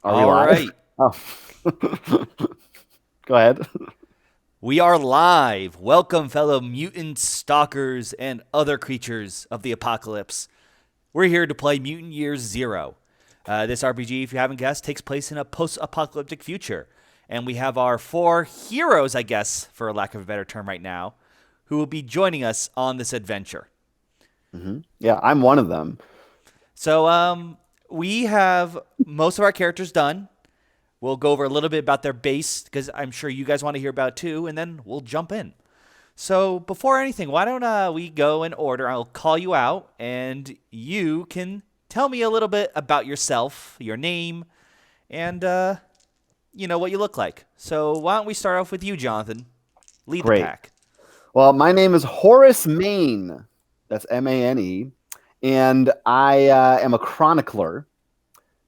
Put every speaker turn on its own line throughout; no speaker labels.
Are we live?
Right.
Oh. Go ahead.
We are live. Welcome, fellow mutants, stalkers, and other creatures of the apocalypse. We're here to play Mutant Year Zero. This RPG, if you haven't guessed, takes place in a post-apocalyptic future. And we have our four heroes, I guess, for lack of a better term right now, who will be joining us on this adventure.
Yeah, I'm one of them.
So, we have most of our characters done. We'll go over a little bit about their base because I'm sure you guys want to hear about it too, and then we'll jump in. So before anything, why don't we go in order? I'll call you out, and you can tell me a little bit about yourself, your name, and what you look like. So why don't we start off with you, Jonathan? Lead the
Great.
pack.
Well, my name is Horace Maine. That's Mane. And I am a chronicler,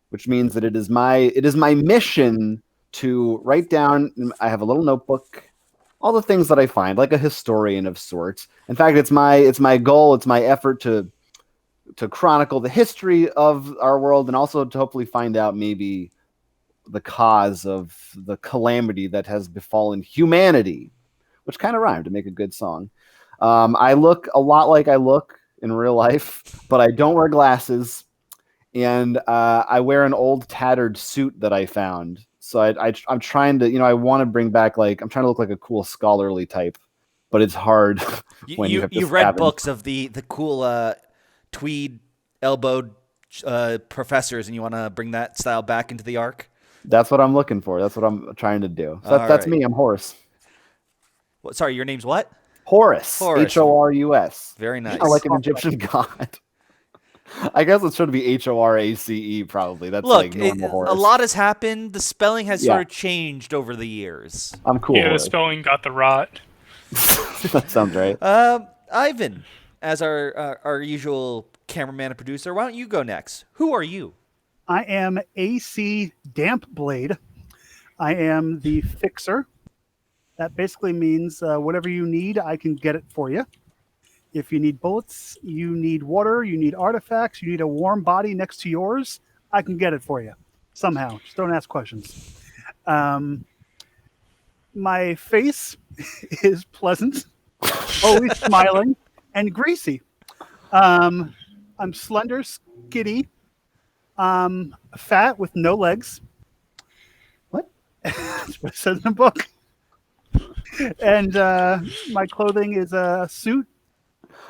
which means that it is my mission to write down. I have a little notebook, all the things that I find, like a historian of sorts. In fact, it's my goal, it's my effort to chronicle the history of our world, and also to hopefully find out maybe the cause of the calamity that has befallen humanity, which kind of rhymed to make a good song. I look a lot like I look in real life, but I don't wear glasses. And I wear an old tattered suit that I found. So I'm trying to, I want to bring back, I'm trying to look like a cool scholarly type, but it's hard when you have to
You've read books of the cool tweed elbowed professors, and you want to bring that style back into the arc.
That's what I'm looking for. That's what I'm trying to do. So that's
right.
me. I'm Horace.
Sorry, your name's what?
Horus.
Horus.
Horus.
Very nice.
Like an Egyptian god. I guess it should be Horace, probably. That's
Look,
normal Horus.
A lot has happened. The spelling has sort of changed over the years.
I'm cool.
Yeah, the spelling got the rot.
That sounds right.
Ivan, as our usual cameraman and producer, why don't you go next? Who are you?
I am AC Dampblade. I am the fixer. That basically means whatever you need, I can get it for you. If you need bullets, you need water, you need artifacts, you need a warm body next to yours, I can get it for you. Somehow. Just don't ask questions. My face is pleasant, always smiling, and greasy. I'm slender, skinny, fat with no legs. What? That's what it says in the book. And my clothing is a suit.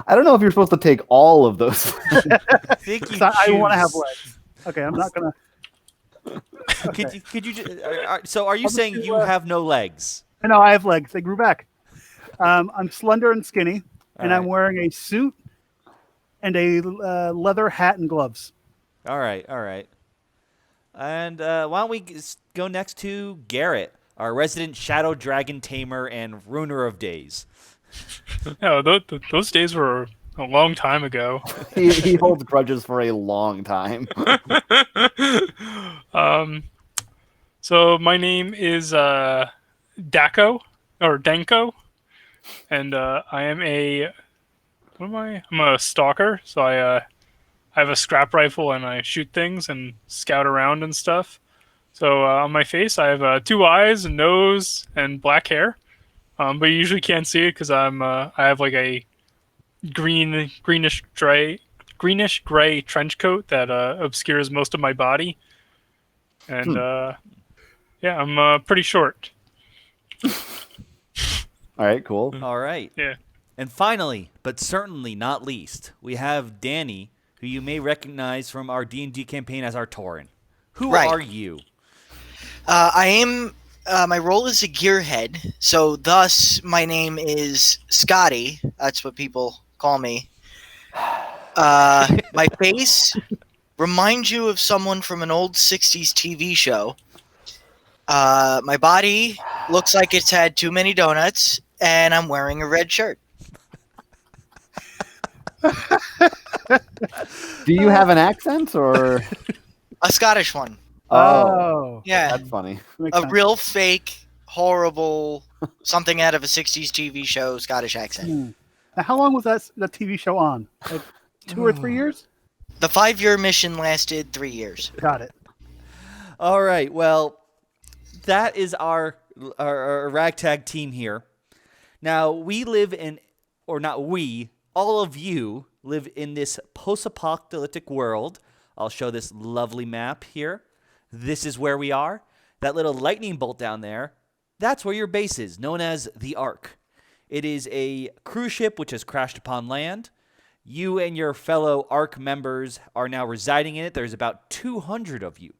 I don't know if you're supposed to take all of those.
I want to have legs. Okay, I'm not gonna.
Okay. Could you? So, are you saying you have no legs?
No, I have legs. They grew back. I'm slender and skinny, and I'm wearing a suit and a leather hat and gloves.
All right. And why don't we go next to Garrett, our resident shadow dragon tamer and ruiner of days?
No, those days were a long time ago.
he holds grudges for a long time.
So my name is Danko, and I am I'm a stalker. So I have a scrap rifle and I shoot things and scout around and stuff. So on my face, I have 2 eyes, a nose, and black hair. But you usually can't see it because I have like a greenish gray trench coat that obscures most of my body, and yeah, I'm pretty short.
All right, cool.
All right.
Yeah.
And finally, but certainly not least, we have Danny, who you may recognize from our D&D campaign as our Tauren. Who are you?
I am. My role is a gearhead, so thus my name is Scotty. That's what people call me. My face reminds you of someone from an old 60s TV show. My body looks like it's had too many donuts, and I'm wearing a red shirt.
Do you have an accent or
A Scottish one.
Oh.
Yeah.
That's funny.
A real fake, horrible, something out of a 60s TV show Scottish accent.
Now, how long was that TV show on? Like 2 or 3 years?
The 5-year mission lasted 3 years.
Got it.
All right. Well, that is our ragtag team here. Now, we live in, or not we, all of you live in this post-apocalyptic world. I'll show this lovely map here. This is where we are. That little lightning bolt down there, that's where your base is, known as the Ark. It is a cruise ship which has crashed upon land. You and your fellow Ark members are now residing in it. There's about 200 of you.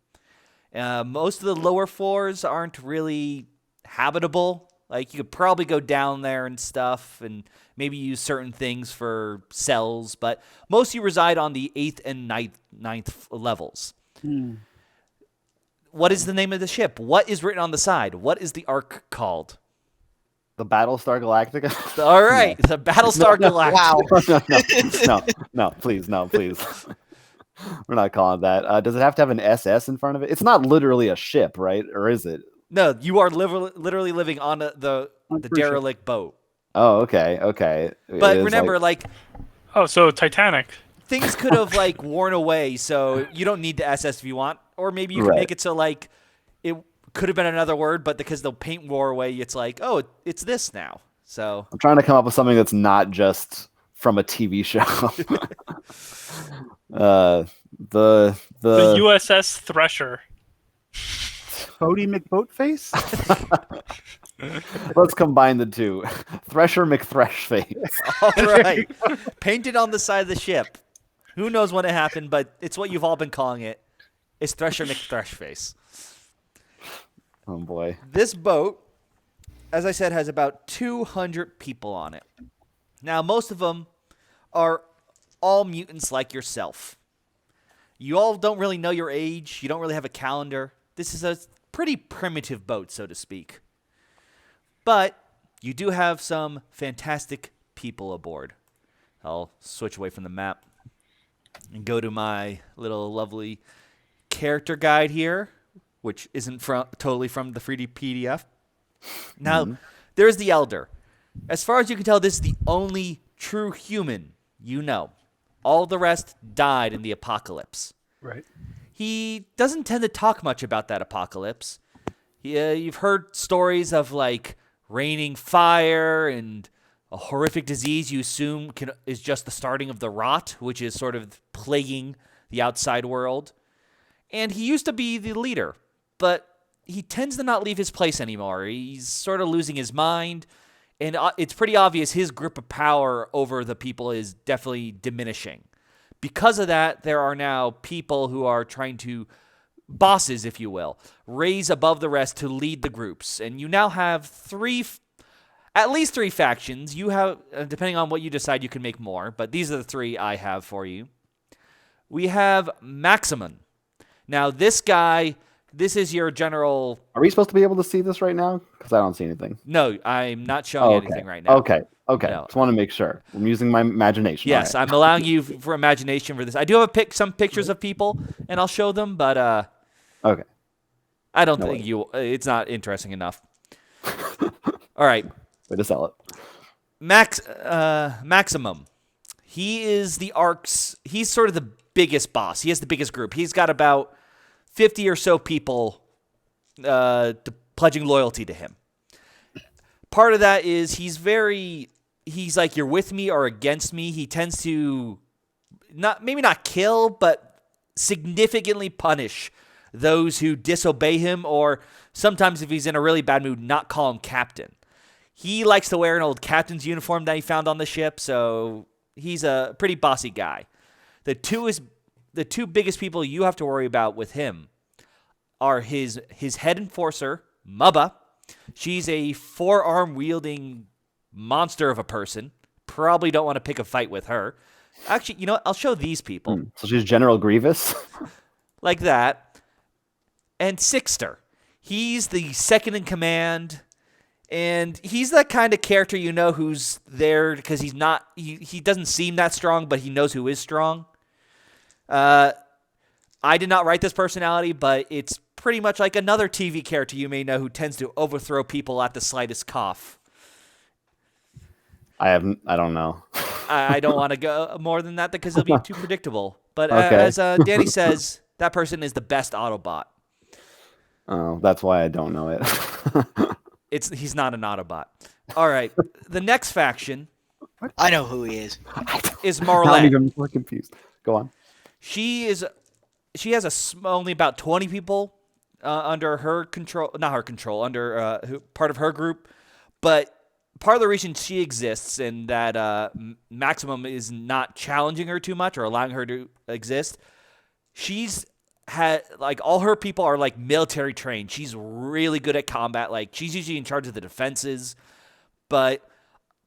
Most of the lower floors aren't really habitable. Like, you could probably go down there and stuff and maybe use certain things for cells, but most of you reside on the 8th and ninth levels. What is the name of the ship? What is written on the side? What is the Ark called?
The Battlestar Galactica.
All right, the Battlestar Galactica.
Wow.
No, please. We're not calling it that. Does it have to have an SS in front of it? It's not literally a ship, right? Or is it?
No, you are literally living on the derelict boat.
Oh, okay.
But remember,
Oh, so Titanic.
things could have worn away, so you don't need the SS if you want, or maybe you can make it so it could have been another word, but because the paint wore away, it's oh, it's this now. So
I'm trying to come up with something that's not just from a TV show. The
USS Thresher.
Bodie McBoatface?
Let's combine the two. Thresher McThreshface.
all right, painted on the side of the ship. Who knows when it happened, but it's what you've all been calling it. It's Thresher McThreshface.
Oh boy.
This boat, as I said, has about 200 people on it. Now, most of them are all mutants like yourself. You all don't really know your age. You don't really have a calendar. This is a pretty primitive boat, so to speak. But you do have some fantastic people aboard. I'll switch away from the map and go to my little lovely character guide here, which isn't totally from the 3D PDF. Now, there's the Elder. As far as you can tell, this is the only true human you know. All the rest died in the apocalypse.
Right.
He doesn't tend to talk much about that apocalypse. You've heard stories of raining fire and a horrific disease you assume is just the starting of the rot, which is sort of plaguing the outside world. And he used to be the leader, but he tends to not leave his place anymore. He's sort of losing his mind, and it's pretty obvious his grip of power over the people is definitely diminishing. Because of that, there are now people who are trying to, bosses, if you will, raise above the rest to lead the groups. And you now have at least three factions. You have, depending on what you decide, you can make more, but these are the three I have for you. We have Maximum. Now, this guy, this is your general...
Are we supposed to be able to see this right now? Because I don't see anything.
No, I'm not showing anything right now.
Okay.
No.
Just want to make sure. I'm using my imagination.
Yes,
right.
I'm allowing you for imagination for this. I do have some pictures of people, and I'll show them, but
okay.
I don't think it's not interesting enough. All right.
Way to sell it.
Maximum. He is the Ark's... He's sort of the biggest boss. He has the biggest group. He's got about 50 or so people pledging loyalty to him. Part of that is he's like, you're with me or against me. He tends to maybe not kill, but significantly punish those who disobey him, or sometimes if he's in a really bad mood, not call him captain. He likes to wear an old captain's uniform that he found on the ship, so he's a pretty bossy guy. The two biggest people you have to worry about with him are his head enforcer, Mubba. She's a forearm-wielding monster of a person. Probably don't want to pick a fight with her. Actually, you know what? I'll show these people.
So she's General Grievous?
Like that. And Sixter. He's the second in command, and he's that kind of character you know who's there because he's not... He doesn't seem that strong, but he knows who is strong. I did not write this personality, but it's pretty much like another TV character you may know who tends to overthrow people at the slightest cough.
I don't know.
I don't want to go more than that because it'll be too predictable. But as Danny says, that person is the best Autobot.
Oh, that's why I don't know it.
He's not an Autobot. All right. The next faction
I know who he is.
is
I'm
Marlette.
even more confused. Go on.
She has only about 20 people under her control, not her control, under part of her group. But part of the reason she exists and that Maximum is not challenging her too much or allowing her to exist, she's had like all her people are like military trained. She's really good at combat. Like she's usually in charge of the defenses, but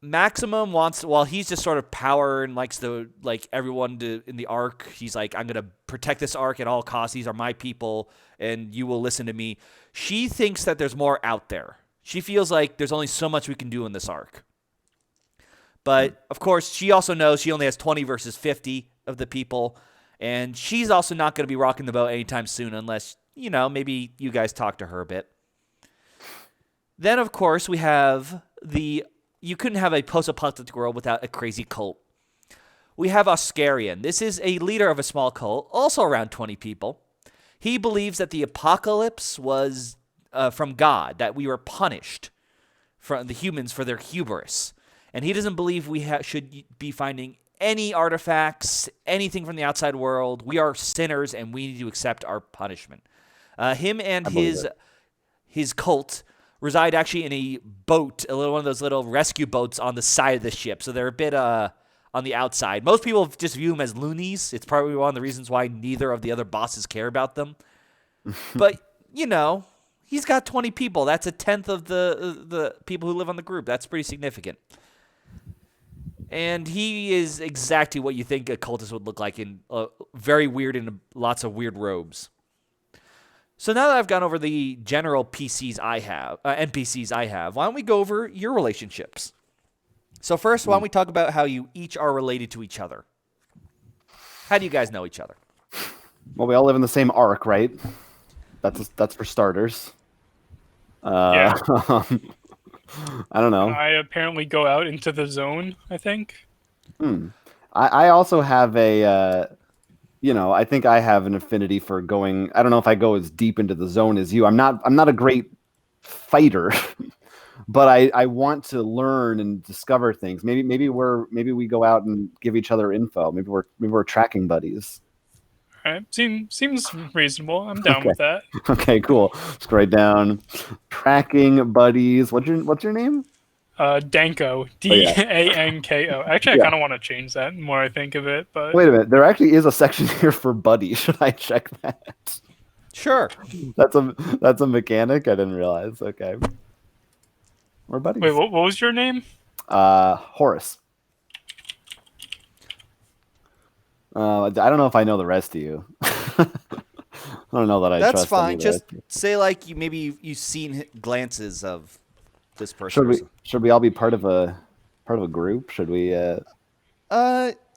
Maximum wants, while he's just sort of power and likes to like everyone to in the arc. He's like, I'm gonna protect this arc at all costs. These are my people, and you will listen to me. She thinks that there's more out there. She feels like there's only so much we can do in this arc. But of course, she also knows she only has 20 versus 50 of the people, and she's also not going to be rocking the boat anytime soon, unless maybe you guys talk to her a bit. Then, of course, we have you couldn't have a post-apocalyptic world without a crazy cult. We have Oscarian. This is a leader of a small cult, also around 20 people. He believes that the apocalypse was from God, that we were punished from the humans for their hubris. And he doesn't believe we should be finding any artifacts, anything from the outside world. We are sinners, and we need to accept our punishment. Him and his cult reside actually in a boat, one of those little rescue boats on the side of the ship. So they're a bit on the outside. Most people just view them as loonies. It's probably one of the reasons why neither of the other bosses care about them. But, he's got 20 people. That's a tenth of the people who live on the group. That's pretty significant. And he is exactly what you think a cultist would look like, in very weird in lots of weird robes. So now that I've gone over the general NPCs I have, why don't we go over your relationships? So first, why don't we talk about how you each are related to each other? How do you guys know each other?
Well, we all live in the same arc, right? That's for starters.
Yeah.
I don't know.
I apparently go out into the zone, I think.
I also have I think I have an affinity for going. I don't know if I go as deep into the zone as you. I'm not a great fighter, but I want to learn and discover things. Maybe we go out and give each other info. Maybe we're tracking buddies.
All right. Seems reasonable. I'm down with that.
Okay, cool. Let's write down tracking buddies. What's your name?
Danko. Danko. Actually, I kind of want to change that the more I think of it. But
wait a minute. There actually is a section here for buddy. Should I check that?
Sure.
That's a mechanic. I didn't realize. Okay. We're buddies.
wait, what was your name?
Horace. I don't know if I know the rest of you. I don't know that I
That's
trust
fine.
any of
Just
that.
say like you've seen glances of this person.
Should we all be part of a group? Should we?
You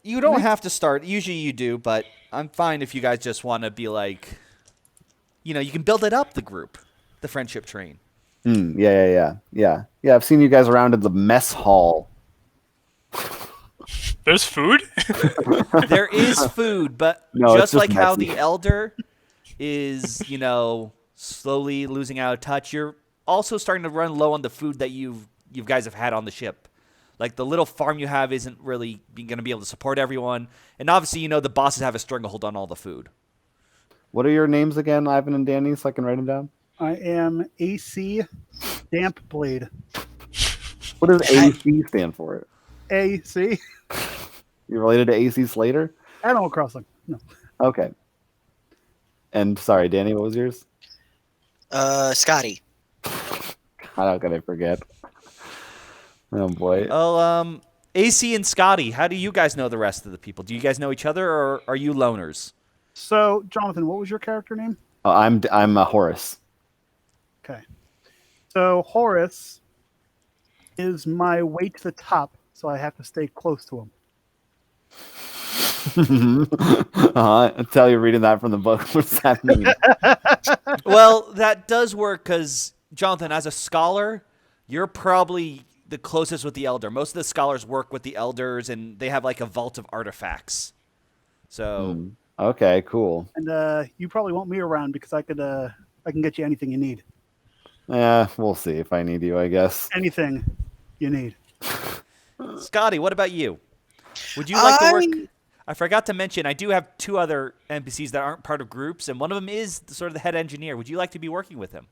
don't have to start. Usually you do, but I'm fine if you guys just want to be like, you can build it up, the group, the friendship train.
Yeah. I've seen you guys around in the mess hall.
There's food?
There is food, but
No, it's
just like how
messy.
the elder is, slowly losing out of touch, you're also starting to run low on the food that you guys have had on the ship. Like the little farm you have isn't really going to be able to support everyone, and obviously the bosses have a stranglehold on all the food.
What are your names again, Ivan and Danny, so I can write them down?
I am AC Damp Blade.
What does AC stand for?
AC
You related to AC Slater?
Animal Crossing. No.
Okay. And sorry, Danny, what was yours?
Scotty.
How could I forget? Oh boy.
Oh, AC and Scotty, how do you guys know the rest of the people? Do you guys know each other, or are you loners?
So, Jonathan, what was your character name?
I'm Horace.
Okay. So Horace is my way to the top, so I have to stay close to him.
I tell you, reading that from the book. What does that mean?
Well, that does work because, Jonathan, as a scholar, you're probably the closest with the elder. Most of the scholars work with the elders, and they have like a vault of artifacts. So,
Okay, cool.
And you probably want me around because I could I can get you anything you need.
Yeah, we'll see if I need you, I guess.
Anything you need.
Scotty, what about you? Would you like to work?
I-
I forgot to mention, I do have 2 other NPCs that aren't part of groups, and one of them is sort of the head engineer. Would you like to be working with him?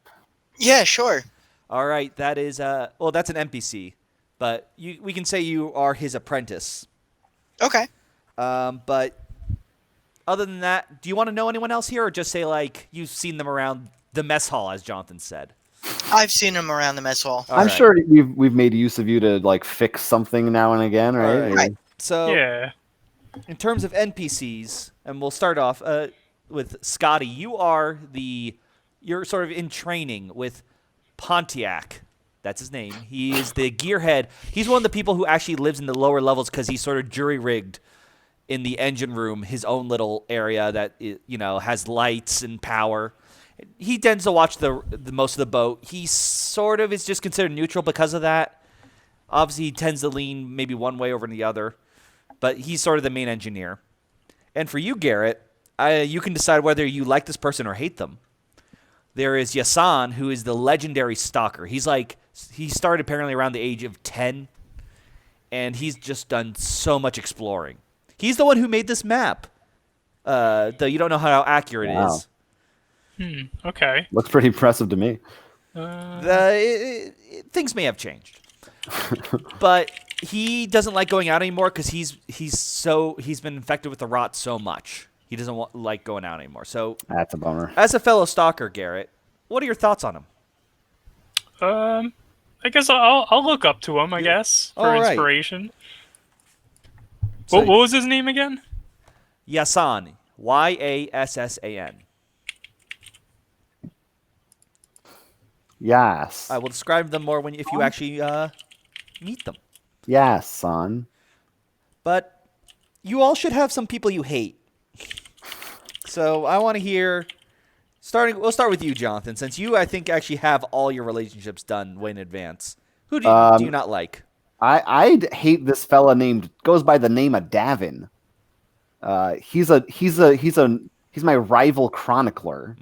Yeah, sure.
All right, that is well, that's an NPC, but we can say you are his apprentice.
Okay.
But other than that, do you want to know anyone else here, or just say like you've seen them around the mess hall, as Jonathan said?
I've seen him around the mess hall.
All
I'm
right.
sure we've made use of you to like fix something now and again, right?
All right.
Right.
So
Yeah.
in terms of NPCs, and we'll start off with Scotty. You're sort of in training with Pontiac. That's his name. He is the gearhead. He's one of the people who actually lives in the lower levels because he's sort of jury-rigged in the engine room, his own little area that has lights and power. He tends to watch the most of the boat. He sort of is just considered neutral because of that. Obviously, he tends to lean maybe one way over the other, but he's sort of the main engineer. And for you, Garrett, you can decide whether you like this person or hate them. There is Yasan, who is the legendary stalker. He started apparently around the age of 10, and he's just done so much exploring. He's the one who made this map, though you don't know how accurate it
Wow.
is.
Okay.
Looks pretty impressive to me.
Things may have changed, but he doesn't like going out anymore because he's been infected with the rot so much. He doesn't like going out anymore. So,
That's a bummer.
as a fellow stalker, Garrett, what are your thoughts on him?
I guess I'll look up to him. I guess for
All right.
inspiration.
So-
What was his name again?
Yasan, Yassan.
Yes.
I will describe them more if you actually meet them.
Yes, son.
But you all should have some people you hate. So I want to hear. We'll start with you, Jonathan, since you, I think, actually have all your relationships done way in advance. Who do you not like?
I hate this fella goes by the name of Davin. He's my rival chronicler.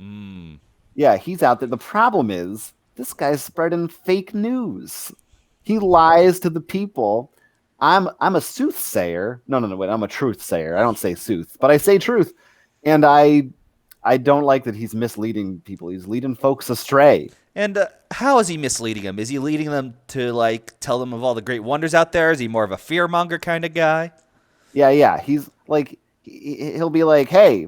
Yeah, he's out there. The problem is this guy's spreading fake news. He lies to the people. I'm a soothsayer. No, wait, I'm a truth sayer. I don't say sooth, but I say truth. And I don't like that he's misleading people. He's leading folks astray.
And how is he misleading them? Is he leading them to tell them of all the great wonders out there? Is he more of a fearmonger kind of guy?
Yeah. He's like, he'll be like, hey,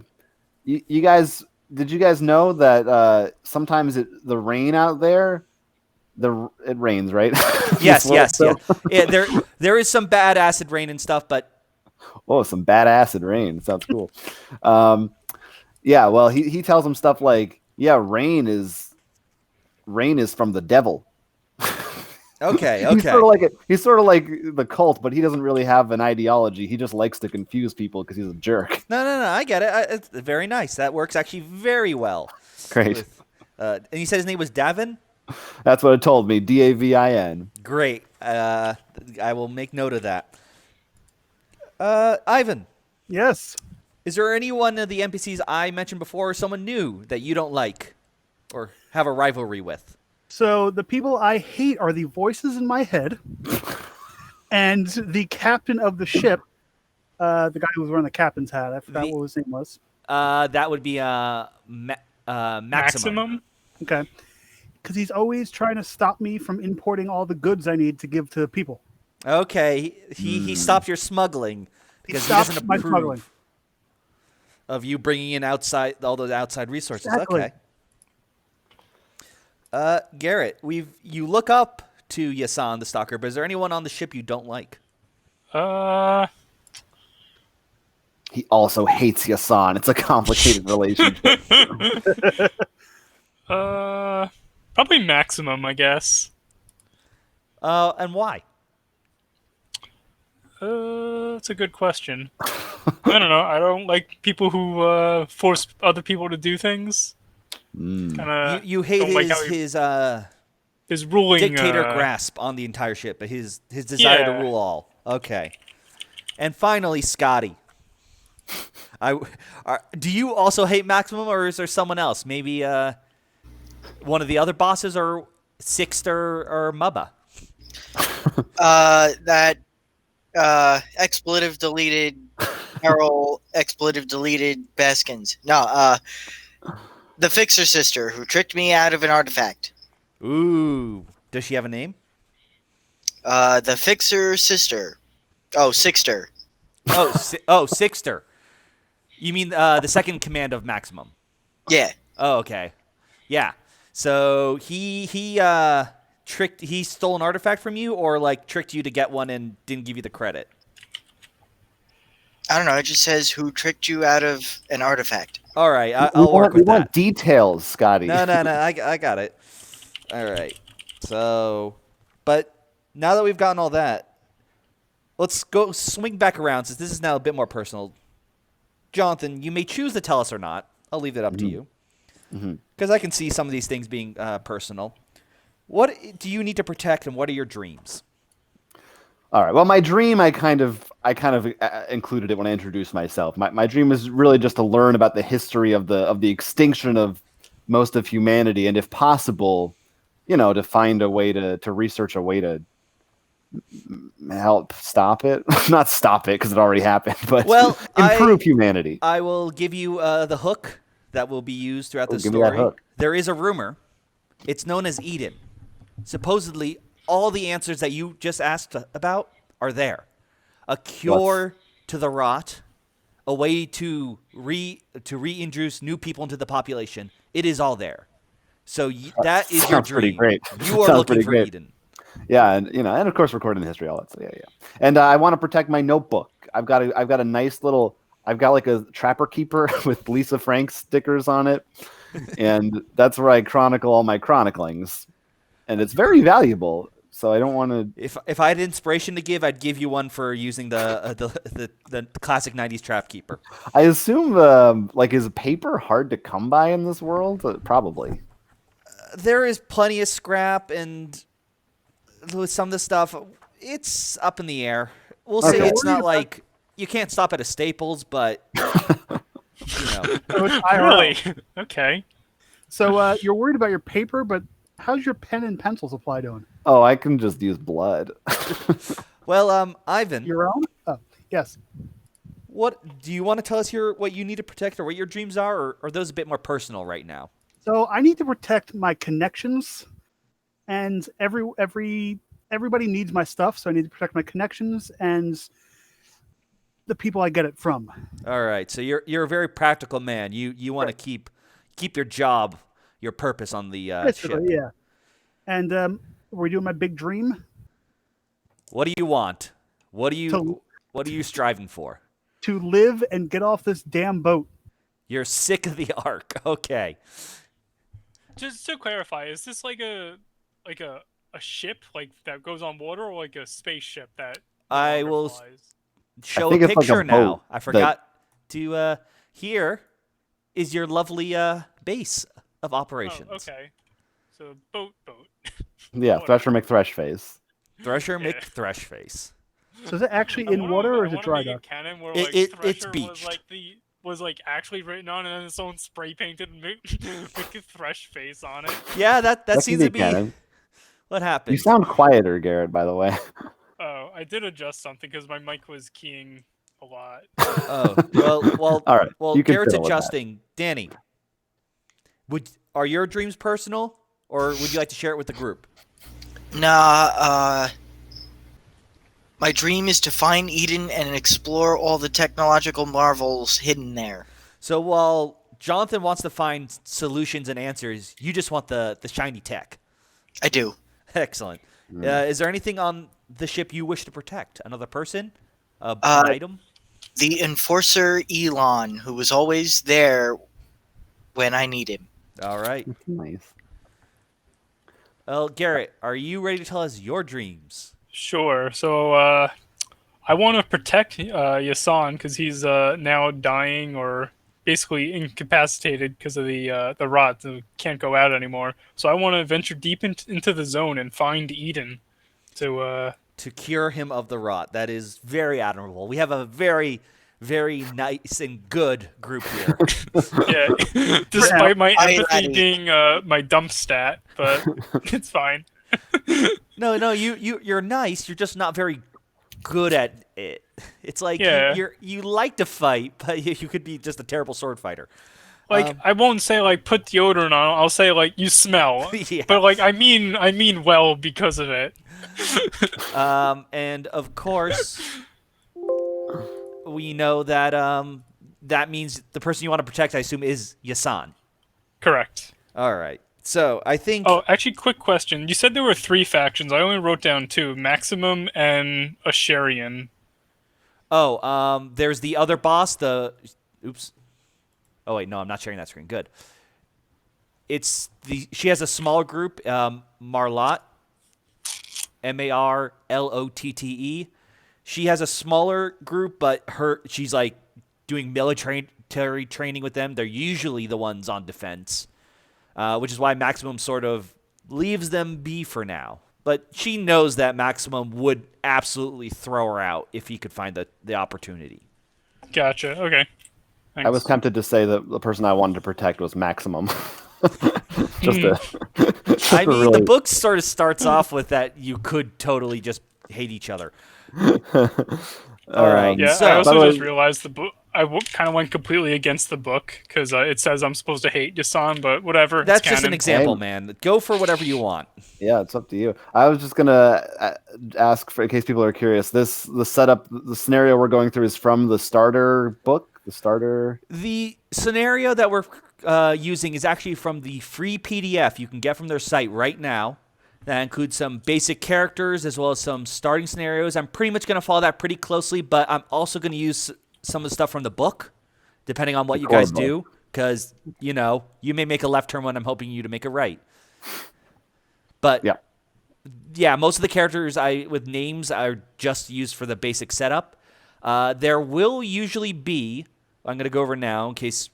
you guys, did you guys know that sometimes the rain out there, it rains, right?
Yes. Yeah, there is some bad acid rain and stuff, but
Oh, some bad acid rain. Sounds cool. Yeah, well, he tells him stuff like, yeah, rain is from the devil.
okay.
He's sort of like the cult, but he doesn't really have an ideology. He just likes to confuse people because he's a jerk.
No, I get it. It's very nice. That works actually very well.
Great.
And you said his name was Davin?
That's what it told me. Davin.
Great. I will make note of that. Ivan,
Yes.
is there any one of the NPCs I mentioned before or someone new that you don't like or have a rivalry with?
So the people I hate are the voices in my head and the captain of the ship, the guy who was wearing the captain's hat. I forgot what his name was.
That would be Maximum.
Maximum.
Okay. Because he's always trying to stop me from importing all the goods I need to give to people.
Okay, he stopped your smuggling because he
stopped
doesn't
my
approve
smuggling.
of you bringing in all those outside resources.
Exactly.
Okay. Garrett, you look up to Yasan the stalker, but is there anyone on the ship you don't like?
He also hates Yasan. It's a complicated relationship.
Probably Maximum, I guess.
And why?
That's a good question. I don't know. I don't like people who force other people to do things.
You hate
don't like
his
how his ruling
dictator grasp on the entire ship, but his desire to
Yeah.
rule all. Okay. And finally, Scotty. Do you also hate Maximum, or is there someone else? Maybe one of the other bosses, or Sixter or Mubba?
That expletive deleted Carol, expletive deleted Baskins. No, the Fixer sister who tricked me out of an artifact.
Ooh. Does she have a name?
The Fixer sister. Oh, Sixter.
Oh, Sixter. You mean the second command of Maximum?
Yeah.
Oh, okay. Yeah. So he stole an artifact from you, or like tricked you to get one and didn't give you the credit?
I don't know. It just says who tricked you out of an artifact.
All right, I'll work with
We want
that.
details, Scotty.
No, I got it. All right. So, but now that we've gotten all that, let's go swing back around, since this is now a bit more personal. Jonathan, you may choose to tell us or not. I'll leave it up to you, because I can see some of these things being personal. What do you need to protect, and what are your dreams?
All right. Well, my dream, I kind of included it when I introduced myself. My dream is really just to learn about the history of the extinction of most of humanity, and if possible, to find a way to research a way to help stop it. Not stop it, because it already happened, but improve humanity.
I will give you the hook that will be used throughout the
Give me that
story.
hook.
There is a rumor. It's known as Eden. Supposedly, all the answers that you just asked about are there. A cure to the rot, a way to reintroduce new people into the population. It is all there. So that is your
Sounds pretty
dream.
great.
You are
Sounds
looking
pretty
for
great.
Eden.
Yeah, and of course recording the history, all that stuff. Yeah. And I want to protect my notebook. I've got a nice little. I've got like a Trapper Keeper with Lisa Frank stickers on it, and that's where I chronicle all my chroniclings, and it's very valuable. So I don't want to.
If I had inspiration to give, I'd give you one for using the classic '90s Trap Keeper.
I assume is paper hard to come by in this world? Probably.
There is plenty of scrap, and with some of the stuff, it's up in the air. We'll say it's not like you can't stop at a Staples, but
Really? Okay.
So you're worried about your paper, but how's your pen and pencil supply doing?
Oh, I can just use blood.
Well, Ivan,
Your own? Oh, yes.
what do you want to tell us what you need to protect, or what your dreams are, or are those a bit more personal right now?
So I need to protect my connections, and everybody needs my stuff, so I need to protect my connections and the people I get it from.
All right, so you're a very practical man. You want to keep your job, your purpose on the ship.
Basically, yeah. And we're doing my big dream
What do you want? What are you striving for?
to live and get off this damn boat.
You're sick of the arc. Okay.
Just to clarify, is this like a ship like that goes on water, or like a spaceship that
I
no
will
longer flies?
show
think
a
it's like a
picture now.
boat
I forgot to here is your lovely base of operations.
Oh, okay. So boat.
Yeah, Thresher McThreshface.
Thresher
Yeah.
McThreshface.
So is it actually in water or is it dry dock?
Canon where
It-
like
it's
Thresher
beached.
was actually written on, and then someone spray painted Thresh face on it.
Yeah, that
That's
seems to
unique,
be
Cannon.
what happened.
You sound quieter, Garrett, by the way.
Oh, I did adjust something because my mic was keying a lot.
Oh, well,
All right,
well,
you can
Garrett's
fiddle with that.
adjusting. Danny, are your dreams personal, or would you like to share it with the group?
Nah, my dream is to find Eden and explore all the technological marvels hidden there.
So while Jonathan wants to find solutions and answers, you just want the shiny tech.
I do.
Excellent. Is there anything on the ship you wish to protect? Another person? An item?
The Enforcer Elon, who was always there when I need him.
All right.
Nice.
Well, Garrett, are you ready to tell us your dreams?
Sure. So I want to protect Yasan because he's now dying or basically incapacitated because of the rot. So can't go out anymore. So I want to venture deep into the zone and find Eden to
To cure him of the rot. That is very admirable. We have a very very nice and good group here.
Yeah, despite my
Aye,
empathy
laddie.
being my dump stat, but it's fine.
No, you're nice. You're just not very good at it. It's like
Yeah.
you like to fight, but you could be just a terrible sword fighter.
Like I won't say like put deodorant on. I'll say like you smell.
Yeah.
But like I mean well because of it.
And of course, we know that that means the person you want to protect, I assume, is Yasan.
Correct.
All right. So I think.
Oh, actually, quick question. You said there were 3 factions. I only wrote down 2: Maximum and Asharian.
There's the other boss. Oops. Oh wait, no, I'm not sharing that screen. Good. She has a smaller group, Marlotte, Marlotte. She has a smaller group, but she's like doing military training with them. They're usually the ones on defense, which is why Maximum sort of leaves them be for now. But she knows that Maximum would absolutely throw her out if he could find the opportunity.
Gotcha. Okay. Thanks.
I was tempted to say that the person I wanted to protect was Maximum. Just
I mean, the book sort of starts off with that you could totally just hate each other. All right.
Yeah,
so,
I also
by the
just
way-
realized the book. I kind of went completely against the book because it says I'm supposed to hate Yasan, but whatever.
that's
it's
just an
canon.
example,
Hey.
man. Go for whatever you want.
Yeah, it's up to you. I was just gonna ask, in case people are curious, the setup, the scenario we're going through is from the starter book, the starter.
The scenario that we're using is actually from the free PDF you can get from their site right now. That includes some basic characters as well as some starting scenarios. I'm pretty much going to follow that pretty closely, but I'm also going to use some of the stuff from the book, depending on what you guys do, because, you may make a left turn when I'm helping you to make a right. But, yeah, most of the characters with names are just used for the basic setup. There will usually be, I'm going to go over now in case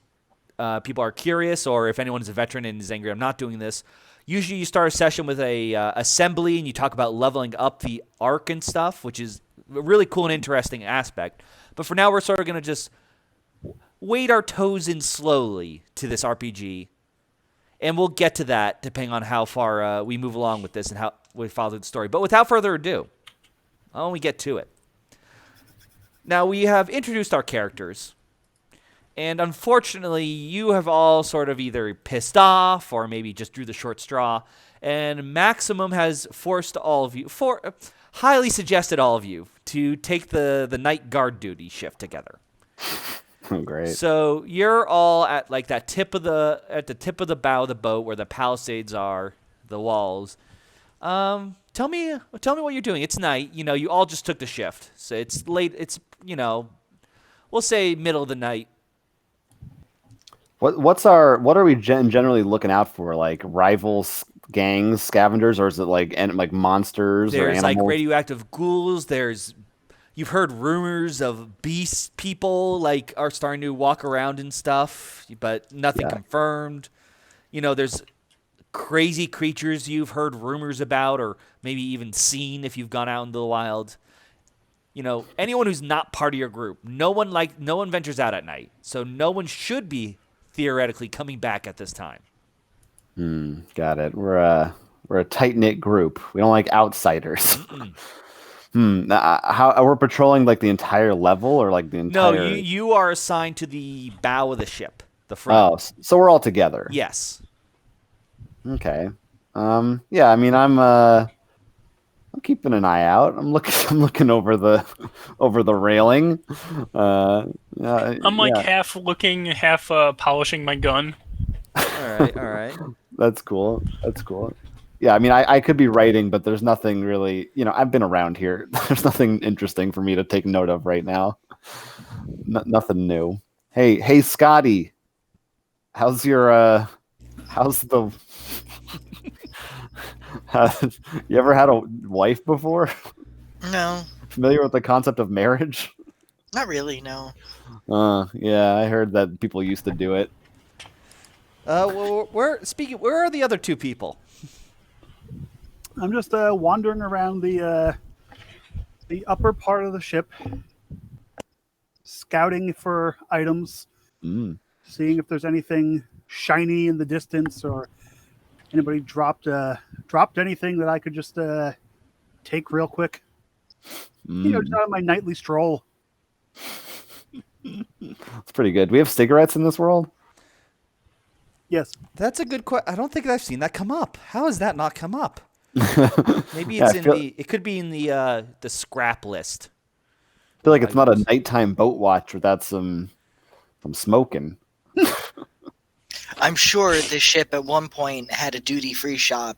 people are curious or if anyone is a veteran and is angry I'm not doing this. Usually you start a session with a assembly and you talk about leveling up the arc and stuff, which is a really cool and interesting aspect. But for now, we're sort of going to just wade our toes in slowly to this RPG. And we'll get to that depending on how far we move along with this and how we follow the story. But without further ado, why don't we get to it? Now, we have introduced our characters. And unfortunately, you have all sort of either pissed off or maybe just drew the short straw. And Maximum has forced all of you, highly suggested all of you, to take the night guard duty shift together.
Oh, great.
So you're all at like that tip of the bow of the boat where the palisades are, the walls. Tell me what you're doing. It's night. You all just took the shift, so it's late. It's we'll say middle of the night.
What are we generally looking out for? Like rivals, gangs, scavengers, or is it like monsters or
There's
animals?
like radioactive ghouls. You've heard rumors of beast people like are starting to walk around and stuff, but nothing confirmed. There's crazy creatures you've heard rumors about or maybe even seen if you've gone out into the wild. Anyone who's not part of your group, no one ventures out at night, so no one should be theoretically coming back at this time.
Got it. We're a tight knit group. We don't like outsiders. How we're patrolling like the entire level or like the entire?
No, you are assigned to the bow of the ship, the front.
Oh, so we're all together.
Yes.
Okay. Yeah. I mean, I'm keeping an eye out. I'm looking over the railing.
I'm like half looking, half polishing my gun.
All right.
That's cool. Yeah, I mean, I could be writing, but there's nothing really. I've been around here. There's nothing interesting for me to take note of right now. Nothing new. Hey, Scotty. How's the? You ever had a wife before?
No,
Familiar with the concept of marriage?
not really. No.
Yeah, I heard that people used to do it.
Well, where are the other two people?
I'm just wandering around the upper part of the ship, scouting for items, seeing if there's anything shiny in the distance or anybody dropped anything that I could just take real quick. Just on my nightly stroll.
It's pretty good. Do we have cigarettes in this world?
Yes.
That's a good question. I don't think I've seen that come up. How has that not come up? Maybe
Yeah,
it's it could be in the scrap list.
I feel like it's not a nighttime boat watch without some smoking.
I'm sure the ship at one point had a duty-free shop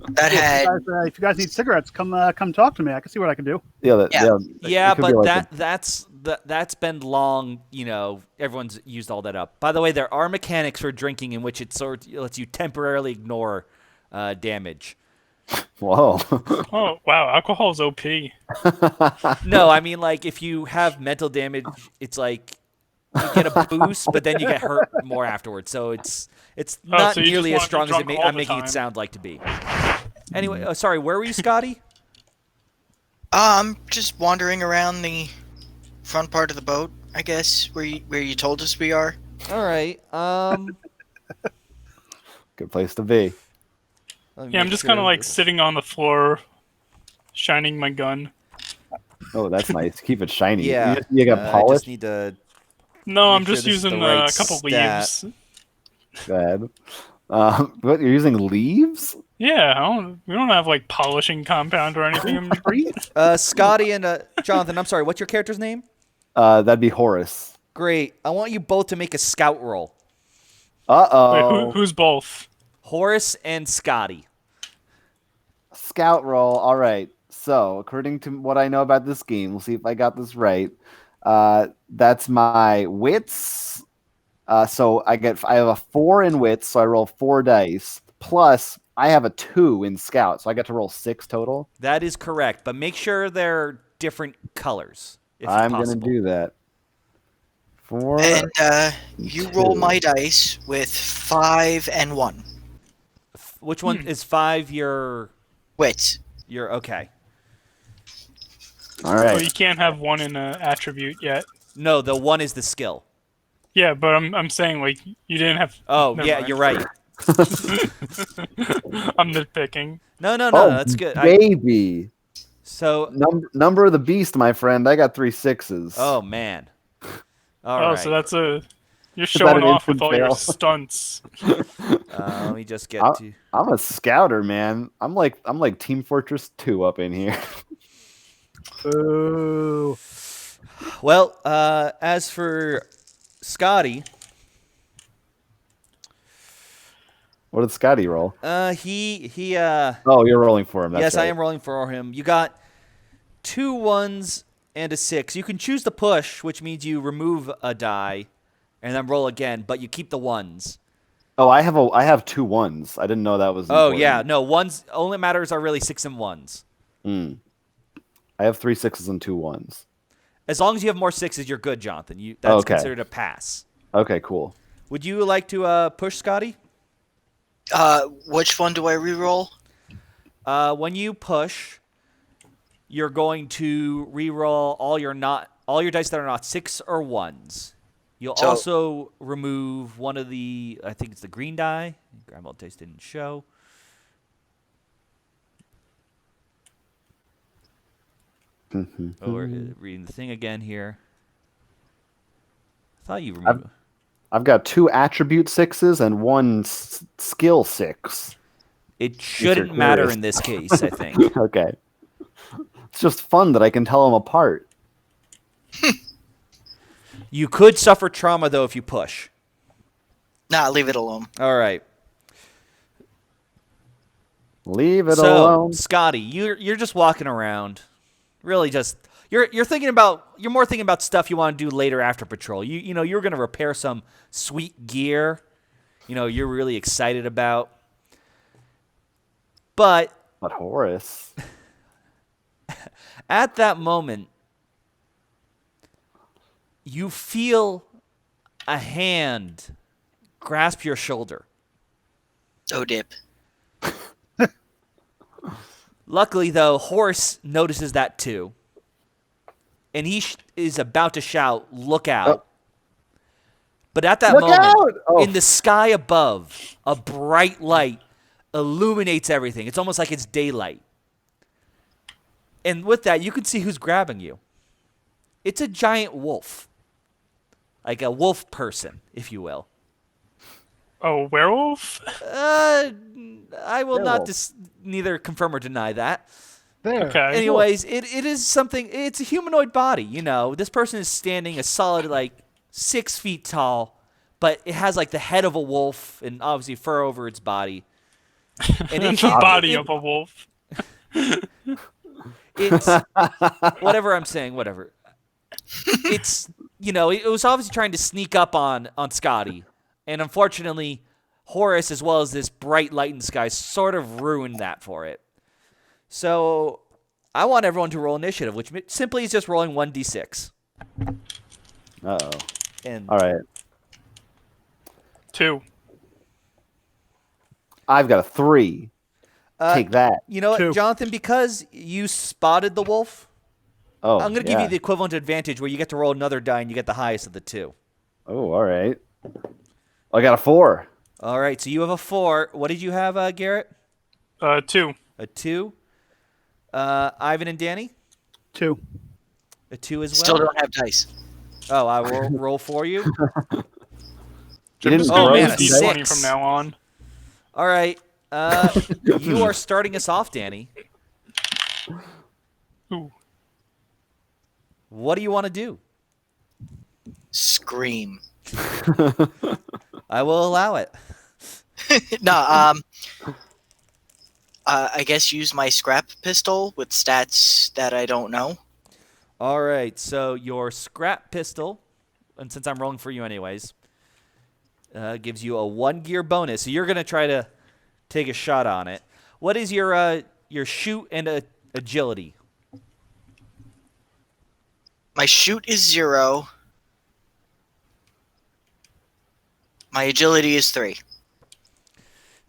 that had.
If you guys need cigarettes, come talk to me. I can see what I can do.
Yeah,
Yeah,
it could be
but
like
that's been long. Everyone's used all that up. By the way, there are mechanics for drinking in which it sort of lets you temporarily ignore damage.
Whoa.
Oh wow, alcohol's OP.
No, I mean like if you have mental damage, it's like you get a boost, but then you get hurt more afterwards. So it's not
so you
nearly
just
as
want to
strong as
be drunk all
I'm
the
making it
time.
sound like to be. Anyway, sorry, where were you, Scotty?
I'm just wandering around the front part of the boat, I guess, where you told us we are.
All right.
Good place to be.
Yeah, I'm just kind of like sitting on the floor, shining my gun.
Oh, that's nice. Keep it shiny.
Yeah.
You got
I
polish?
just need to.
No,
Make
I'm
sure
just
this is
using
the right
a couple
stat.
leaves.
Go ahead. What, you're using leaves?
Yeah, we don't have like polishing compound or anything.
Scotty and Jonathan, I'm sorry, what's your character's name?
That'd be Horace.
Great. I want you both to make a scout roll.
Uh-oh.
Wait, who's both?
Horace and Scotty.
Scout roll. All right. So, according to what I know about this game, we'll see if I got this right. That's my wits. So I have a 4 in wits, so I roll 4 dice. Plus, I have a 2 in scout, so I get to roll 6 total.
That is correct, but make sure they're different colors. If
I'm
possible.
gonna do that. 4.
And you roll
2.
my dice with 5 and 1.
Which one is 5? Your
Wits.
okay.
All right.
Well, you can't have one in an attribute yet.
No, the 1 is the skill.
Yeah, but I'm saying like you didn't have.
Oh,
Never
yeah,
mind.
you're right.
I'm nitpicking.
No,
Oh,
that's good.
baby.
So,
Number of the beast, my friend. I got 3 6s.
oh man. All
Oh,
right.
so that's you're
that
showing
an
off with
instant
all your
fail?
stunts.
Let me just get to.
I'm a scouter, man. I'm like Team Fortress 2 up in here.
Ooh.
Well, as for Scotty,
What did Scotty roll?
he
Oh, you're rolling for him. That's
yes,
right.
I am rolling for him. You got 2 1s and a 6. You can choose to push, which means you remove a die and then roll again, but you keep the 1s.
Oh, I have 2 1s. I didn't know that was.
Oh
important.
yeah, no 1s. Only matters are really 6 and 1s.
I have 3 6s and 2 1s.
As long as you have more 6s, you're good, Jonathan. That's
Okay.
considered a pass.
Okay, cool.
Would you like to push, Scotty?
Which one do I reroll?
When you push, you're going to re-roll all your dice that are not 6 or 1s. You'll
So-
also remove one of the, I think it's the green die. Grandma dice didn't show. Oh, we're reading the thing again here. I thought you removed.
I've got 2 attribute 6s and 1 skill 6.
It shouldn't
you're
matter
curious.
in this case, I think.
Okay. It's just fun that I can tell them apart.
You could suffer trauma, though, if you push.
Nah, leave it alone.
All right.
Leave it
So,
alone.
Scotty, you're just walking around. Really just you're more thinking about stuff you want to do later after patrol. You're going to repair some sweet gear. You're really excited about. But
Horace.
at that moment, you feel a hand grasp your shoulder.
Oh, dip.
Luckily, though, Horace notices that too. and he is about to shout, "Look out!"
Oh.
But at that
Look
moment,
out! Oh.
in the sky above, a bright light illuminates everything. It's almost like it's daylight. And with that, you can see who's grabbing you. It's a giant wolf. Like a wolf person, if you will.
Oh, werewolf?
I will not
Werewolf.
neither confirm or deny that.
There.
Okay.
Anyways, it is something. It's a humanoid body. You know, this person is standing a solid 6 feet tall, but it has like the head of a wolf and obviously fur over its body. And
The body of a wolf.
It's whatever I'm saying. Whatever. It's it was obviously trying to sneak up on Scotty, and unfortunately, Horus as well as this bright light in the sky sort of ruined that for it. So I want everyone to roll initiative, which simply is just rolling 1d6.
Uh-oh.
And
All right.
2.
I've got a 3. Take that.
you know what,
2.
Jonathan? Because you spotted the wolf,
Oh,
I'm going to give you the equivalent advantage where you get to roll another die and you get the highest of the two.
Oh, all right. I got a 4.
All right, so you have a 4. What did you have, Garrett?
2.
A 2. Ivan and Danny?
2.
A 2 as well?
Still don't have dice.
Oh, I will roll for you?
You
Jim
didn't
just
Oh,
roll
man,
a
a
D20
6.
from now on.
All right. You are starting us off, Danny.
Ooh.
What do you want to do?
Scream.
I will allow it.
No, I guess use my scrap pistol with stats that I don't know.
All right, so your scrap pistol, and since I'm rolling for you anyways, gives you a 1 gear bonus. So you're going to try to take a shot on it. What is your shoot and agility?
My shoot is 0. My agility is 3.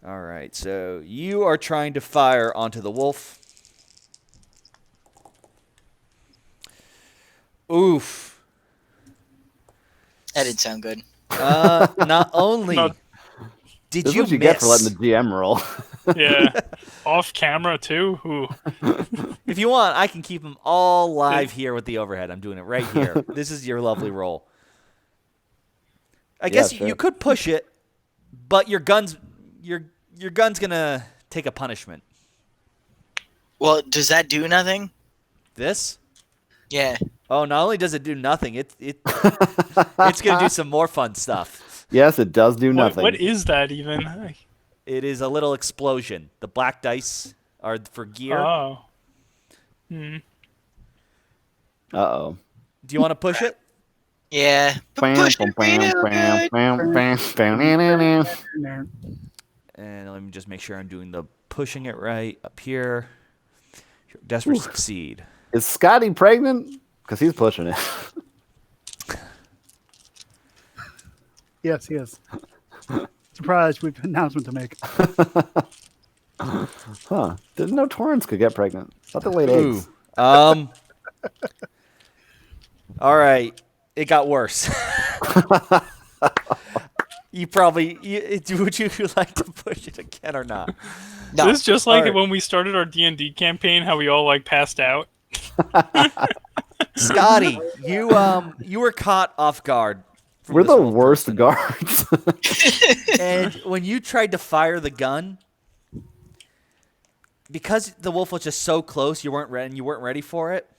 All right, so you are trying to fire onto the wolf. Oof.
That didn't sound good.
Not only
Not-
did
This is
you
what you
miss,
get for letting the GM roll.
Yeah. Off camera, too. Ooh.
if you want, I can keep them all live here with the overhead. I'm doing it right here. This is your lovely roll. I guess
sure.
you could push it, but your gun's gonna take a punishment.
Well, does that do nothing?
This?
Yeah.
Oh, not only does it do nothing, it's gonna do some more fun stuff.
Yes, it does do nothing.
What is that even?
It is a little explosion. The black dice are for gear.
Oh.
Uh-oh.
Do you want to push it?
Yeah. But push it real good.
And let me just make sure I'm doing the pushing it right up here. Desperate to succeed.
Is Scotty pregnant? Because he's pushing it.
Yes, he is. Surprise, we've an announcement to make.
Huh. Didn't know Torrance could get pregnant. Thought they laid eggs.
All right. It got worse. Would you like to push it again or not?
No.
This is just like
Alright.
when we started our D&D campaign, how we all passed out.
Scotty, you were caught off guard. from
We're
this
the
whole
worst
person.
guards.
And when you tried to fire the gun, because the wolf was just so close, you weren't ready for it.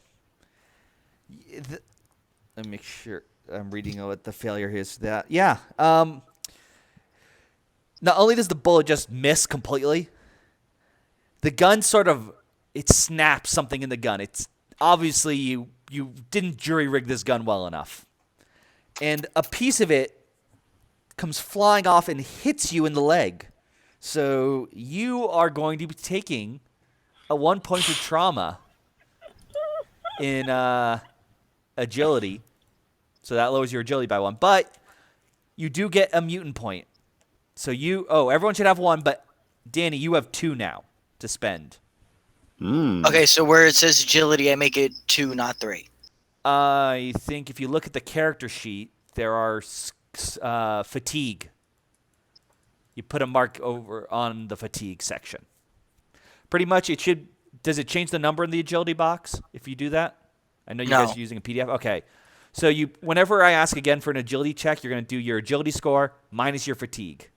Let me make sure I'm reading what the failure is. Not only does the bullet just miss completely, the gun it snaps something in the gun. It's obviously you didn't jury rig this gun well enough, and a piece of it comes flying off and hits you in the leg. So you are going to be taking a 1 point of trauma in agility. So that lowers your agility by 1. But you do get a mutant point. So everyone should have 1, but Danny, you have 2 now to spend.
Okay, so where it says agility, I make it 2, not 3.
I think if you look at the character sheet, there are fatigue. You put a mark over on the fatigue section. Pretty much, it should. Does it change the number in the agility box if you do that? I know you guys are using a PDF. Okay. So whenever I ask again for an agility check, you're going to do your agility score minus your fatigue.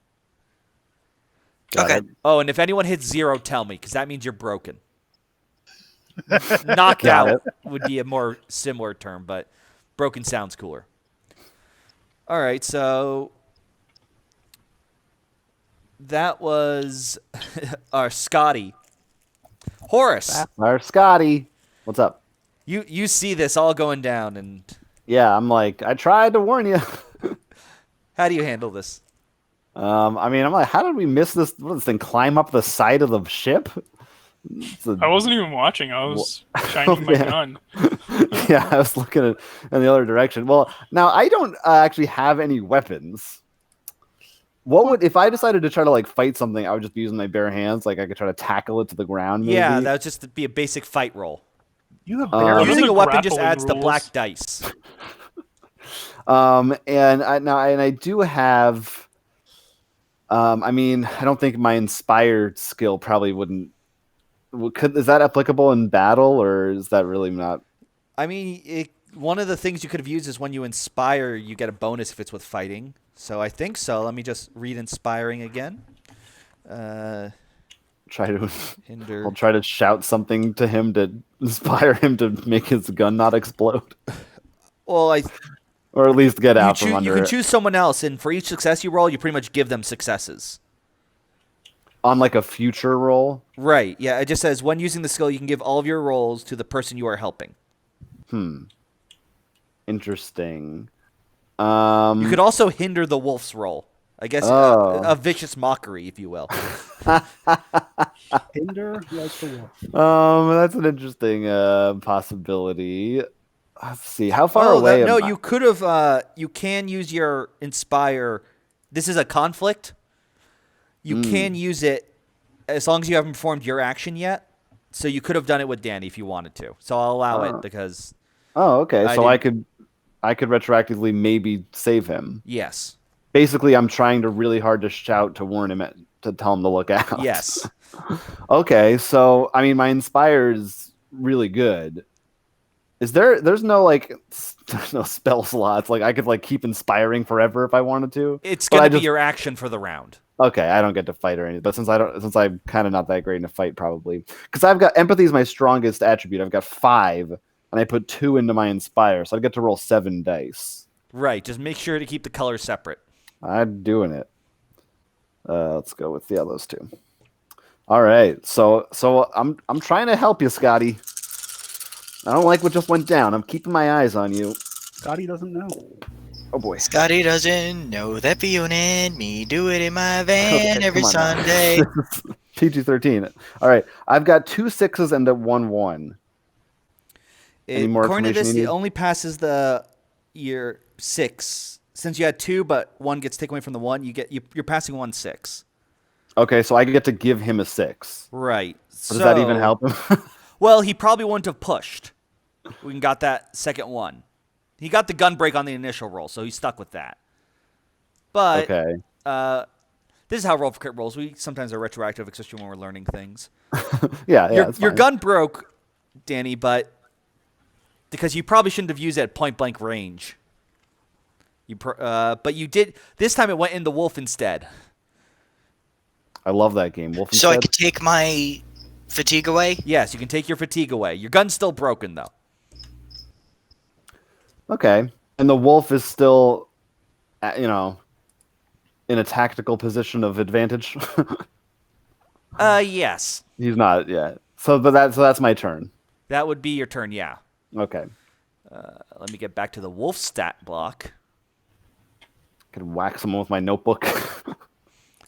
Got
Okay.
it.
Oh, and if anyone hits 0, tell me, because that means you're broken. Knocked
Got
out would be a more similar term, but broken sounds cooler. All right, so that was our Scotty. Horace,
Our Scotty. What's up?
you see this all going down, and
Yeah, I'm like, I tried to warn you.
how do you handle this?
I mean, I'm like, how did we miss this? What, this thing climb up the side of the ship?
I wasn't even watching. I was shining my
Yeah.
gun.
Yeah, I was looking in the other direction. Well, now I don't actually have any weapons. What would if I decided to try to like fight something? I would just be using my bare hands. Like I could try to tackle it to the ground. Maybe?
Yeah, that would just be a basic fight roll.
You have bare
Use
Using
the
a weapon just
grappling
adds the
rules.
black dice.
And I do have. I mean, I don't think my inspired skill probably wouldn't. Is that applicable in battle, or is that really not?
I mean, one of the things you could have used is when you inspire, you get a bonus if it's with fighting. So I think so. Let me just read inspiring again.
Try to.
Hinder.
I'll try to shout something to him to inspire him to make his gun not explode,
Well,
or at least get out from
you
under
can
it.
choose someone else, and for each success you roll, you pretty much give them successes.
On like a future roll.
Right. Yeah. It just says when using the skill, you can give all of your rolls to the person you are helping.
Interesting.
You could also hinder the wolf's roll. I guess a vicious mockery, if you will.
hinder like the wolf.
That's an interesting possibility. Let's see. How far away?
No,
am I?
you could have. You can use your inspire. This is a conflict. You can use it as long as you haven't performed your action yet. So you could have done it with Danny if you wanted to. So I'll allow it because
Oh, okay.
I
So I could retroactively maybe save him.
yes,
Basically, I'm trying to really hard to shout to warn him to tell him to look out.
yes.
Okay. So I mean, my inspire is really good. There's no like there's no spell slots. Like I could like keep inspiring forever if I wanted to.
It's
But
going
I
to be
just-
your action for the round.
Okay, I don't get to fight or anything. But since I'm kind of not that great in a fight, probably because I've got empathy is my strongest attribute. I've got 5, and I put 2 into my inspire, so I get to roll 7 dice.
Right. Just make sure to keep the colors separate.
I'm doing it. Let's go with those 2. All right, so I'm trying to help you, Scotty. I don't like what just went down. I'm keeping my eyes on you.
Scotty doesn't know.
Oh boy.
Scotty doesn't know that Fiona and me do it in my van
Okay,
every
come on now.
Sunday.
PG-13. All right, I've got 2 6s and a 1-1. Any more
According to
information
this,
you
it
need?
only passes your 6. Since you had 2, but 1 gets taken away from the 1, you're passing 1 6.
Okay, so I get to give him a 6.
Right.
Does that even help him?
Well, he probably wouldn't have pushed. We got that second one. He got the gun break on the initial roll, so he's stuck with that. But
Okay.
this is how roll for crit rolls. We sometimes are retroactive, especially when we're learning things.
Yeah,
your
it's fine.
gun broke, Danny, but because you probably shouldn't have used it at point blank range. But you did. This time it went in the wolf instead.
I love that game. Wolfenstein.
So I could take my fatigue away?
Yes, you can take your fatigue away. Your gun's still broken though.
Okay. And the wolf is still, in a tactical position of advantage.
Yes.
He's not yet. So that's my turn.
That would be your turn, yeah.
Okay.
Let me get back to the wolf stat block.
Can whack someone with my notebook.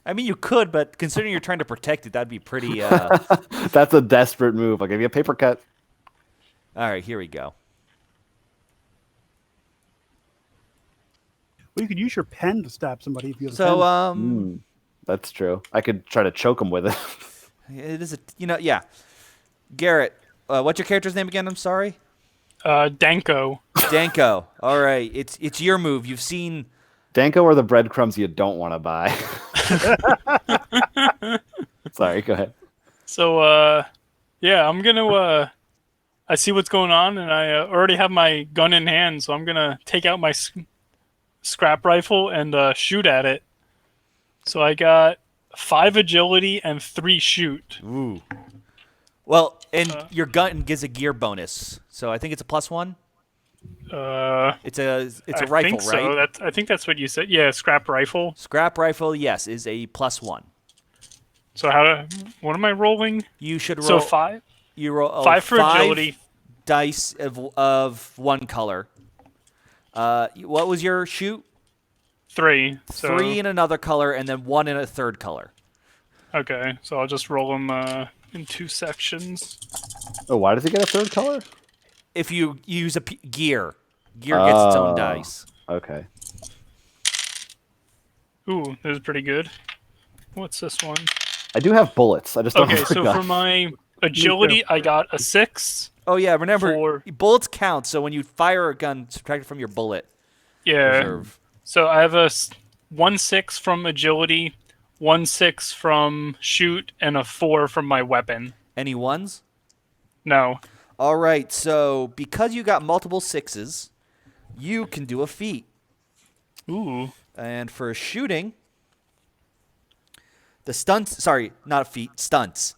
I mean, you could, but considering you're trying to protect it, that'd be pretty...
That's a desperate move. I'll give you a paper cut.
All right, here we go.
Well, you could use your pen to stab somebody if you have a
So,
pen.
That's true. I could try to choke him with it.
it is yeah. Garrett, what's your character's name again? I'm sorry.
Danko.
Danko. All right, it's your move. You've seen.
Danko are the breadcrumbs you don't want to buy. Sorry, go ahead.
So, yeah, I'm gonna. I see what's going on, and I already have my gun in hand, so I'm gonna take out my scrap rifle and shoot at it. So I got 5 agility and 3 shoot.
Ooh. Well, and your gun gives a gear bonus, so I think it's a +1. It's a
I
rifle,
think
right?
so. I think that's what you said. Yeah, scrap rifle.
Scrap rifle, yes, is a +1.
So what am I rolling?
You should roll.
So 5.
You roll
5 for agility.
Dice of one color. What was your shoot?
3. So,
3 in another color, and then 1 in a third color.
Okay, so I'll just roll them in 2 sections.
Oh, why does it get a third color?
If you use gear gets its own dice.
Okay.
Ooh, this is pretty good. What's this one?
I do have bullets. I just don't
Okay,
have a
so
gun.
for my agility, I got a 6.
Oh yeah, remember
For-
bullets count. So when you fire a gun, subtract it from your bullet
Yeah.
reserve.
So I have a 1/6 from agility, 1/6 from shoot, and a 4 from my weapon.
Any ones?
No.
All right. So because you got multiple 6s, you can do a feat.
Ooh.
And for shooting, the stunts. Sorry, not a feat. Stunts.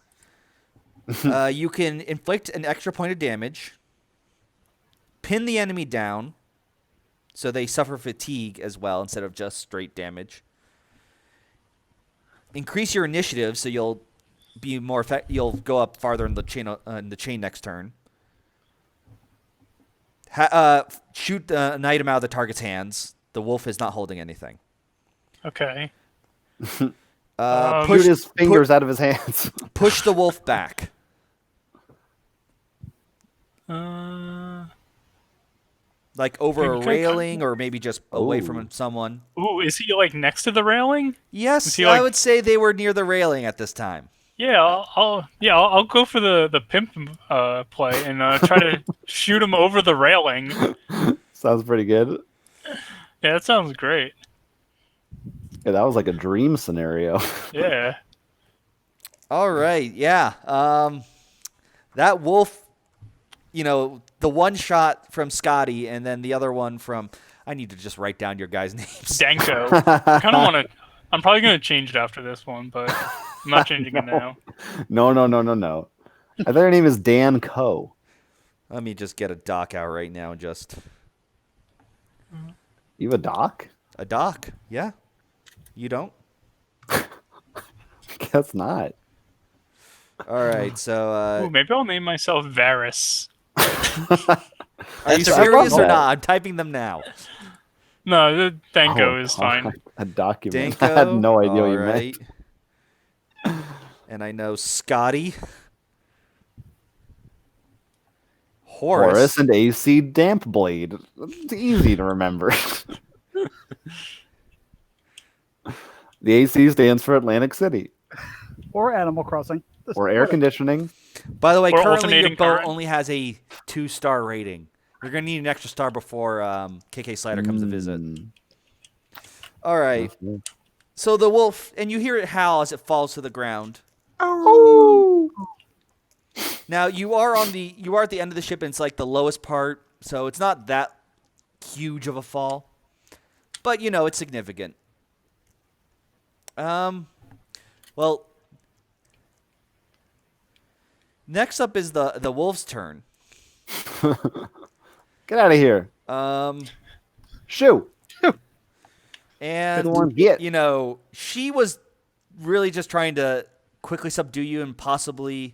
You can inflict an extra point of damage, pin the enemy down, so they suffer fatigue as well instead of just straight damage. Increase your initiative, so you'll be more you'll go up farther in the chain next turn. Shoot an item out of the target's hands. The wolf is not holding anything.
Okay.
Shoot his fingers out of his hands.
Push the wolf back. Like over a railing, or maybe just away from someone.
Ooh, is he like next to the railing?
Yes,
he,
I
like-
would say they were near the railing at this time.
Yeah, I'll go for the pimp play and try to shoot him over the railing.
Sounds pretty good.
Yeah, that sounds great.
Yeah, that was like a dream scenario.
Yeah.
All right, yeah. That wolf, the one shot from Scotty, and then the other one from. I need to just write down your guys' names.
Danko. I kind of want to. I'm probably going to change it after this one, but I'm not changing it now.
No. I think her name is Dan Coe.
Let me just get a doc out right now and just.
You have a doc?
A doc, yeah. You don't?
Guess not.
All right, so.
Ooh, maybe I'll name myself Varys.
Are you
That's a-
serious
I
or
love
not? I'm typing them now.
No, the Danko
Oh,
is fine.
God. A document.
Danko.
I had no idea what you
all
meant.
right. And I know Scotty.
Horus and AC Damp Blade. It's easy to remember. The AC stands for Atlantic City.
Or Animal Crossing.
Or air conditioning.
By the way,
Or
currently your
alternating
boat
current.
only has a 2-star rating. You're going to need an extra star before KK Slider comes to visit. All right. So the wolf, and you hear it howl as it falls to the ground.
Oh.
Now you are at the end of the ship, and it's like the lowest part, so it's not that huge of a fall, but it's significant. Well, next up is the wolf's turn.
Get out of here. Shoo.
And
Good one, get.
she was really just trying to quickly subdue you and possibly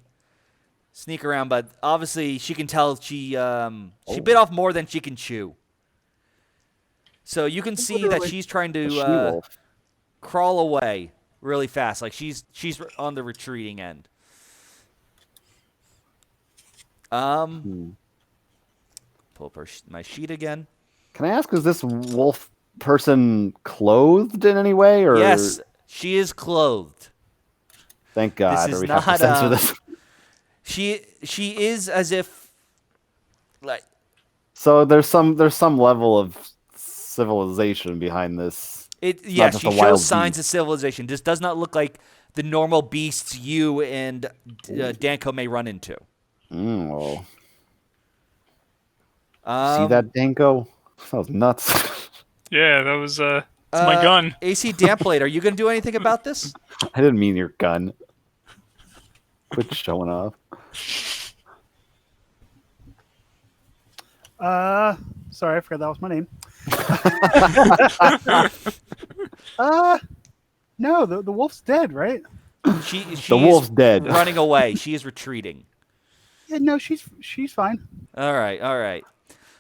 sneak around, but obviously she can tell she bit off more than she can chew. So you can see that she's trying
A
to
she-wolf.
crawl away really fast. Like she's on the retreating end. Pull up my sheet again.
Can I ask, is this wolf person clothed in any way? Or
Yes, she is clothed.
Thank God.
This is
or we have to
not,
censor this.
She is as if like
So there's some level of civilization behind this.
Yes,
just
she
a
shows
wild
signs
beast.
of civilization. This does not look like the normal beasts you and Danko may run into.
Well, see
Um,
that, Danko? That was nuts.
Yeah, that was it's my gun.
AC Dampblade, are you going to do anything about this?
I didn't mean your gun. Quit showing off.
Sorry, I forgot that was my name. No, the wolf's dead, right?
She's
The wolf's dead.
running away. She is retreating.
Yeah, no, she's fine.
All right.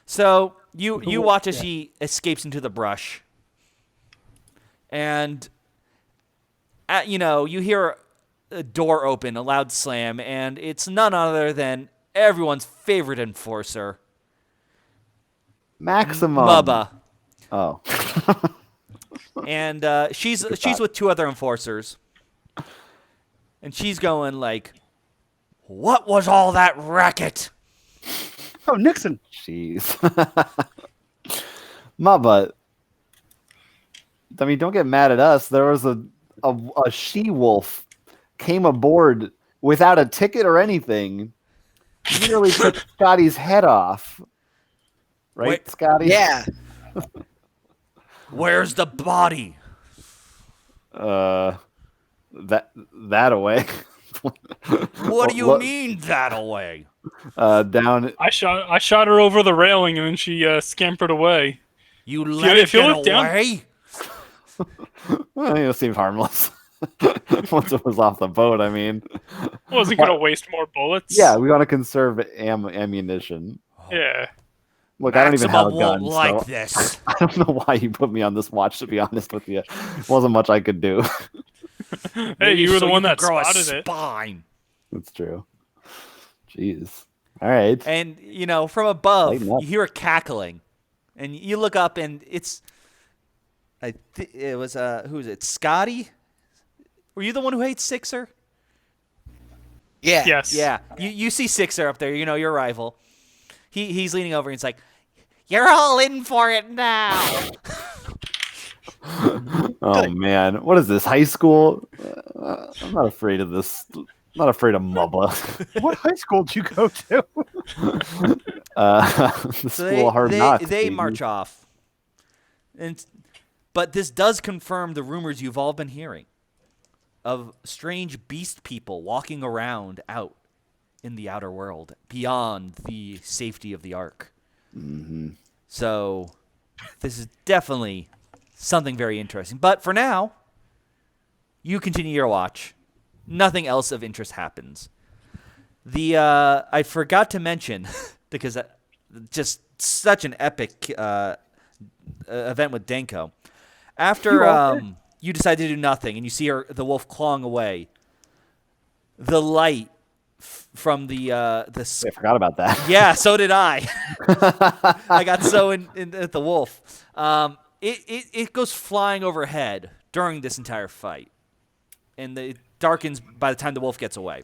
So you
wolf,
watch as
yeah.
she escapes into the brush, and you hear a door open, a loud slam, and it's none other than everyone's favorite enforcer,
Maximum.
Mubba,
Oh.
and she's with two other enforcers, and she's going like, "What was all that racket?"
Oh, Nixon.
Jeez. Mubba. I mean, don't get mad at us. There was a she-wolf came aboard without a ticket or anything. Nearly took Scotty's head off. Right,
Wait.
Scotty?
Yeah.
Where's the body?
That away.
What do you mean that away?
Down.
I shot her over the railing and then she scampered away.
You let it
if you
get
look down-
away?
Well, it seemed harmless. Once it was off the boat, I mean.
I wasn't gonna waste more bullets.
Yeah, we want to conserve ammunition.
Yeah.
Look, I don't even have a
Maximum
gun,
won't like
so
this.
I don't know why you put me on this watch, to be honest with you. Wasn't much I could do.
Hey, you were
So
the one
can
that
grow a
spotted it.
spine.
That's true. Jeez. All right.
And from above,
Lighten up.
you hear a cackling, and you look up, and it was who is it? Scotty? Were you the one who hates Sixer?
Yeah.
Yes.
Yeah. You see Sixer up there. Your rival. He's leaning over, and he's like, "You're all in for it now."
Oh man, what is this? High school? I'm not afraid of this. I'm not afraid of Mubba.
What high school did you go to?
The
So
school of hard knocks.
they
baby.
march off, but this does confirm the rumors you've all been hearing of strange beast people walking around out in the outer world beyond the safety of the Ark.
Mm-hmm.
So this is definitely something very interesting. But for now, you continue your watch. Nothing else of interest happens. I forgot to mention because just such an epic event with Denko. After you decide to do nothing and you see the wolf clawing away, the light from the
I forgot about that.
yeah, so did I. I got so in at the wolf. It goes flying overhead during this entire fight, and it darkens by the time the wolf gets away.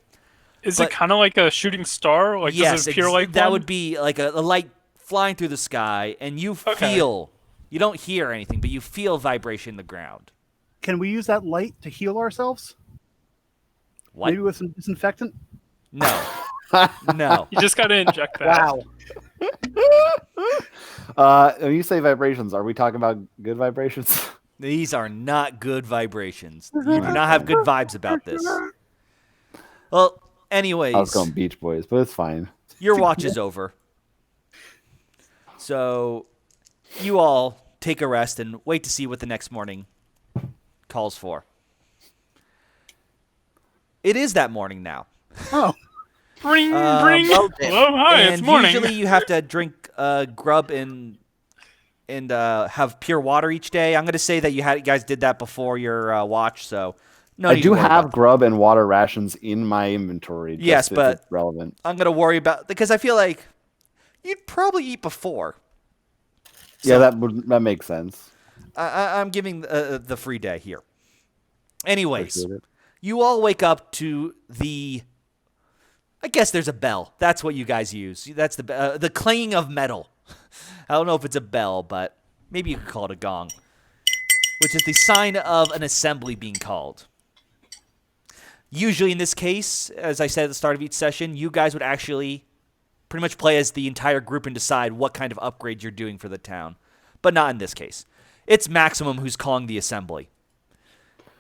Is
But-
it kind of like a shooting star? Like,
Yes,
does it appear like
that
one?
would be like a light flying through the sky, and you
Okay.
feel. You don't hear anything, but you feel vibration in the ground.
Can we use that light to heal ourselves?
What?
Maybe with some disinfectant?
No. No.
You just got to inject that.
Wow.
When you say vibrations, are we talking about good vibrations?
These are not good vibrations. You do not have good vibes about this. Well, anyways,
I was going Beach Boys, but it's fine.
your watch is over. So you all take a rest and wait to see what the next morning calls for. It is that morning now.
Oh,
Bring.
okay.
Hello, hi,
and
it's morning.
usually you have to drink grub and have pure water each day. I'm going to say that you guys did that before your watch, so no
I
need
do
to worry
have
about
grub and water rations in my inventory. just
Yes,
if
but-
it's relevant.
I'm going to worry about because I feel like you'd probably eat before.
Yeah, that makes sense.
I'm giving the free day here. Anyways,
Appreciate it.
you all wake up to the. I guess there's a bell. That's what you guys use. That's the clanging of metal. I don't know if it's a bell, but maybe you could call it a gong, which is the sign of an assembly being called. Usually in this case, as I said at the start of each session, you guys would actually pretty much play as the entire group and decide what kind of upgrade you're doing for the town. But not in this case. It's Maximum who's calling the assembly.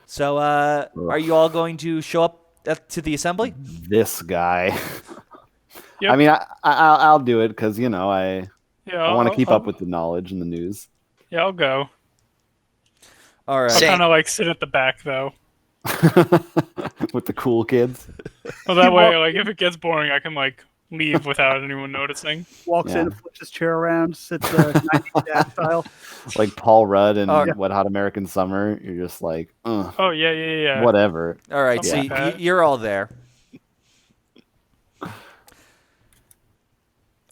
So, are you all going to show up to the assembly?
This guy.
Yep.
I mean, I'll do it because, you know, I
Yeah,
want to keep up with the knowledge and the news.
Yeah, I'll go.
All right.
I'll
Same.
kind of like sit at the back though.
With the cool kids.
Well, that way, like if it gets boring, I can like leave without anyone noticing.
Walks
Yeah.
in, flips his chair around, sits 90s dad style.
Like Paul Rudd and
Yeah.
Wet Hot American Summer. You're just like,
Oh yeah.
whatever.
All right,
Something
so
like that.
you're all there.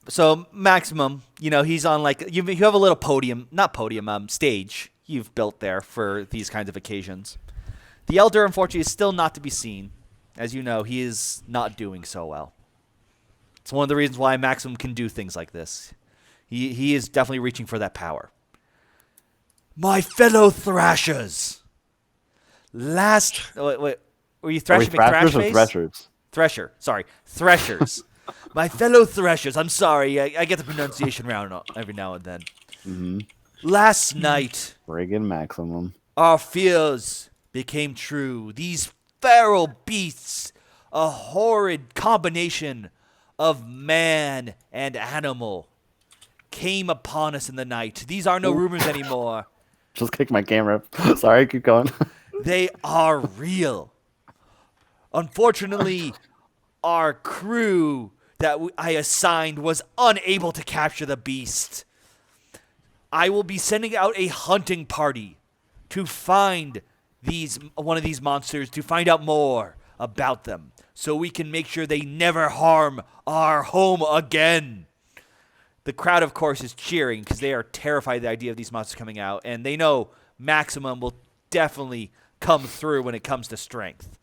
So Maximum, you know, he's on like you have a little stage you've built there for these kinds of occasions. The Elder, unfortunately, is still not to be seen. As you know, he is not doing so well. It's one of the reasons why Maximum can do things like this. He is definitely reaching for that power. My fellow Thrashers. Wait, were you
Are we
Thrasher
thrashers or
McThrashface?
threshers?
Thresher. Sorry. Threshers. My fellow Threshers. I'm sorry. I get the pronunciation round every now and then.
Mm-hmm.
Last night,
Friggin' Maximum.
our fears became true. These feral beasts, a horrid combination of man and animal, came upon us in the night. These are no rumors anymore.
Just kick my camera. Sorry, keep going.
They are real. Unfortunately, our crew that I assigned was unable to capture the beast. I will be sending out a hunting party to find one of these monsters, to find out more about them, so we can make sure they never harm our home again. The crowd, of course, is cheering because they are terrified of the idea of these monsters coming out, and they know Maximum will definitely come through when it comes to strength.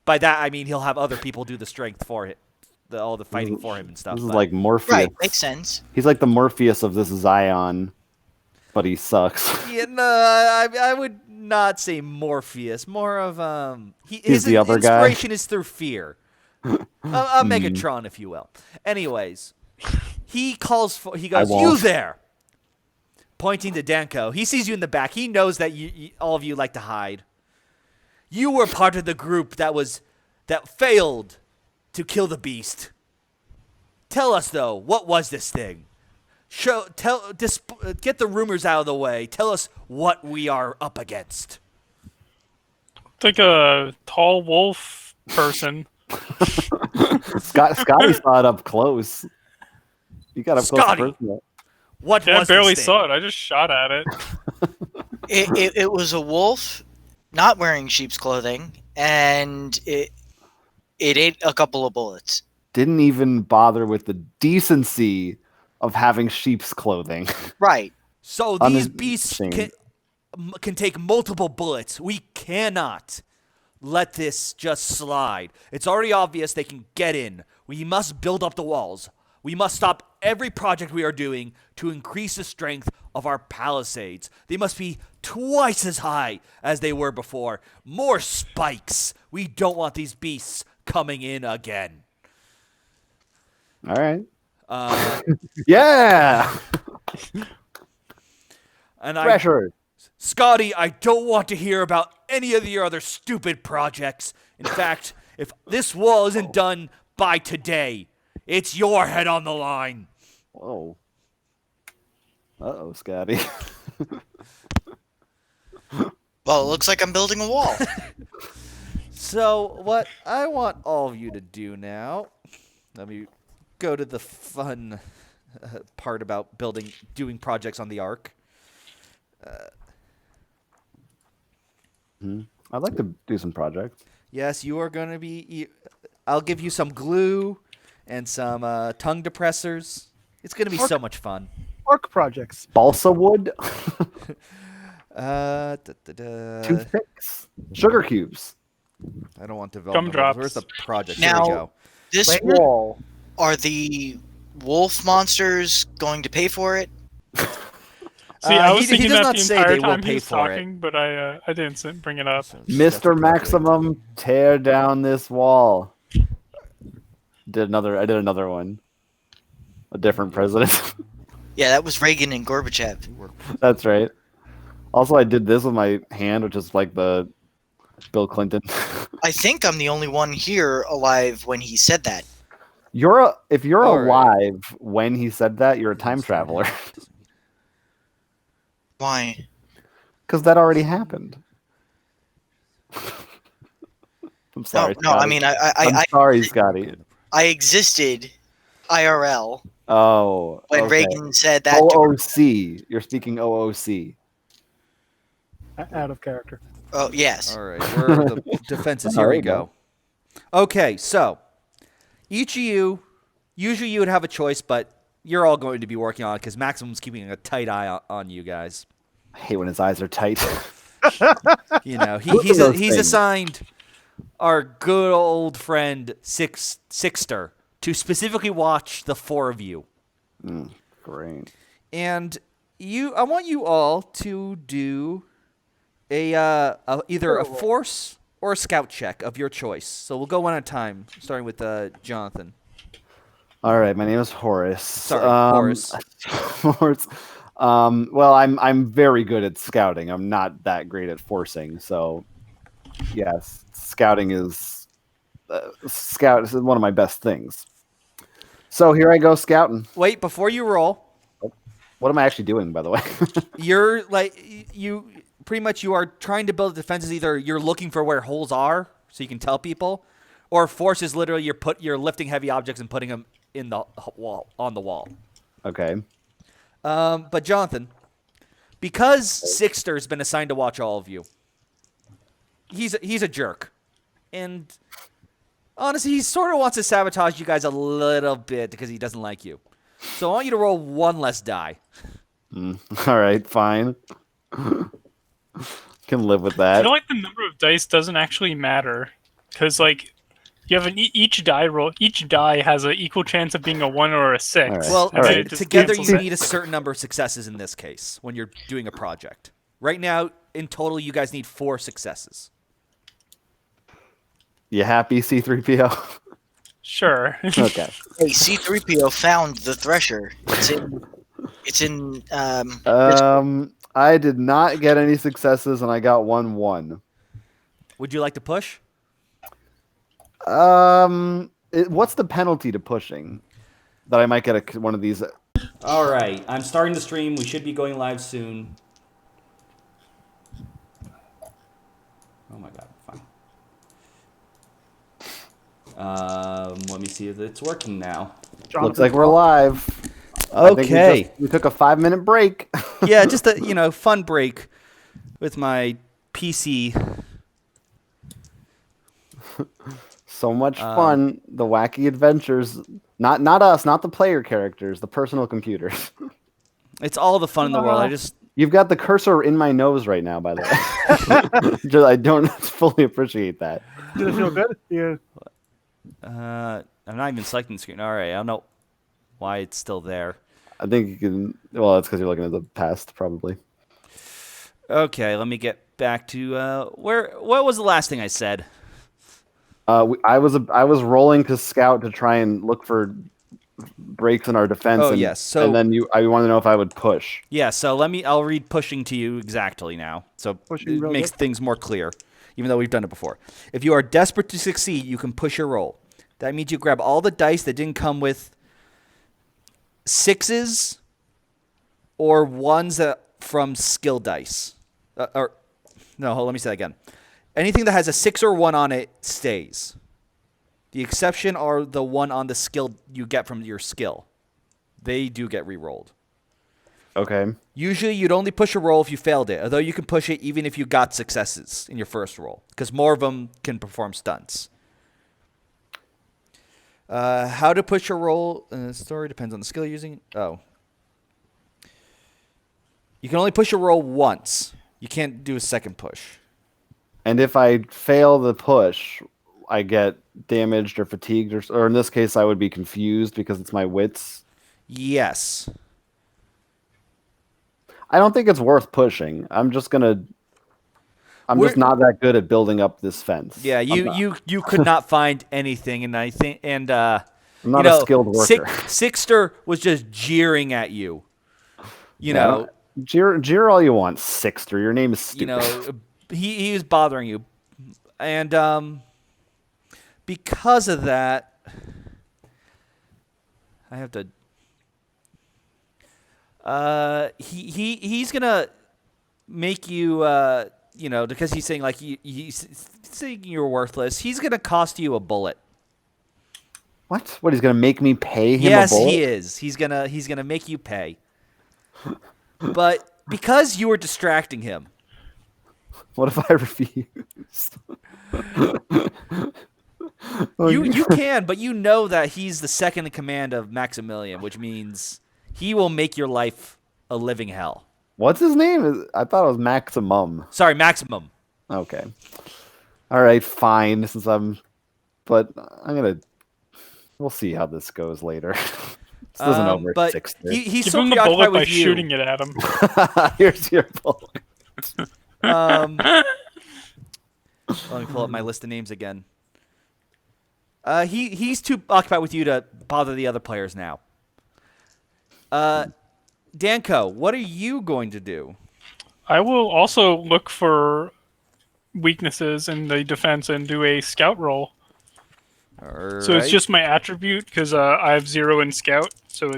By that, I mean he'll have other people do the strength for it, all the fighting for him and stuff.
This is
but-
like Morpheus.
Right, makes sense.
He's like the Morpheus of this Zion, but he sucks.
Yeah, no, I would not say Morpheus. More of his
the other guy?
inspiration is through fear. A Megatron, if you will. Anyways, he goes,
won't.
"You there?" Pointing to Danko. He sees you in the back. He knows that all of you like to hide. You were part of the group that failed to kill the beast. Tell us though, what was this thing? Get the rumors out of the way. Tell us what we are up against.
It's like a tall wolf person.
Scotty saw it up close. You got up
Scotty!
close personal.
What
Yeah, I
was
barely
this thing?
saw it. I just shot at it.
It was a wolf, not wearing sheep's clothing, and it ate a couple of bullets.
Didn't even bother with the decency of having sheep's clothing.
Right.
So
On
these
his
beasts
chain.
can take multiple bullets. We cannot let this just slide. It's already obvious they can get in. We must build up the walls. We must stop every project we are doing to increase the strength of our palisades. They must be twice as high as they were before. More spikes. We don't want these beasts coming in again.
All right.
Uh,
Yeah.
and
Pressure.
Scotty, I don't want to hear about any of your other stupid projects. In fact, if this wall isn't done by today, it's your head on the line.
Whoa. Uh-oh, Scotty.
Well, it looks like I'm building a wall.
So, what I want all of you to do now, let me go to the fun part about doing projects on the Ark.
I'd like to do some projects.
Yes, you are going to be. I'll give you some glue and some tongue depressors. It's going to be so much fun.
Arc projects.
Balsa wood,
Uh,
toothpicks, sugar cubes.
I don't want development.
Gumdrops.
Where's the project?
Now-
Here we go.
This
Right.
wall are the wolf monsters going to pay for it?
See, I was
he
thinking
does
that
not
the
say
entire
they will
time he
pay
was
for it.
talking, but I didn't bring it up.
Mr. Maximum, tear down this wall. I did another one. A different president.
Yeah, that was Reagan and Gorbachev.
That's right. Also, I did this with my hand, which is like the Bill Clinton.
I think I'm the only one here alive when he said that.
If you're
All right.
alive when he said that, you're a time traveler.
Why?
Because that already happened. I'm sorry.
No, I
Scotty.
mean,
I'm sorry, Scotty.
I existed IRL
Oh,
when
okay.
Reagan said that.
OOC. You're speaking OOC.
Out of character.
Oh, yes.
All right, where are the defenses? Here
There
we
you
go. Okay, so each of you, usually you would have a choice, but you're all going to be working on it because Maximum's keeping a tight eye on you guys.
I hate when his eyes are tight.
You know,
Both of
he's
those things.
assigned our good old friend Sixter to specifically watch the four of you.
Great.
And I want you all to do either a force or a scout check of your choice. So we'll go one at a time, starting with Jonathan.
All right, my name is Horace.
Sorry, Horace.
Horace. Well, I'm very good at scouting. I'm not that great at forcing. So, yes, scouting is one of my best things. So here I go scouting.
Wait, before you roll,
What am I actually doing, by the way?
you're pretty much you are trying to build defenses. Either you're looking for where holes are so you can tell people, or force is literally you're lifting heavy objects and putting them in the wall on the wall.
Okay.
But Jonathan, because Sixter's been assigned to watch all of you, he's a jerk, and honestly, he sort of wants to sabotage you guys a little bit because he doesn't like you. So I want you to roll one less die.
All right, fine. Can live with
I
that.
feel like the number of dice doesn't actually matter, because like you have each die roll. Each die has an equal chance of being a 1 or a 6.
All right.
Well,
and then
right.
it just
together
cancels
you
it.
need a certain number of successes in this case when you're doing a project. Right now, in total, you guys need 4 successes.
You happy, C3PO?
Sure.
Okay.
Hey, C-3PO found the Thresher. It's in.
I did not get any successes, and I got 1-1.
Would you like to push?
What's the penalty to pushing? That I might get one of these.
All right, I'm starting the stream. We should be going live soon. Oh my god, fine. Let me see if it's working now.
Looks like we're live. I think we took a 5-minute break.
Yeah, just a fun break with my PC.
So much fun. The wacky adventures. Not us, not the player characters, the personal computers.
It's all the fun in the world.
You've got the cursor in my nose right now, by the way. I don't fully appreciate that.
Did it feel good? Yeah.
I'm not even selecting the screen. All right, I don't know why it's still there.
I think you can. Well, it's because you're looking at the past, probably.
Okay, let me get back to what was the last thing I said?
I was rolling to scout to try and look for breaks in our defense.
Oh, yes.
And then I want to know if I would push.
Yeah, so I'll read pushing to you exactly now. So
Pushing
it
real
makes
good.
things more clear, even though we've done it before. If you are desperate to succeed, you can push your roll. That means you grab all the dice that didn't come with 6s or 1s from skill dice. Let me say that again. Anything that has a 6 or 1 on it stays. The exception are the 1 on the skill you get from your skill. They do get re-rolled.
Okay.
Usually you'd only push a roll if you failed it, although you can push it even if you got successes in your first roll, because more of them can perform stunts. How to push a roll in the story depends on the skill you're using. Oh. You can only push a roll once. You can't do a second push.
And if I fail the push, I get damaged or fatigued, or in this case, I would be confused because it's my wits.
Yes.
I don't think it's worth pushing. I'm just not that good at building up this fence.
Yeah, you could not find anything, and I think
I'm not a skilled worker.
Sixter was just jeering at you. You know,
jeer all you want, Sixter. Your name is stupid.
You know, he was bothering you, and because of that, I have to. He's gonna make you because he's saying like he's saying you're worthless. He's gonna cost you a bullet.
What? What? He's gonna make me pay him
Yes,
a bullet?
he is. He's gonna make you pay. But because you were distracting him.
What if I refuse?
You can, but you know that he's the second in command of Maximilian, which means he will make your life a living hell.
What's his name? I thought it was Maximum.
Sorry, Maximum.
Okay. All right, fine. But we'll see how this goes later. This isn't over
but
6:30.
he's
Give
so
him the
preoccupied
bullet by
with you.
shooting it at him.
Here's your bullet.
Let me pull up my list of names again. He's too occupied with you to bother the other players now. Danko, what are you going to do?
I will also look for weaknesses in the defense and do a scout roll.
All
So it's
right.
just my attribute because I have 0 in scout. So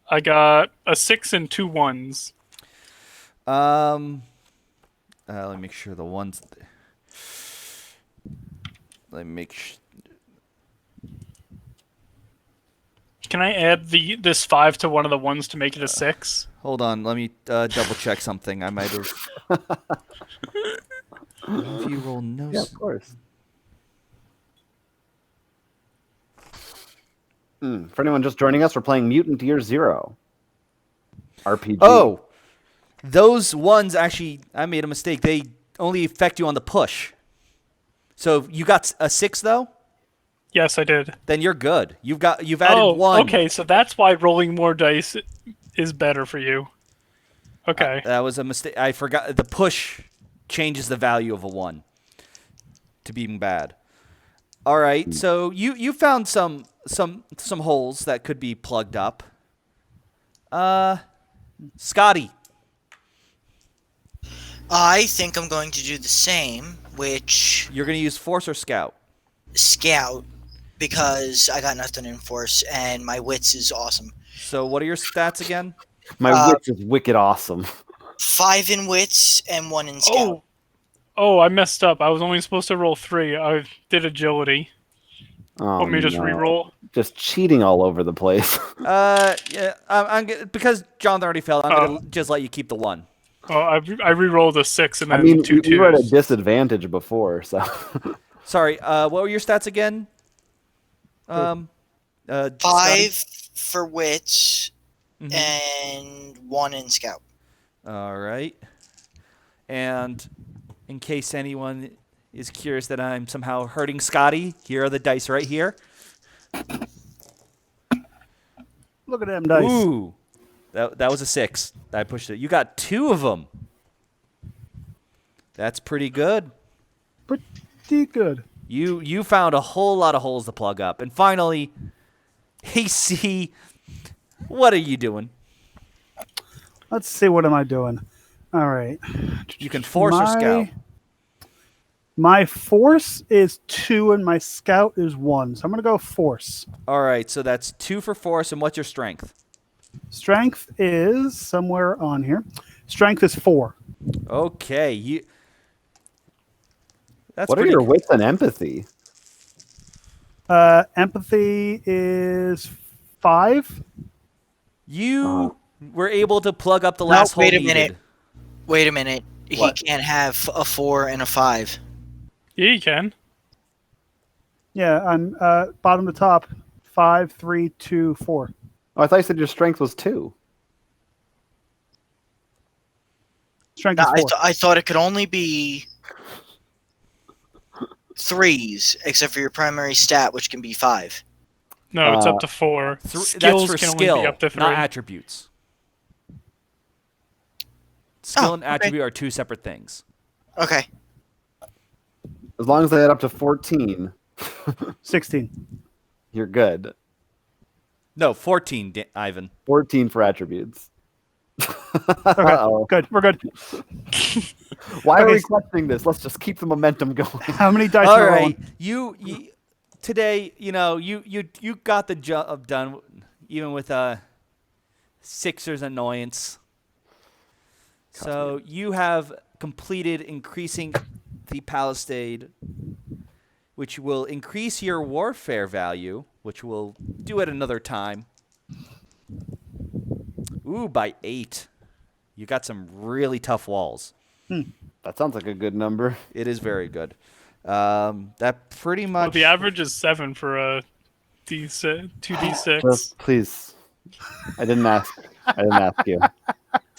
I got a 6 and 2 1s.
Let me make sure the ones. Let me make.
Can I add this 5 to one of the ones to make it a 6?
Hold on. Let me double check something. I might have. If you roll no.
Yeah, of course. For anyone just joining us, we're playing Mutant Year Zero RPG.
Oh, those ones actually. I made a mistake. They only affect you on the push. So you got a 6 though.
Yes, I did.
Then you're good. You've added 1.
Okay, so that's why rolling more dice is better for you. Okay.
That was a mistake. I forgot the push changes the value of a 1 to being bad. All right, so you found some holes that could be plugged up. Scotty.
I think I'm going to do the same, which
You're going to use Force or Scout?
scout, because I got nothing in force and my wits is awesome.
So what are your stats again?
My wits is wicked awesome.
5 in wits and 1 in scout.
Oh, I messed up. I was only supposed to roll 3. I did agility.
Oh,
Want me to just
no.
re-roll?
Just cheating all over the place.
Yeah, because John already failed. I'm going to just let you keep the 1.
Oh, I re-rolled a 6 and
I
then
mean,
2
we were at a
2s.
disadvantage before, so.
Sorry. What were your stats again?
5
Scotty?
for wits
Mhm.
and 1 in scout.
All right. And in case anyone is curious that I'm somehow hurting Scotty, here are the dice right here.
Look at them dice.
Ooh. That was a 6. I pushed it. You got 2 of them. That's pretty good.
Pretty good.
You found a whole lot of holes to plug up. And finally, AC, what are you doing?
Let's see. What am I doing? All right.
You can force or scout.
My force is 2 and my scout is 1. So I'm going to go force.
All right, so that's 2 for force. And what's your strength?
Strength is somewhere on here. Strength is 4.
Okay. That's
What are
pretty
your
good.
wits and empathy?
Empathy is 5.
You were able to plug up the last hole
wait a
needed.
minute. Wait a minute.
What?
He can't have a 4 and a 5.
Yeah, you can.
Yeah, I'm bottom to top. 5, 3, 2, 4.
Oh, I thought you said your strength was 2.
Strength
No,
is 4.
I thought it could only be. 3s, except for your primary stat, which can be 5.
No, it's up to 4.
That's
Skills
for
can
skill,
only be up to 3.
not attributes. Skill and
okay.
attribute are two separate things.
Okay.
As long as they add up to 14,
16.
you're good.
No, 14, Ivan.
14 for attributes.
Okay,
Uh-oh.
good. We're good.
Why are
Okay,
we questioning this? Let's just keep the momentum going.
How many dice
All
are
right,
rolling?
you today, you got the job done, even with Sixer's annoyance. So you have completed increasing the palisade, which will increase your warfare value, which we'll do at another time. Ooh, by 8. You got some really tough walls.
That sounds like a good number.
It is very good. That pretty
Well,
much.
the average is 7 for a D6, 2d6.
Just please. I didn't ask. I didn't ask you.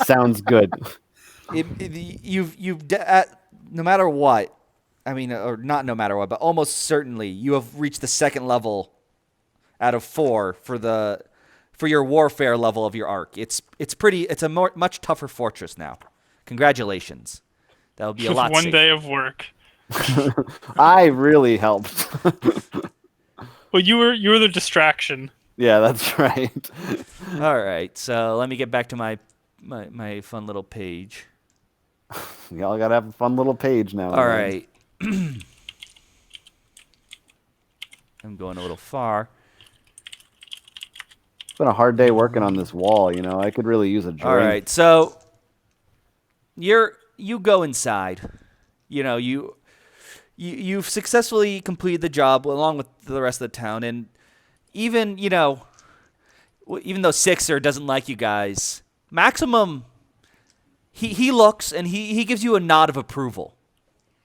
Sounds good.
No matter what, I mean, or not no matter what, but almost certainly you have reached the second level out of 4 for your warfare level of your arc. It's a much tougher fortress now. Congratulations. That'll be a
With
lot
one
safer.
day of work.
I really helped.
Well, you were the distraction.
Yeah, that's right.
All right, so let me get back to my fun little page.
Y'all gotta have a fun little page now.
All right. I'm going a little far.
It's been a hard day working on this wall, I could really use a drink.
All right, so you go inside. You've successfully completed the job along with the rest of the town, and even though Sixer doesn't like you guys, Maximum, he looks and he gives you a nod of approval.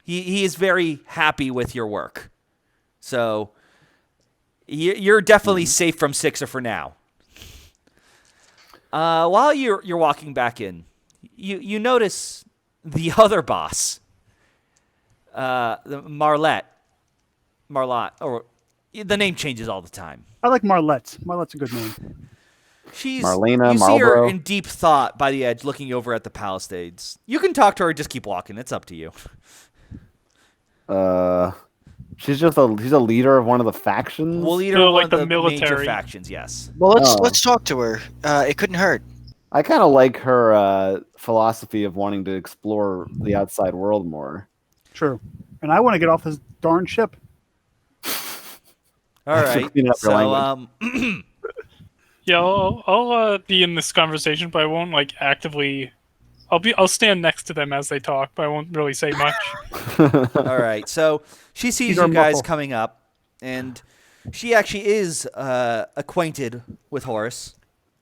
He is very happy with your work, so you're definitely safe from Sixer for now. While you're walking back in, you notice the other boss, the Marlette, or the name changes all the time.
I like Marlette. Marlette's a good name.
She's
Marlena,
you see her
Marlboro.
in deep thought by the edge, looking over at the Palisades. You can talk to her, or just keep walking. It's up to you.
She's a leader of one of the factions.
We'll lead her
So,
one
like
of
the
the major
military.
factions. Yes.
Well,
Oh.
let's talk to her. It couldn't hurt.
I kind of like her philosophy of wanting to explore the outside world more.
True. And I want to get off this darn ship.
All right.
Clean up your
So
Yeah, I'll be in this conversation, but I won't actively. I'll stand next to them as they talk, but I won't really say much.
all right. So she sees
These are
you guys
muffled.
coming up, and she actually is acquainted with Horace.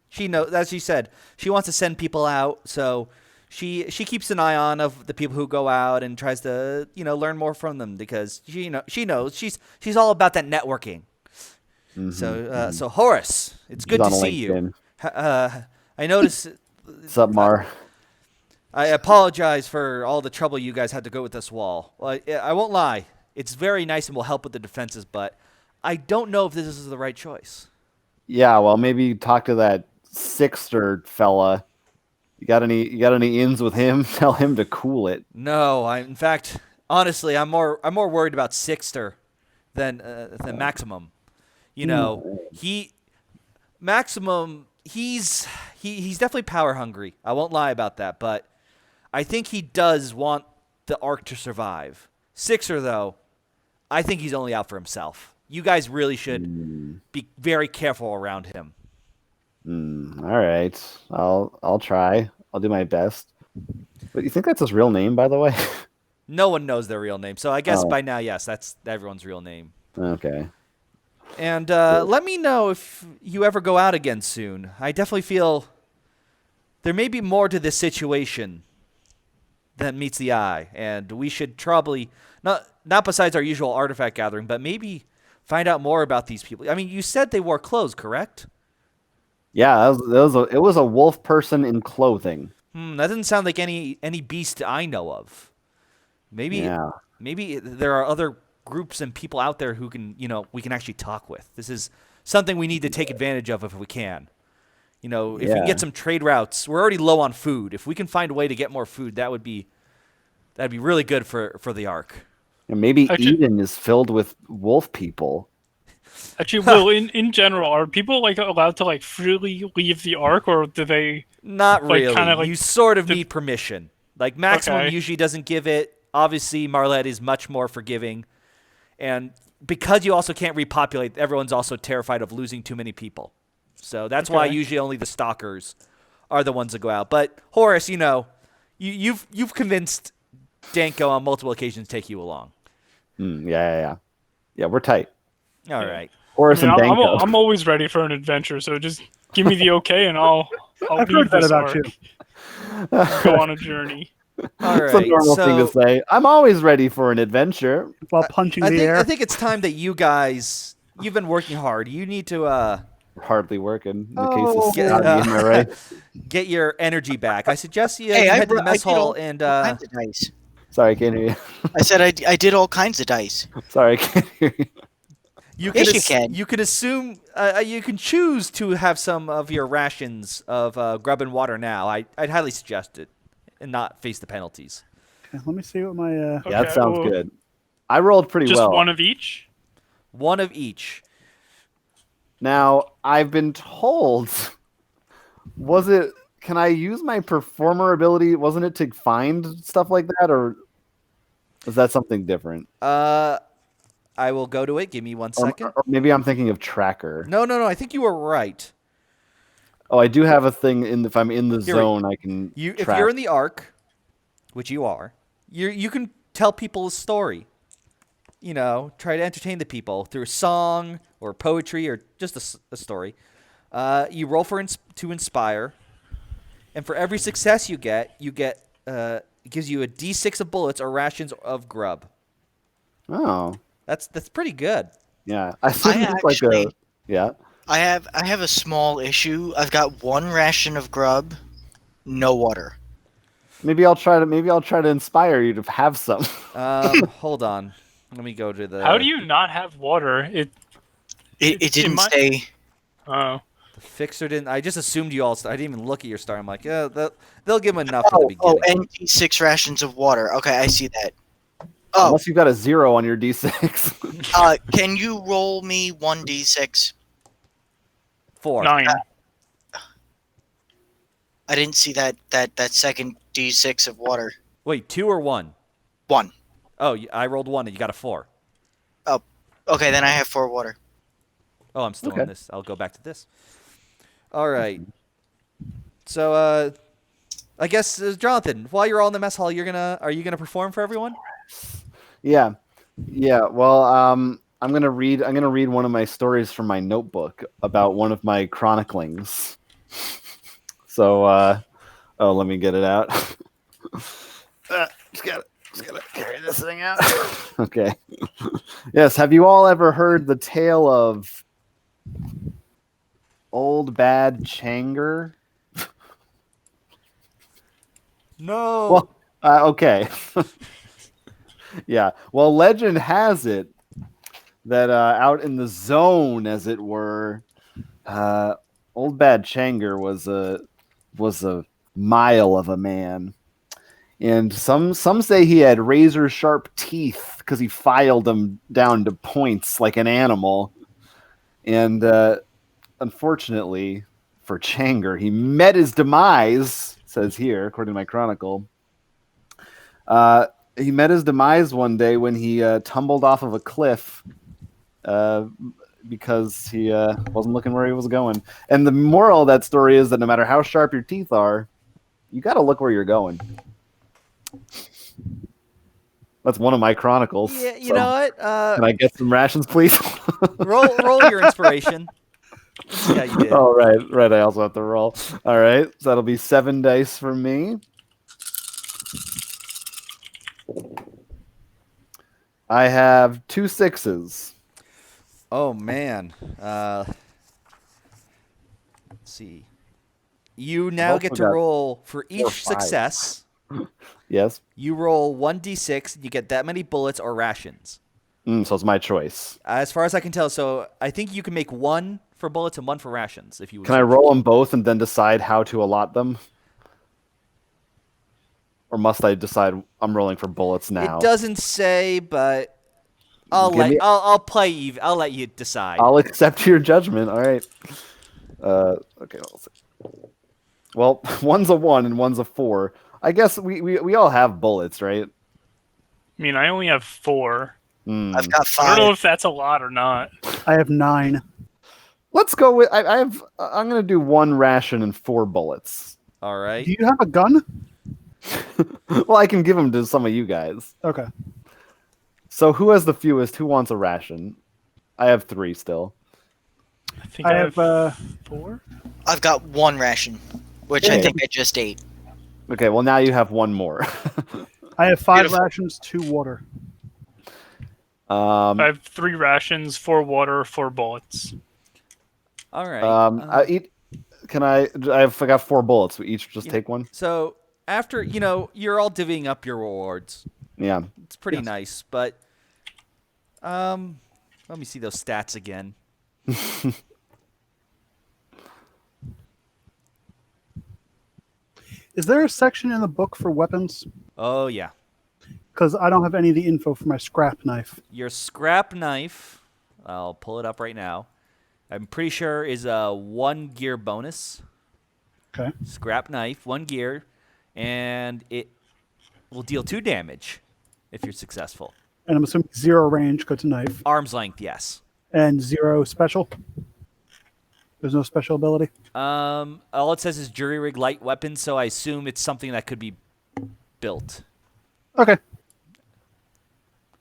She knows, as she said, she wants to send people out, so she keeps an eye on of the people who go out and tries to learn more from them because she knows she's all about that networking. So Horace, it's good to
She's on
see you.
LinkedIn.
I noticed.
What's up, Mar?
I apologize for all the trouble you guys had to go with this wall. Well, I won't lie. It's very nice and will help with the defenses, but I don't know if this is the right choice.
Yeah, well, maybe talk to that Sixter fella. You got any ins with him? Tell him to cool it.
No, in fact, honestly, I'm more worried about Sixter than Maximum. Maximum, he's definitely power hungry. I won't lie about that, but I think he does want the Ark to survive. Sixer, though, I think he's only out for himself. You guys really should be very careful around him.
All right, I'll try. I'll do my best. But you think that's his real name, by the way?
No one knows their real name, so I guess
Oh.
by now, yes, that's everyone's real name.
Okay.
And let me know if you ever go out again soon. I definitely feel there may be more to this situation than meets the eye, and we should probably not besides our usual artifact gathering, but maybe find out more about these people. I mean, you said they wore clothes, correct?
Yeah, it was a wolf person in clothing.
That doesn't sound like any beast I know of. Maybe
Yeah.
maybe there are other groups and people out there who can, we can actually talk with. This is something we need to take advantage of if we can. If we can get some trade routes, we're already low on food. If we can find a way to get more food, that'd be really good for the Ark.
And maybe Eden is filled with wolf people.
Actually, Will, in general, are people allowed to freely leave the Ark, or do they?
Not really.
Kinda,
you sort of need permission. Maximum usually doesn't give it. Obviously, Marlette is much more forgiving, and because you also can't repopulate, everyone's also terrified of losing too many people. So that's why usually only the stalkers are the ones that go out. But Horace, you've convinced Danko on multiple occasions to take you along.
Yeah, we're tight.
All right.
Horace and Danko.
I'm always ready for an adventure, so just give me the okay, and I'll
I've
leave
heard that
this
about
Ark.
you.
Go on a journey.
All right.
It's a normal thing to say. I'm always ready for an adventure.
While punching the air.
I think it's time that you guys, you've been working hard. You need to
Hardly working in the case
Oh.
of Scotty, am I right?
get your energy back. I suggest you
Hey,
head to the
I
mess
did
hall
all
and
kinds of dice.
Sorry, I can't hear you.
I said I did all kinds of dice.
Sorry, I can't hear you.
Yes, you can.
You can assume you can choose to have some of your rations of grub and water now. I'd highly suggest it and not face the penalties.
Okay, let me see what my.
Yeah,
Okay,
that sounds
well,
good. I rolled pretty
Just
well.
one of each.
One of each.
Now, I've been told, can I use my performer ability? Wasn't it to find stuff like that, or is that something different?
I will go to it. Give me 1 second.
Or maybe I'm thinking of tracker.
No. I think you were right.
Oh, I do have a thing if I'm in the zone, I can
If
track.
you're in the Ark, which you are, you can tell people a story. Try to entertain the people through a song or poetry or just a story. You roll to inspire, and for every success you get it gives you a D6 of bullets or rations of grub.
Oh,
That's pretty good.
yeah. I think it's
actually-
yeah.
I have a small issue. I've got one ration of grub, no water.
Maybe I'll try to inspire you to have some.
Hold on. Let me go to the.
How do you not have water?
It didn't stay.
Oh.
The fixer didn't. I just assumed you all. I didn't even look at your star. I'm like, yeah, they'll give him enough for the beginning.
And D6 rations of water. Okay, I see that. Oh,
Unless you've got a 0 on your D6.
can you roll me 1d6?
4.
9.
I didn't see that second d6 of water.
Wait, 2 or 1?
1.
Oh, I rolled 1 and you got a 4.
Oh, okay, then I have 4 water.
Oh, I'm still
Okay.
on this. I'll go back to this. All right. So, I guess Jonathan, while you're all in the mess hall, are you gonna perform for everyone?
Yeah. Well, I'm gonna read one of my stories from my notebook about one of my chroniclings. So, let me get it out. Just gotta carry this thing out. Okay. Yes. Have you all ever heard the tale of Old Bad Changer?
No.
Well, okay. Yeah. Well, legend has it that out in the zone, as it were, Old Bad Changer was a mile of a man, and some say he had razor sharp teeth because he filed them down to points like an animal. And unfortunately for Changer, he met his demise. It says here, according to my chronicle. He met his demise one day when he tumbled off of a cliff because he wasn't looking where he was going. And the moral of that story is that no matter how sharp your teeth are, you got to look where you're going. That's one of my chronicles.
Yeah, you
so
know what?
can I get some rations, please?
roll your inspiration. Yeah, you did.
Oh, right. I also have to roll. All right, so that'll be 7 dice for me. I have 2 6s.
Oh man. Let's see. You now
also
get to
got
roll for
4 or
each
5.
success.
Yes.
You roll 1d6 and you get that many bullets or rations.
So it's my choice.
As far as I can tell, so I think you can make one for bullets and one for rations if you.
Can I roll them both and then decide how to allot them? Or must I decide I'm rolling for bullets now?
It doesn't say, but I'll play even. I'll let you decide.
I'll accept your judgment. All right. Okay. Well, one's a 1 and one's a 4. I guess we all have bullets, right?
I mean, I only have 4.
I've got
I don't
5.
know if that's a lot or not.
I have 9.
Let's go with. I'm gonna do 1 ration and 4 bullets.
All right.
Do you have a gun?
Well, I can give them to some of you guys.
Okay.
So who has the fewest? Who wants a ration? I have 3 still.
I think
I
I
have,
have 4.
I've got 1 ration, which I
Okay.
think I just ate.
Okay, well now you have 1 more.
I have 5
Beautiful.
rations, 2 water.
I have 3 rations, 4 water, 4 bullets.
All right.
I eat. Can I? I've got 4 bullets. We each just
Yeah.
take one.
So after you're all divvying up your rewards.
Yeah.
It's pretty
Yes.
nice, but let me see those stats again.
Is there a section in the book for weapons?
Oh yeah,
Because I don't have any of the info for my scrap knife.
your scrap knife. I'll pull it up right now. I'm pretty sure is a 1 gear bonus.
Okay.
Scrap knife, 1 gear, and it will deal 2 damage if you're successful.
And I'm assuming 0 range, go to knife.
Arm's length, yes.
And 0 special. There's no special ability.
All it says is jury rig light weapon, so I assume it's something that could be built
Okay.